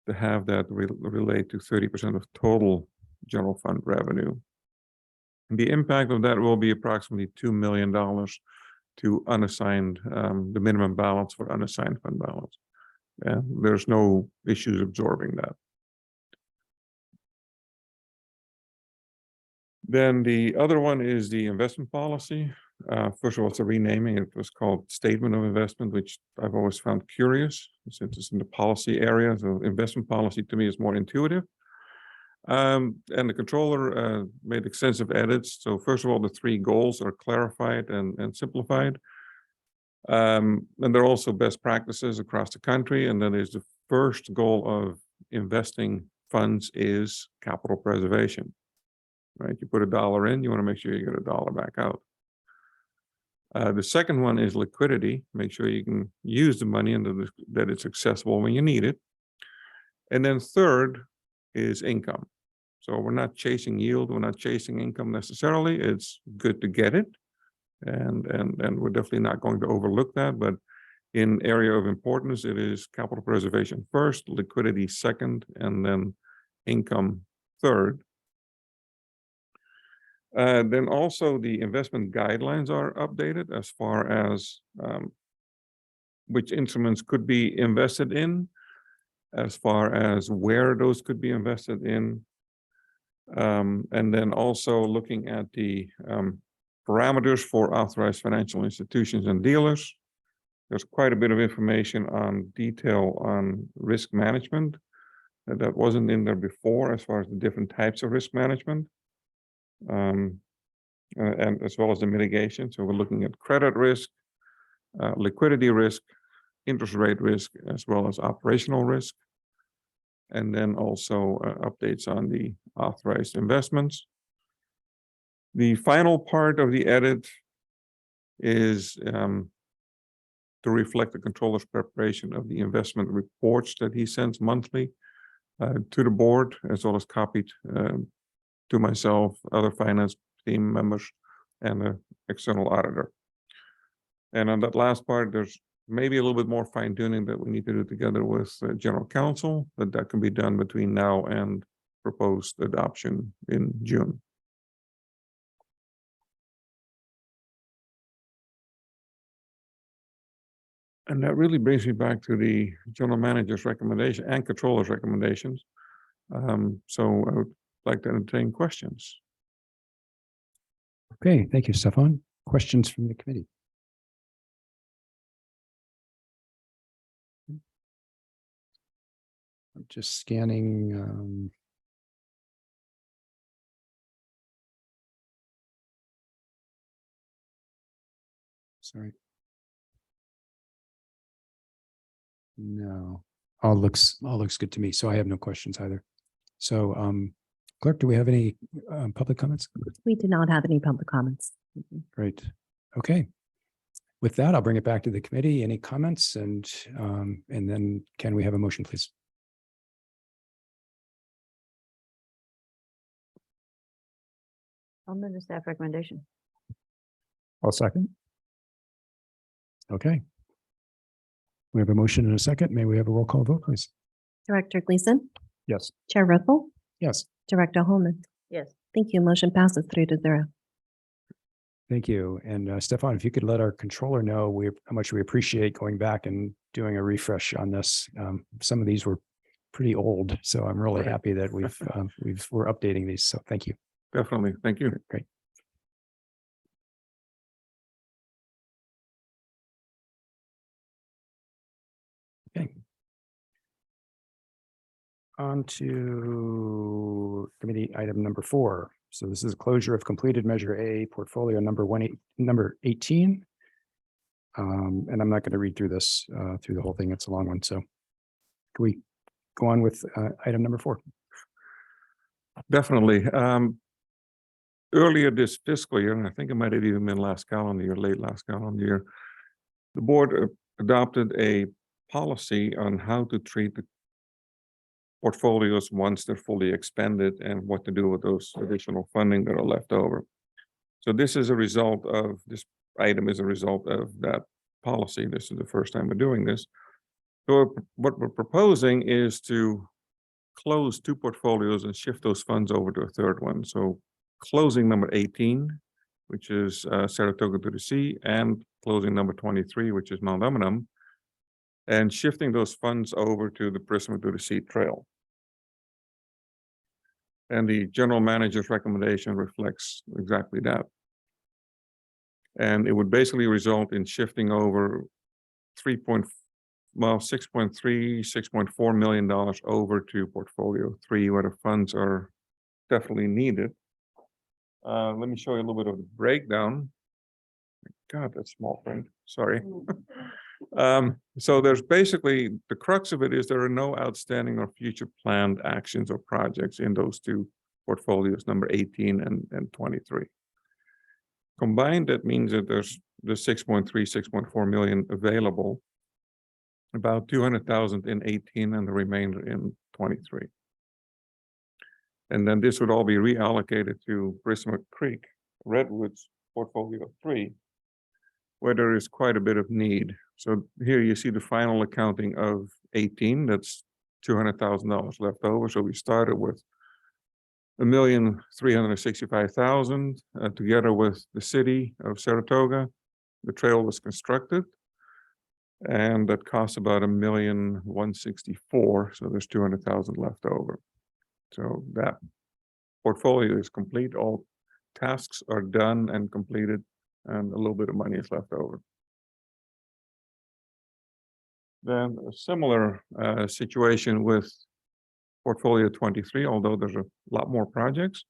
to have that relate to 30% of total general fund revenue. The impact of that will be approximately $2 million to unassigned, the minimum balance for unassigned fund balance. Yeah, there's no issues absorbing that. Then the other one is the investment policy. First of all, it's a renaming. It was called Statement of Investment, which I've always found curious since it's in the policy area. So investment policy to me is more intuitive. And the controller made extensive edits. So first of all, the 3 goals are clarified and simplified. And there are also best practices across the country. And then there's the first goal of investing funds is capital preservation, right? You put $1 in, you want to make sure you get $1 back out. The second one is liquidity. Make sure you can use the money and that it's accessible when you need it. And then third is income. So we're not chasing yield, we're not chasing income necessarily. It's good to get it. And we're definitely not going to overlook that, but in area of importance, it is capital preservation first, liquidity second, and then income third. Then also the investment guidelines are updated as far as which instruments could be invested in, as far as where those could be invested in. And then also looking at the parameters for authorized financial institutions and dealers. There's quite a bit of information on detail on risk management that wasn't in there before as far as the different types of risk management. And as well as the mitigation. So we're looking at credit risk, liquidity risk, interest rate risk, as well as operational risk. And then also updates on the authorized investments. The final part of the edit is to reflect the controller's preparation of the investment reports that he sends monthly to the board, as well as copied to myself, other finance team members, and the external auditor. And on that last part, there's maybe a little bit more fine tuning that we need to do together with general counsel, but that can be done between now and proposed adoption in June. And that really brings me back to the general manager's recommendation and controller's recommendations. So I would like to entertain questions. Okay, thank you, Stefan. Questions from the committee? I'm just scanning. Sorry. No, all looks good to me. So I have no questions either. So clerk, do we have any public comments? We do not have any public comments. Great. Okay. With that, I'll bring it back to the committee. Any comments? And then can we have a motion, please? I'll move the staff recommendation. I'll second. Okay. We have a motion and a second. May we have a roll call vote, please? Director Gleason, Yes. Chair Riffle, Yes. Director Holman. Yes. Thank you. Motion passes 3-0. Thank you. And Stefan, if you could let our controller know how much we appreciate going back and doing a refresh on this. Some of these were pretty old, so I'm really happy that we're updating these. So thank you. Definitely. Thank you. Great. Okay. On to committee item number 4. So this is closure of completed measure A portfolio number 18. And I'm not going to read through this through the whole thing. It's a long one. So can we go on with item number 4? Definitely. Earlier this fiscal year, and I think it might have even been last calendar year, late last calendar year, the board adopted a policy on how to treat the portfolios once they're fully expended and what to do with those additional funding that are left over. So this is a result of, this item is a result of that policy. This is the first time we're doing this. So what we're proposing is to close 2 portfolios and shift those funds over to a third one. So closing number 18, which is Saratoga to the Sea, and closing number 23, which is Mount Eminem, and shifting those funds over to the Prisma to the Sea Trail. And the general manager's recommendation reflects exactly that. And it would basically result in shifting over $6.4 million over to portfolio 3, where the funds are definitely needed. Let me show you a little bit of the breakdown. God, that's small print, sorry. So there's basically, the crux of it is there are no outstanding or future planned actions or projects in those two portfolios, number 18 and 23. Combined, that means that there's the 6.3, 6.4 million available, about 200,000 in 18 and the remainder in 23. And then this would all be reallocated to Bristol Creek, Redwoods portfolio 3, where there is quite a bit of need. So here you see the final accounting of 18, that's $200,000 left over. So we started with 1,365,000 together with the city of Saratoga. The trail was constructed and that costs about 1,164,000. So there's 200,000 left over. So that portfolio is complete. All tasks are done and completed, and a little bit of money is left over. Then a similar situation with portfolio 23, although there's a lot more projects,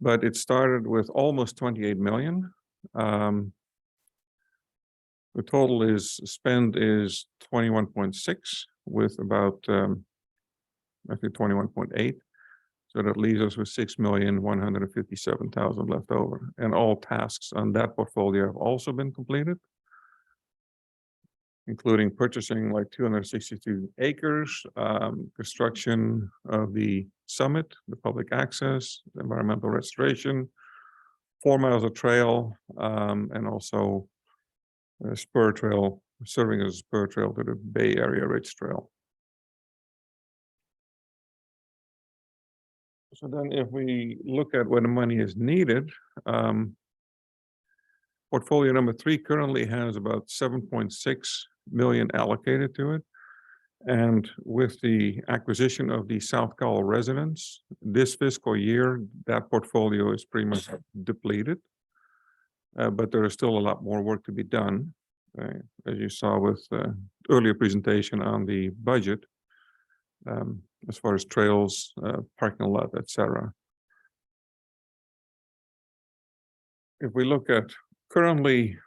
but it started with almost 28 million. The total is spend is 21.6 with about I think 21.8. So that leaves us with 6,157,000 left over. And all tasks on that portfolio have also been completed, including purchasing like 262 acres, construction of the summit, the public access, environmental restoration, 4 miles of trail, and also a spur trail, serving as a spur trail to the Bay Area Ridge Trail. So then if we look at where the money is needed, portfolio number 3 currently has about 7.6 million allocated to it. And with the acquisition of the South Cowell residence, this fiscal year, that portfolio is pretty much depleted. But there is still a lot more work to be done. As you saw with the earlier presentation on the budget, as far as trails, parking lot, etc. If we look at currently,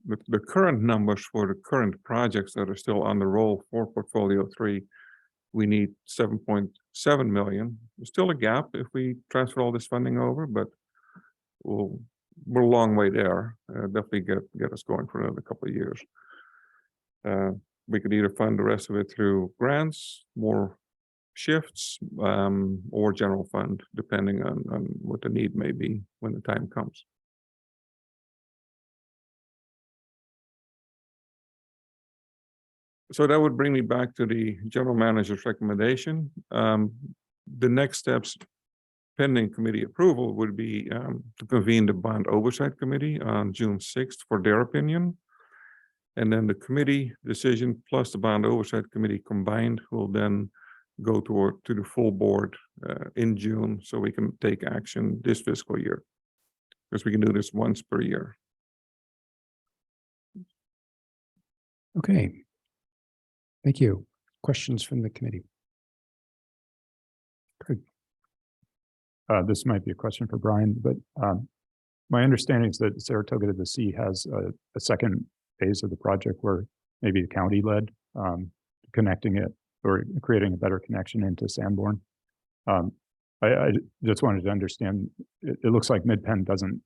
the current numbers for the current projects that are still on the roll for portfolio 3, we need 7.7 million. There's still a gap if we transfer all this funding over, but we're a long way there. Definitely get us going for another couple of years. We could either fund the rest of it through grants, more shifts, or general fund, depending on what the need may be when the time comes. So that would bring me back to the general manager's recommendation. The next steps pending committee approval would be to convene the bond oversight committee on June 6th for their opinion. And then the committee decision plus the bond oversight committee combined will then go to the full board in June, so we can take action this fiscal year, because we can do this once per year. Okay. Thank you. Questions from the committee? Good. This might be a question for Brian, but my understanding is that Saratoga to the Sea has a second phase of the project where maybe the county led connecting it or creating a better connection into Sanborn. I just wanted to understand, it looks like MidPen doesn't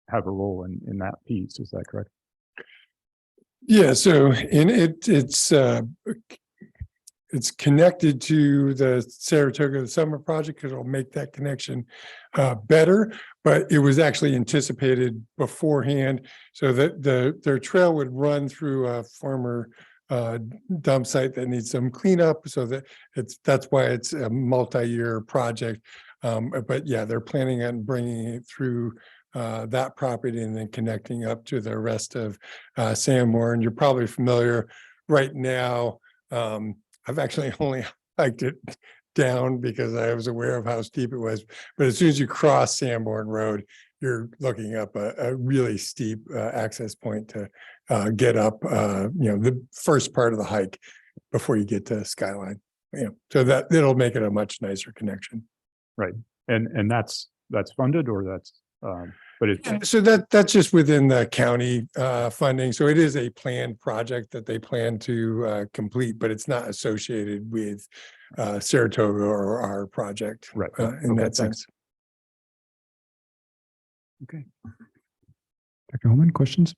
have a role in that piece. Is that correct? Yeah, so it's connected to the Saratoga Summer Project because it'll make that connection better, but it was actually anticipated beforehand so that their trail would run through a former dump site that needs some cleanup, so that's why it's a multi-year project. But yeah, they're planning on bringing it through that property and then connecting up to the rest of Sanborn. You're probably familiar right now. I've actually only hiked it down because I was aware of how steep it was. But as soon as you cross Sanborn Road, you're looking up a really steep access point to get up, the first part of the hike before you get to Skyline. So that it'll make it a much nicer connection. Right, and that's funded, or that's but it's, So that's just within the county funding. So it is a planned project that they plan to complete, but it's not associated with Saratoga or our project. Right. In Okay, that thanks. sense. Okay. Dr. Holman, questions?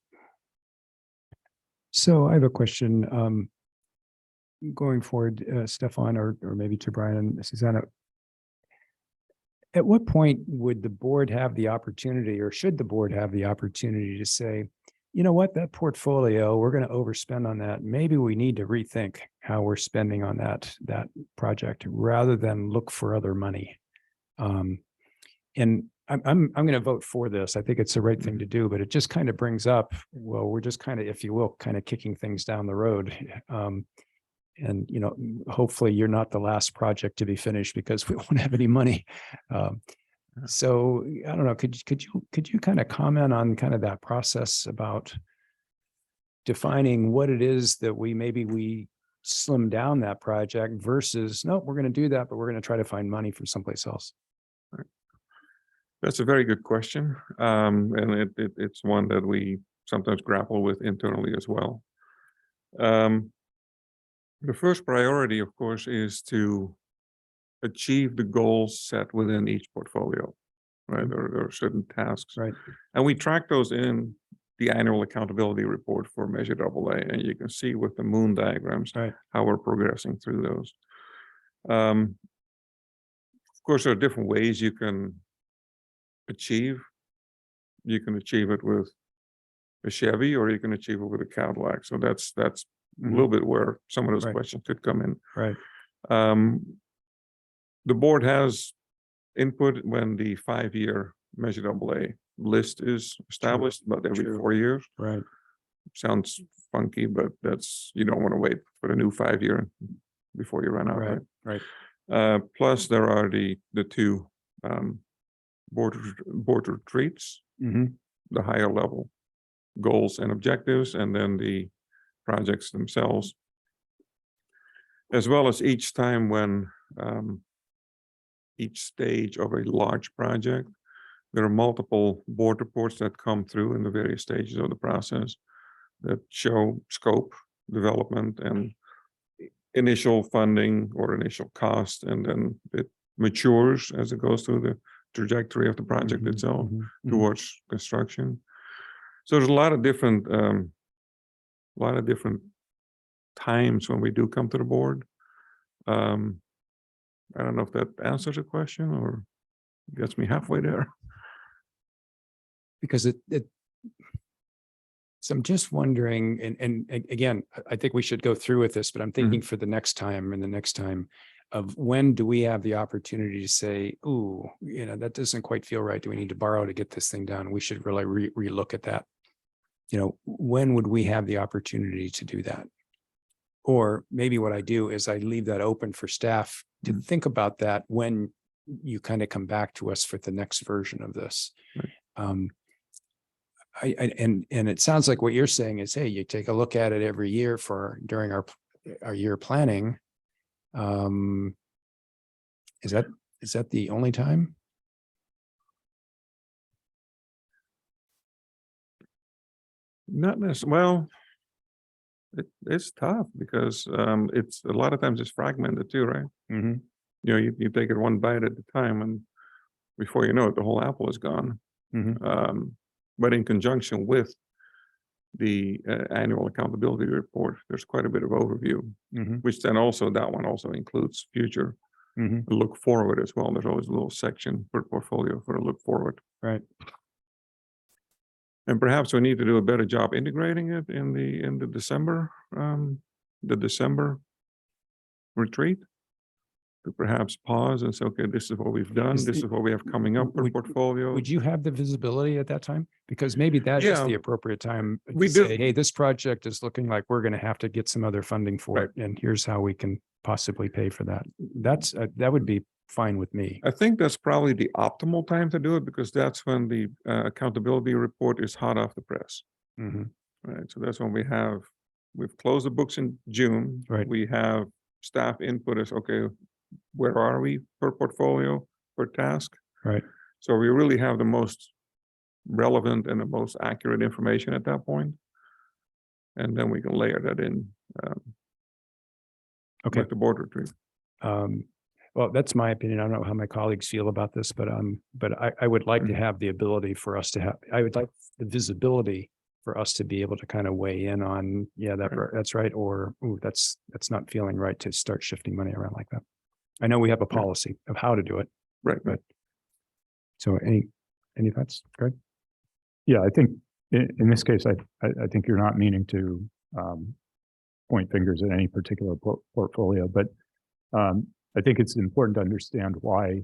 So I have a question, going forward, Stefan, or maybe to Brian and Susanna. At what point would the board have the opportunity, or should the board have the opportunity to say, you know what, that portfolio, we're going to overspend on that. Maybe we need to rethink how we're spending on that project rather than look for other money. And I'm going to vote for this. I think it's the right thing to do, but it just kind of brings up, well, we're just kind of, if you will, kind of kicking things down the road. And, you know, hopefully you're not the last project to be finished because we won't have any money. So I don't know, could you kind of comment on kind of that process about defining what it is that we slim down that project versus, no, we're going to do that, but we're going to try to find money from someplace else. That's a very good question. And it's one that we sometimes grapple with internally as well. The first priority, of course, is to achieve the goals set within each portfolio, right? There are certain tasks. Right. And we track those in the annual accountability report for Measure AA, and you can see with the moon diagrams Right. how we're progressing through those. Of course, there are different ways you can achieve. You can achieve it with a Chevy, or you can achieve it with a Cadillac. So that's a little bit where some of those Right. questions could come in. Right. The board has input when the 5-year Measure AA list is established, about every True. 4 years. Right. Sounds funky, but you don't want to wait for the new 5-year before you run out, Right. right? Right. Plus there are the two board retreats, Mm-hmm. the higher level goals and objectives, and then the projects themselves, as well as each time when each stage of a large project, there are multiple board reports that come through in the various stages of the process that show scope, development, and initial funding or initial cost, and then it matures as it goes through the trajectory of the project itself towards construction. So there's a lot of different times when we do come to the board. I don't know if that answers the question or gets me halfway there. Because so I'm just wondering, and again, I think we should go through with this, but I'm thinking for the next time and the next time of when do we have the opportunity to say, ooh, you know, that doesn't quite feel right. Do we need to borrow to get this thing done? We should really relook at that. You know, when would we have the opportunity to do that? Or maybe what I do is I leave that open for staff to think about that when you kind of come back to us for the next version of this. Right. And it sounds like what you're saying is, hey, you take a look at it every year during our year planning. Is that the only time? Not necessarily. Well, it's tough because it's a lot of times it's fragmented too, right? Mm-hmm. You know, you take it one bite at a time, and before you know it, the whole apple is gone. Mm-hmm. But in conjunction with the annual accountability report, there's quite a bit of overview, Mm-hmm. which then also, that one also includes future Mm-hmm. look forward as well. There's always a little section per portfolio for a look forward. Right. And perhaps we need to do a better job integrating it in the December retreat. To perhaps pause and say, okay, this is what we've done. Is This the- is what we have coming up for portfolio. Would you have the visibility at that time? Because maybe that is Yeah. the appropriate time to We do. say, hey, this project is looking like we're going to have to get some other funding for it. And here's how we can possibly pay for that. That would be fine with me. I think that's probably the optimal time to do it because that's when the accountability report is hot off the press. Mm-hmm. Right. So that's when we've closed the books in June. Right. We have staff input is, okay, where are we per portfolio, per task? Right. So we really have the most relevant and the most accurate information at that point. And then we can layer that in Okay. with the board retreat. Well, that's my opinion. I don't know how my colleagues feel about this, but I would like to Mm-hmm. have the ability for us to have, I would like the visibility for us to be able to kind of weigh in on, yeah, that's right, or, ooh, that's not feeling right to start shifting money around like that. I know we have a policy of how to do it. Right. But so any thoughts? Greg? Yeah, I think in this case, I think you're not meaning to point fingers at any particular portfolio, but I think it's important to understand why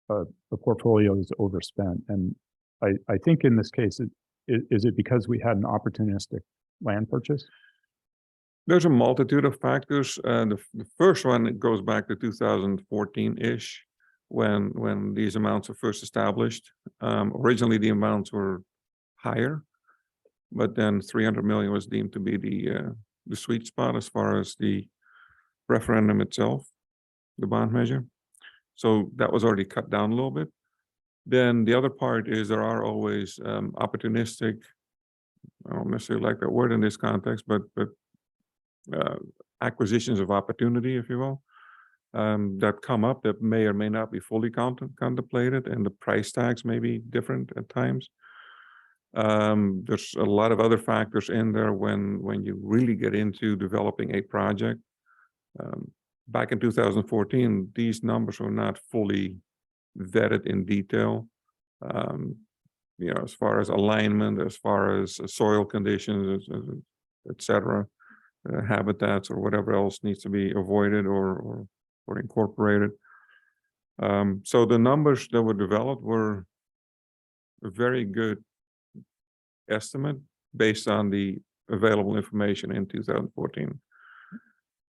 the portfolio is overspent. And I think in this case, is it because we had an opportunistic land purchase? There's a multitude of factors. The first one, it goes back to 2014-ish, when these amounts were first established. Originally, the amounts were higher, but then 300 million was deemed to be the sweet spot as far as the referendum itself, the bond measure. So that was already cut down a little bit. Then the other part is there are always opportunistic, I don't necessarily like that word in this context, but acquisitions of opportunity, if you will, that come up that may or may not be fully contemplated, and the price tags may be different at times. There's a lot of other factors in there when you really get into developing a project. Back in 2014, these numbers were not fully vetted in detail. As far as alignment, as far as soil conditions, et cetera, habitats or whatever else needs to be avoided or incorporated. So the numbers that were developed were a very good estimate based on the available information in 2014.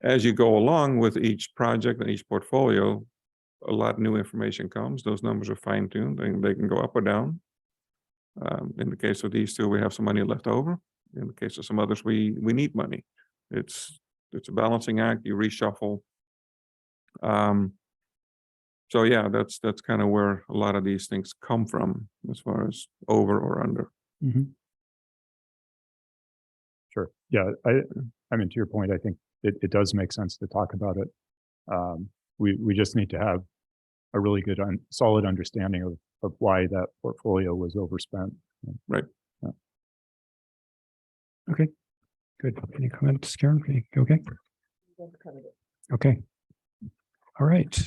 As you go along with each project and each portfolio, a lot of new information comes. Those numbers are fine-tuned and they can go up or down. In the case of these two, we have some money left over. In the case of some others, we need money. It's a balancing act. You reshuffle. So yeah, that's kind of where a lot of these things come from as far as over or under. Sure. Yeah, I mean, to your point, I think it does make sense to talk about it. We just need to have a really good, solid understanding of why that portfolio was overspent. Right. Yeah. Okay, good. Any comments, Karen? Okay. Okay. All right.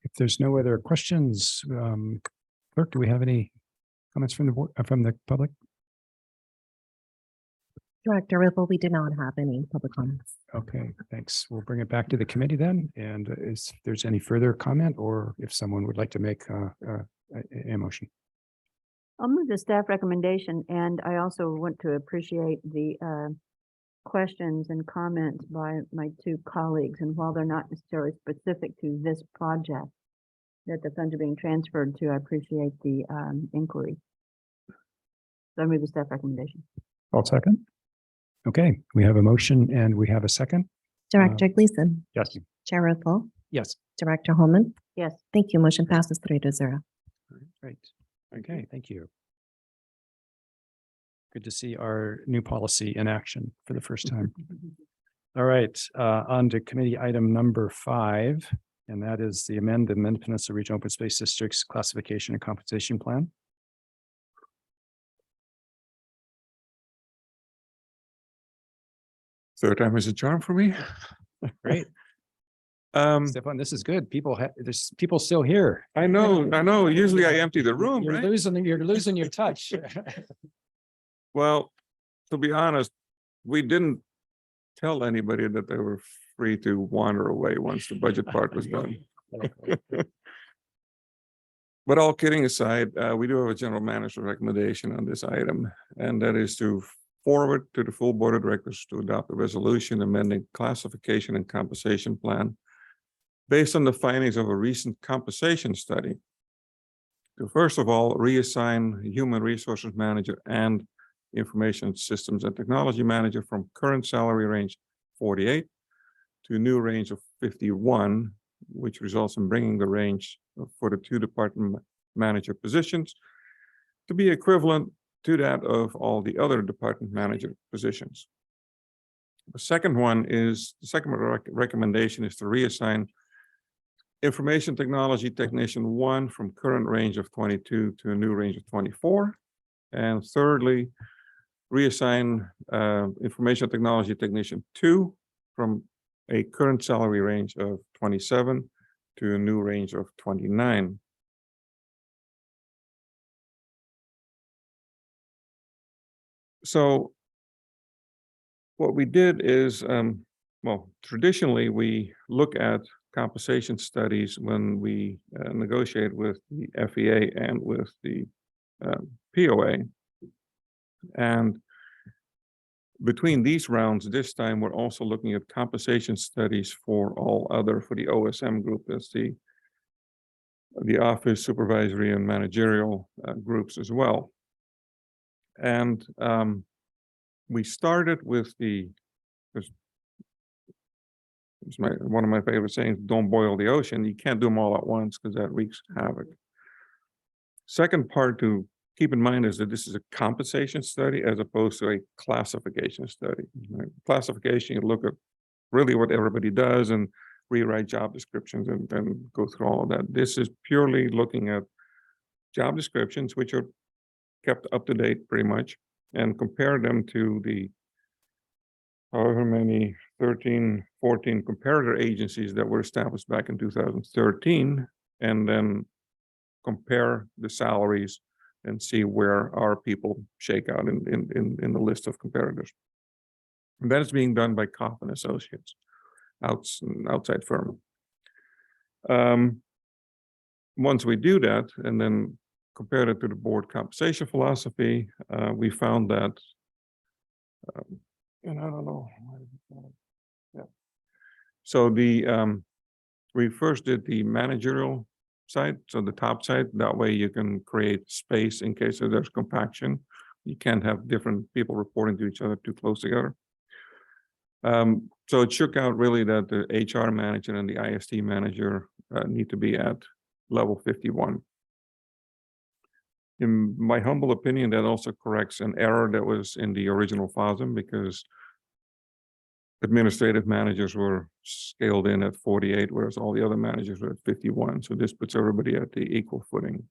If there's no other questions, clerk, do we have any comments from the board, from the public? Director Ripple, we did not have any public comments. Okay, thanks. We'll bring it back to the committee then. And if there's any further comment, or if someone would like to make a motion. I'll move the staff recommendation, and I also want to appreciate the questions and comments by my two colleagues. And while they're not necessarily specific to this project that the funds are being transferred to, I appreciate the inquiry. So I move the staff recommendation. I'll second. Okay, we have a motion and we have a second. Director Gleason, Yes. Chair Ripple, Yes. Director Holman. Yes. Thank you. Motion passes 3-0. Great. Okay, thank you. Good to see our new policy in action for the first time. All right, on to committee item number 5, and that is the Mid Peninsula Regional Open Space District's classification and compensation plan. Third time is a charm for me. Great. Um, Stefan, this is good. There's people still here. I know. Usually I empty the room, You're right? losing your touch. Well, to be honest, we didn't tell anybody that they were free to wander away once the budget part was done. But all kidding aside, we do have a general manager recommendation on this item, and that is to forward to the full board of directors to adopt a resolution amending classification and compensation plan based on the findings of a recent compensation study. To first of all, reassign human resources manager and information systems and technology manager from current salary range 48 to a new range of 51, which results in bringing the range for the 2 department manager positions to be equivalent to that of all the other department manager positions. The second recommendation is to reassign Information Technology Technician 1 from current range of 22 to a new range of 24. And thirdly, reassign Information Technology Technician 2 from a current salary range of 27 to a new range of 29. So what we did is, well, traditionally, we look at compensation studies when we negotiate with the FEA and with the POA. And between these rounds, this time, we're also looking at compensation studies for the OSM group, as the office, supervisory, and managerial groups as well. And we started with one of my favorite sayings, don't boil the ocean. You can't do them all at once because that wreaks havoc. Second part to keep in mind is that this is a compensation study as opposed to a classification study. Right? Classification, you look at really what everybody does and rewrite job descriptions and go through all of that. This is purely looking at job descriptions, which are kept up to date pretty much, and compare them to the however many 13, 14 comparator agencies that were established back in 2013, and then compare the salaries and see where our people shake out in the list of comparators. And that is being done by Coffin Associates, outside firm. Once we do that and then compare it to the board compensation philosophy, we found that, and I don't know. Yeah. So we first did the managerial side, so the top side. That way you can create space in case there's compaction. You can't have different people reporting to each other too close together. So it shook out really that the HR manager and the IST manager need to be at level 51. In my humble opinion, that also corrects an error that was in the original FOSM, because administrative managers were scaled in at 48, whereas all the other managers were at 51. So this puts everybody at the equal footing.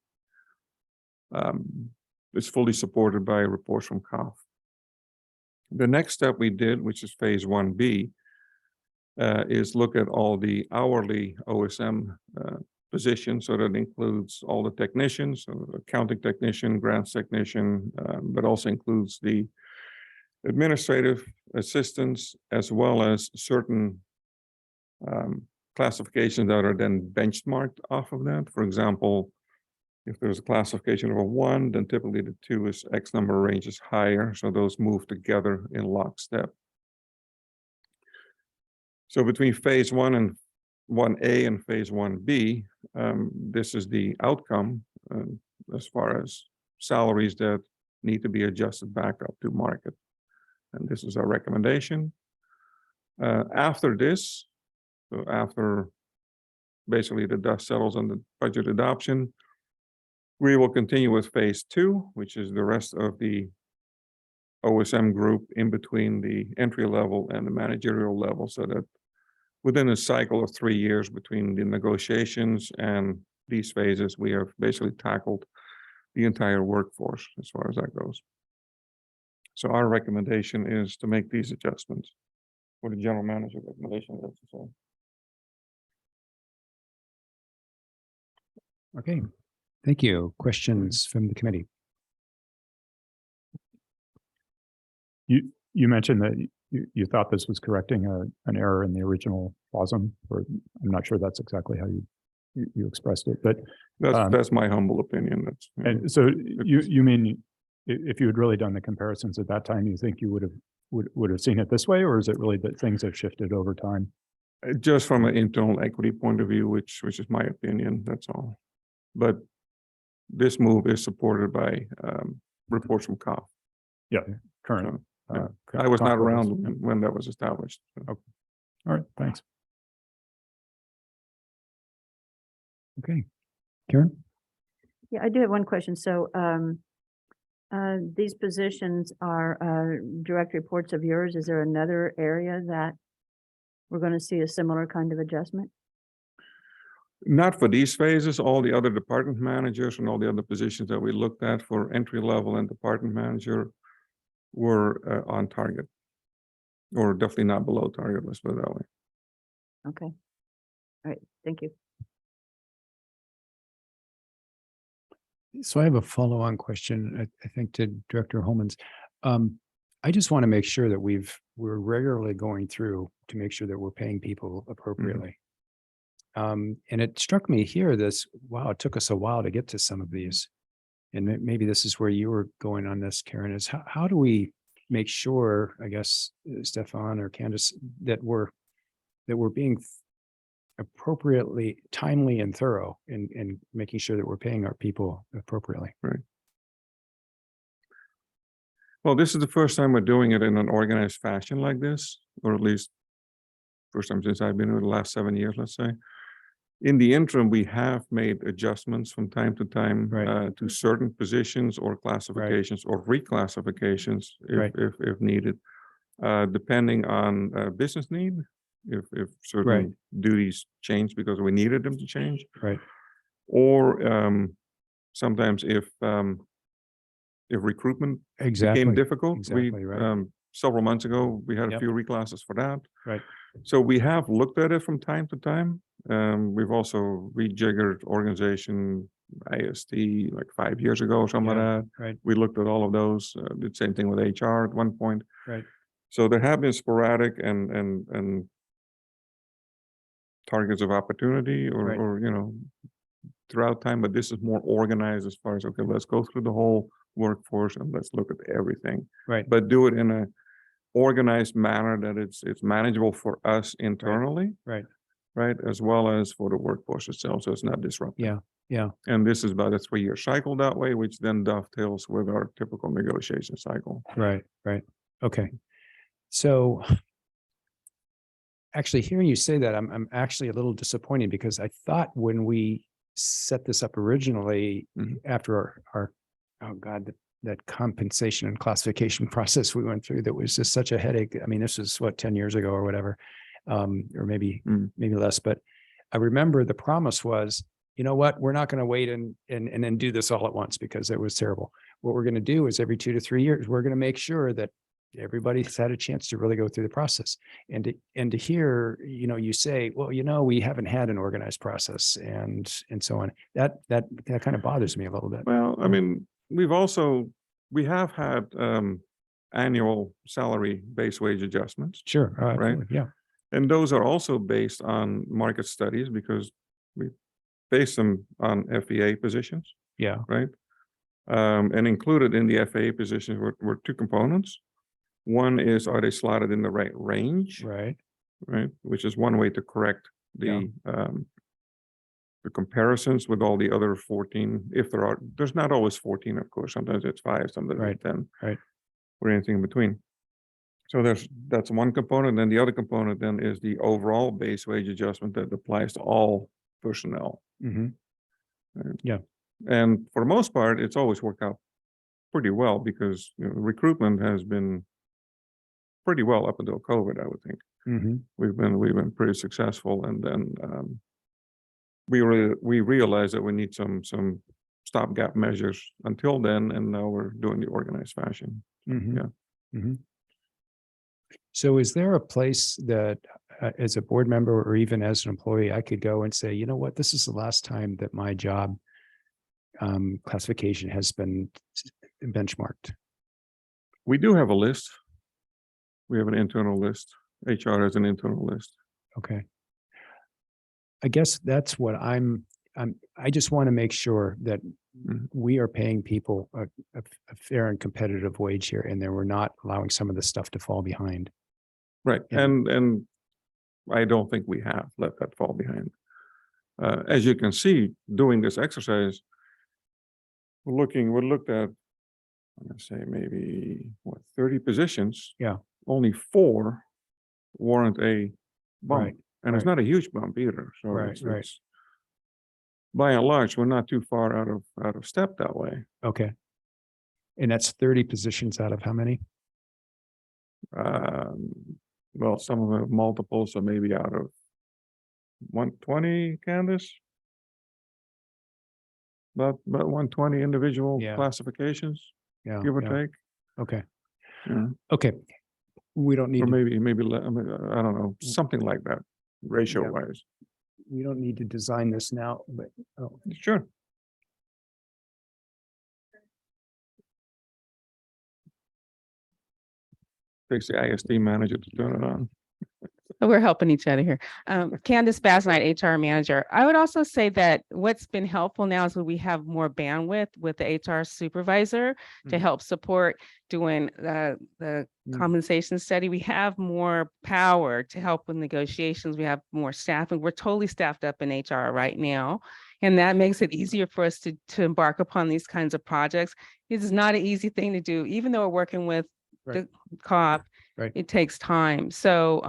It's fully supported by reports from COF. The next step we did, which is phase 1B, is look at all the hourly OSM positions. So that includes all the technicians, so accounting technician, grants technician, but also includes the administrative assistants, as well as certain classifications that are then benchmarked off of that. For example, if there's a classification of a 1, then typically the 2 is X number of ranges higher. So those move together in lockstep. So between phase 1 and 1A and phase 1B, this is the outcome as far as salaries that need to be adjusted back up to market. And this is our recommendation. After this, so after basically the dust settles on the budget adoption, we will continue with phase 2, which is the rest of the OSM group in between the entry level and the managerial level, so that within a cycle of 3 years between the negotiations and these phases, we have basically tackled the entire workforce as far as that goes. So our recommendation is to make these adjustments. What the general manager recommendation is to say. Okay, thank you. Questions from the committee? You mentioned that you thought this was correcting an error in the original FOSM, or I'm not sure that's exactly how you expressed it, but That's my humble opinion. and so you mean if you had really done the comparisons at that time, you think you would have seen it this way, or is it really that things have shifted over time? Just from an internal equity point of view, which is my opinion, that's all. But this move is supported by reports from COF. Yeah, current. Yeah. I was not comparables. around when that was established. All right, thanks. Okay, Karen? Yeah, I do have one question. So These positions are direct reports of yours. Is there another area that we're going to see a similar kind of adjustment? Not for these phases, all the other department managers and all the other positions that we looked at for entry level and department manager were on target. Or definitely not below target, let's put it that way. Okay. All right, thank you. So I have a follow-on question, I think to Director Holman's. I just want to make sure that we're regularly going through to make sure that we're paying people appropriately. And it struck me here wow, it took us a while to get to some of these. And maybe this is where you were going on this, Karen, is how do we make sure, I guess, Stefan or Candace, that we're being appropriately timely and thorough in making sure that we're paying our people appropriately. Right. Well, this is the first time we're doing it in an organized fashion like this, or at least first time since I've been here the last 7 years, let's say. In the interim, we have made adjustments from time to time to certain positions or classifications or reclassifications if needed, depending on business need. If certain duties change because we needed them to change, or sometimes if recruitment became difficult. Several months ago we had a few reclasses for that. So we have looked at it from time to time. We've also rejiggered organization IST like 5 years ago or something like that. We looked at all of those. Did the same thing with HR at one point. So there have been sporadic and targets of opportunity or you know, throughout time, but this is more organized as far as, okay, let's go through the whole workforce and let's look at everything. But do it in a organized manner that it's manageable for us internally. As well as for the workforce itself, so it's not disruptive. And this is about a 3-year cycle that way, which then dovetails with our typical negotiation cycle. Okay. So actually hearing you say that, I'm actually a little disappointed because I thought when we set this up originally after our oh God, that compensation and classification process we went through, that was just such a headache. I mean, this was what, 10 years ago or whatever, or maybe less, but I remember the promise was, you know what, we're not going to wait and then do this all at once because it was terrible. What we're going to do is every 2 to 3 years, we're going to make sure that everybody's had a chance to really go through the process. And to hear, you know, you say, well, you know, we haven't had an organized process and so on. That kind of bothers me a little bit. Well, I mean, we have had annual salary base wage adjustments. Sure. Right. Yeah. And those are also based on market studies because we base them on FEA positions. Right. And included in the FEA positions were 2 components. One is, are they slotted in the right range? Right. Which is one way to correct the comparisons with all the other 14. If there's not always 14, of course. Sometimes it's 5, sometimes it's 10. Or anything in between. So that's one component. Then the other component then is the overall base wage adjustment that applies to all personnel. And for the most part, it's always worked out pretty well because recruitment has been pretty well up until COVID, I would think. We've been pretty successful, and then we realized that we need some stopgap measures until then, and now we're doing the organized fashion. So is there a place that as a board member or even as an employee, I could go and say, you know what, this is the last time that my job classification has been benchmarked? We do have a list. We have an internal list. HR has an internal list. Okay. I guess that's what I just want to make sure that we are paying people a fair and competitive wage here, and then we're not allowing some of the stuff to fall behind. Right. And I don't think we have let that fall behind. As you can see, doing this exercise, we looked at, I'm going to say maybe 30 positions. Only 4 warrant a bump. And it's not a huge bump either. So it's by and large, we're not too far out of step that way. Okay. And that's 30 positions out of how many? Well, some of them have multiple, so maybe out of 120, Candace? About 120 individual Yeah. classifications, Yeah. give or yeah. take. Okay. Yeah. Okay. We don't need Or to, maybe, I mean, I don't know, something like that, ratio wise. we don't need to design this now, but oh, Sure. Takes the ISD manager to turn it on. We're helping each other here. Candace Basnight, HR manager. I would also say that what's been helpful now is that we have more bandwidth with the HR supervisor to Mhm. help support doing the Mm. compensation study. We have more power to help with negotiations. We have more staffing. We're totally staffed up in HR right now. And that makes it easier for us to embark upon these kinds of projects. It is not an easy thing to do, even though we're working with Right. the COP. Right. It takes time. So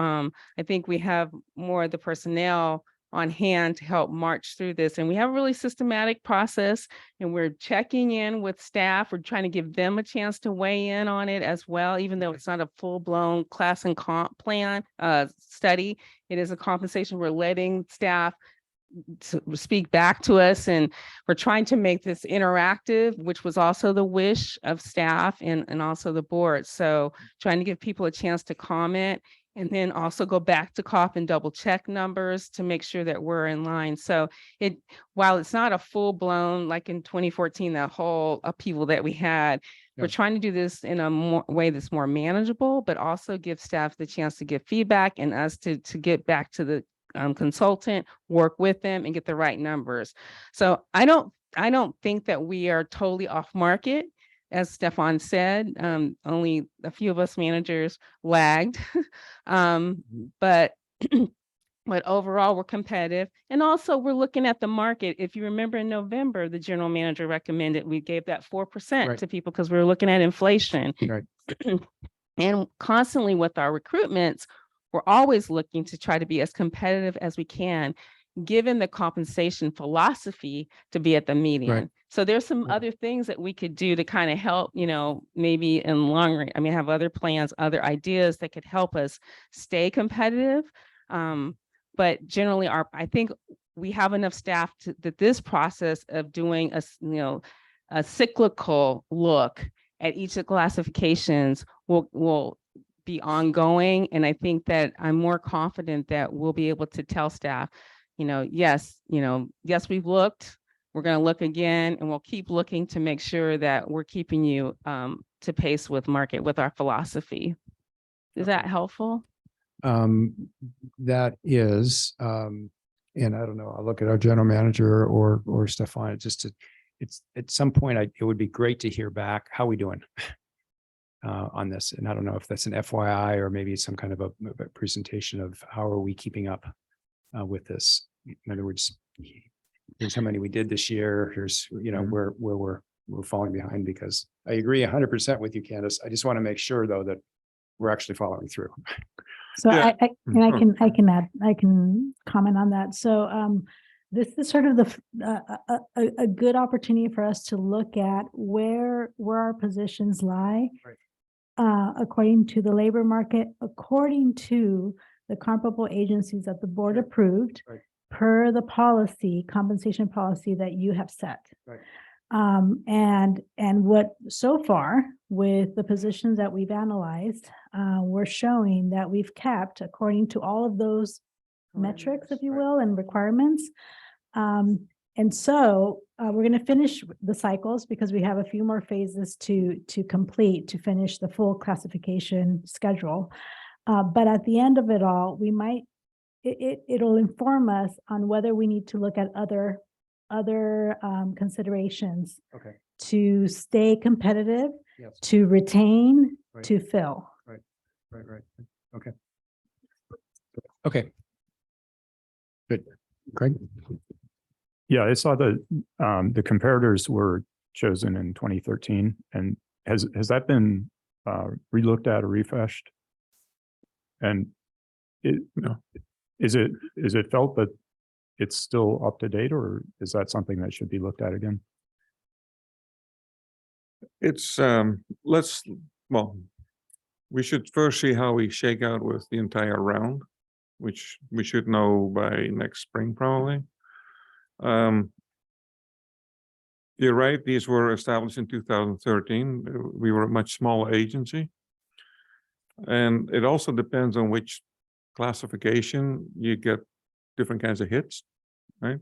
I think we have more of the personnel on hand to help march through this. And we have a really systematic process, and we're checking in with staff. We're trying to give them a chance to weigh in on it as well, even though it's not a full-blown class and comp plan study. It is a compensation. We're letting staff to speak back to us, and we're trying to make this interactive, which was also the wish of staff and also the board. So trying to give people a chance to comment, and then also go back to COP and double check numbers to make sure that we're in line. So while it's not a full blown, like in 2014, that whole upheaval that we had, Yeah. we're trying to do this in a way that's more manageable, but also give staff the chance to give feedback and us to get back to the consultant, work with them and get the right numbers. So I don't think that we are totally off market. As Stefan said, only a few of us managers lagged. But but overall we're competitive. And also we're looking at the market. If you remember in November, the general manager recommended we gave that 4% Right. to people because we were looking at inflation. Right. And constantly with our recruitments, we're always looking to try to be as competitive as we can, given the compensation philosophy to be at the median. So there's some Yeah. other things that we could do to kind of help, maybe in long range. I mean, I have other plans, other ideas that could help us stay competitive. But generally I think we have enough staff that this process of doing a cyclical look at each of the classifications will be ongoing. And I think that I'm more confident that we'll be able to tell staff, yes, we've looked, we're going to look again, and we'll keep looking to make sure that we're keeping you to pace with market with our philosophy. Is that helpful? That is, and I don't know, I'll look at our general manager or Stefan, it's at some point, it would be great to hear back, how we doing on this? And I don't know if that's an FYI or maybe some kind of a presentation of how are we keeping up with this? In other words, here's how many we did this year. Here's, where we're falling behind, because I agree 100% with you, Candace. I just want to make sure though, that we're actually following through. So Yeah. I can comment on that. So this is sort of a good opportunity for us to look at where our positions lie. Right. According to the labor market, according to the comparable agencies that the board Right. approved Right. per the compensation policy that you have set. Right. And what so far with the positions that we've analyzed, we're showing that we've kept, according to all of those metrics, if you Right. will, and requirements. And so we're going to finish the cycles because we have a few more phases to complete to finish the full classification schedule. But at the end of it all, it'll inform us on whether we need to look at other considerations Okay. to stay competitive, Yes. to retain, Right. to fill. Right. Okay. Okay. Good. Craig? Yeah, I saw the comparators were chosen in 2013, and has that been relooked at or refreshed? And is it felt that it's still up to date, or is that something that should be looked at again? It's, well, we should first see how we shake out with the entire round, which we should know by next spring probably. You're right, these were established in 2013. We were a much smaller agency. And it also depends on which classification you get different kinds of hits, right?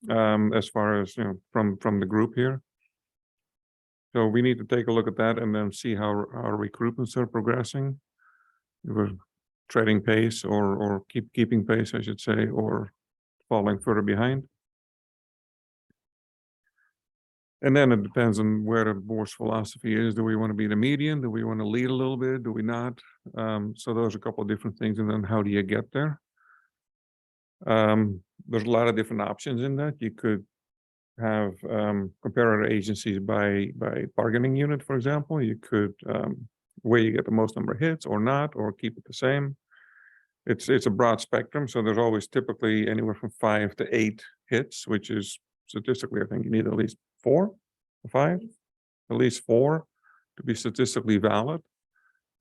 As far as, from the group here. So we need to take a look at that and then see how our recruitments are progressing. If we're trading pace or keeping pace, I should say, or falling further behind. And then it depends on where the board's philosophy is. Do we want to be the median? Do we want to lead a little bit? Do we not? So those are a couple of different things. And then how do you get there? There's a lot of different options in that. You could have comparator agencies by bargaining unit, for example. You could where you get the most number of hits or not, or keep it the same. It's a broad spectrum, so there's always typically anywhere from 5 to 8 hits, which is statistically, I think you need at least 4 or 5, at least 4 to be statistically valid.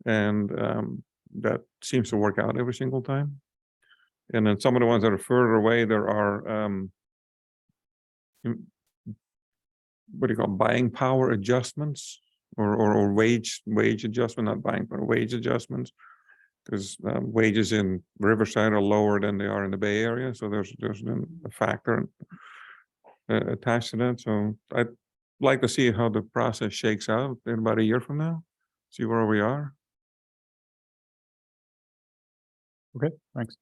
And that seems to work out every single time. And then some of the ones that are further away, there are what do you call buying power adjustments or wage adjustment, not buying power, wage adjustments, because wages in Riverside are lower than they are in the Bay Area. So there's a factor attached to that. So I'd like to see how the process shakes out in about a year from now, see where we are. Okay, thanks.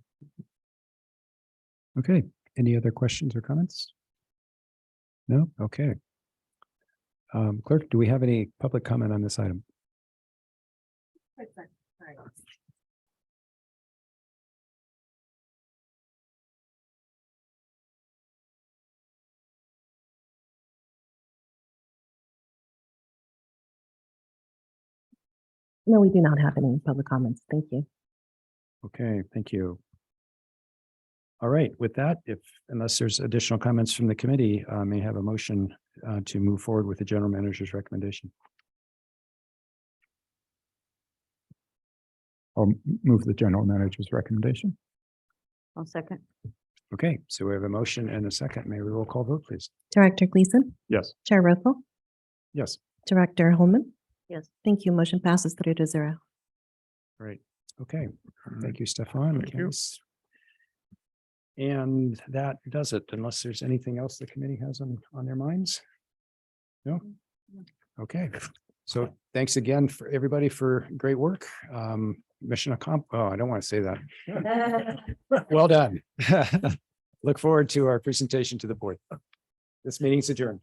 Okay, any other questions or comments? No? Okay. Clerk, do we have any public comment on this item? No, we do not have any public comments. Thank you. Okay, thank you. All right, with that, unless there's additional comments from the committee, may I have a motion to move forward with the general manager's recommendation. I'll move the general manager's recommendation. I'll second. Okay, so we have a motion and a second. May we roll call vote, please? Director Gleason, Yes. Chair Rothel, Yes. Director Holman. Yes. Thank you. Motion passes 3-0. Great. Okay, thank you, Stefan. Thank you. Candice. And that does it, unless there's anything else the committee has on their minds? No? Okay, so thanks again for everybody for great work. Mission accomplished. Oh, I don't want to say that. Well done. Look forward to our presentation to the board. This meeting's adjourned.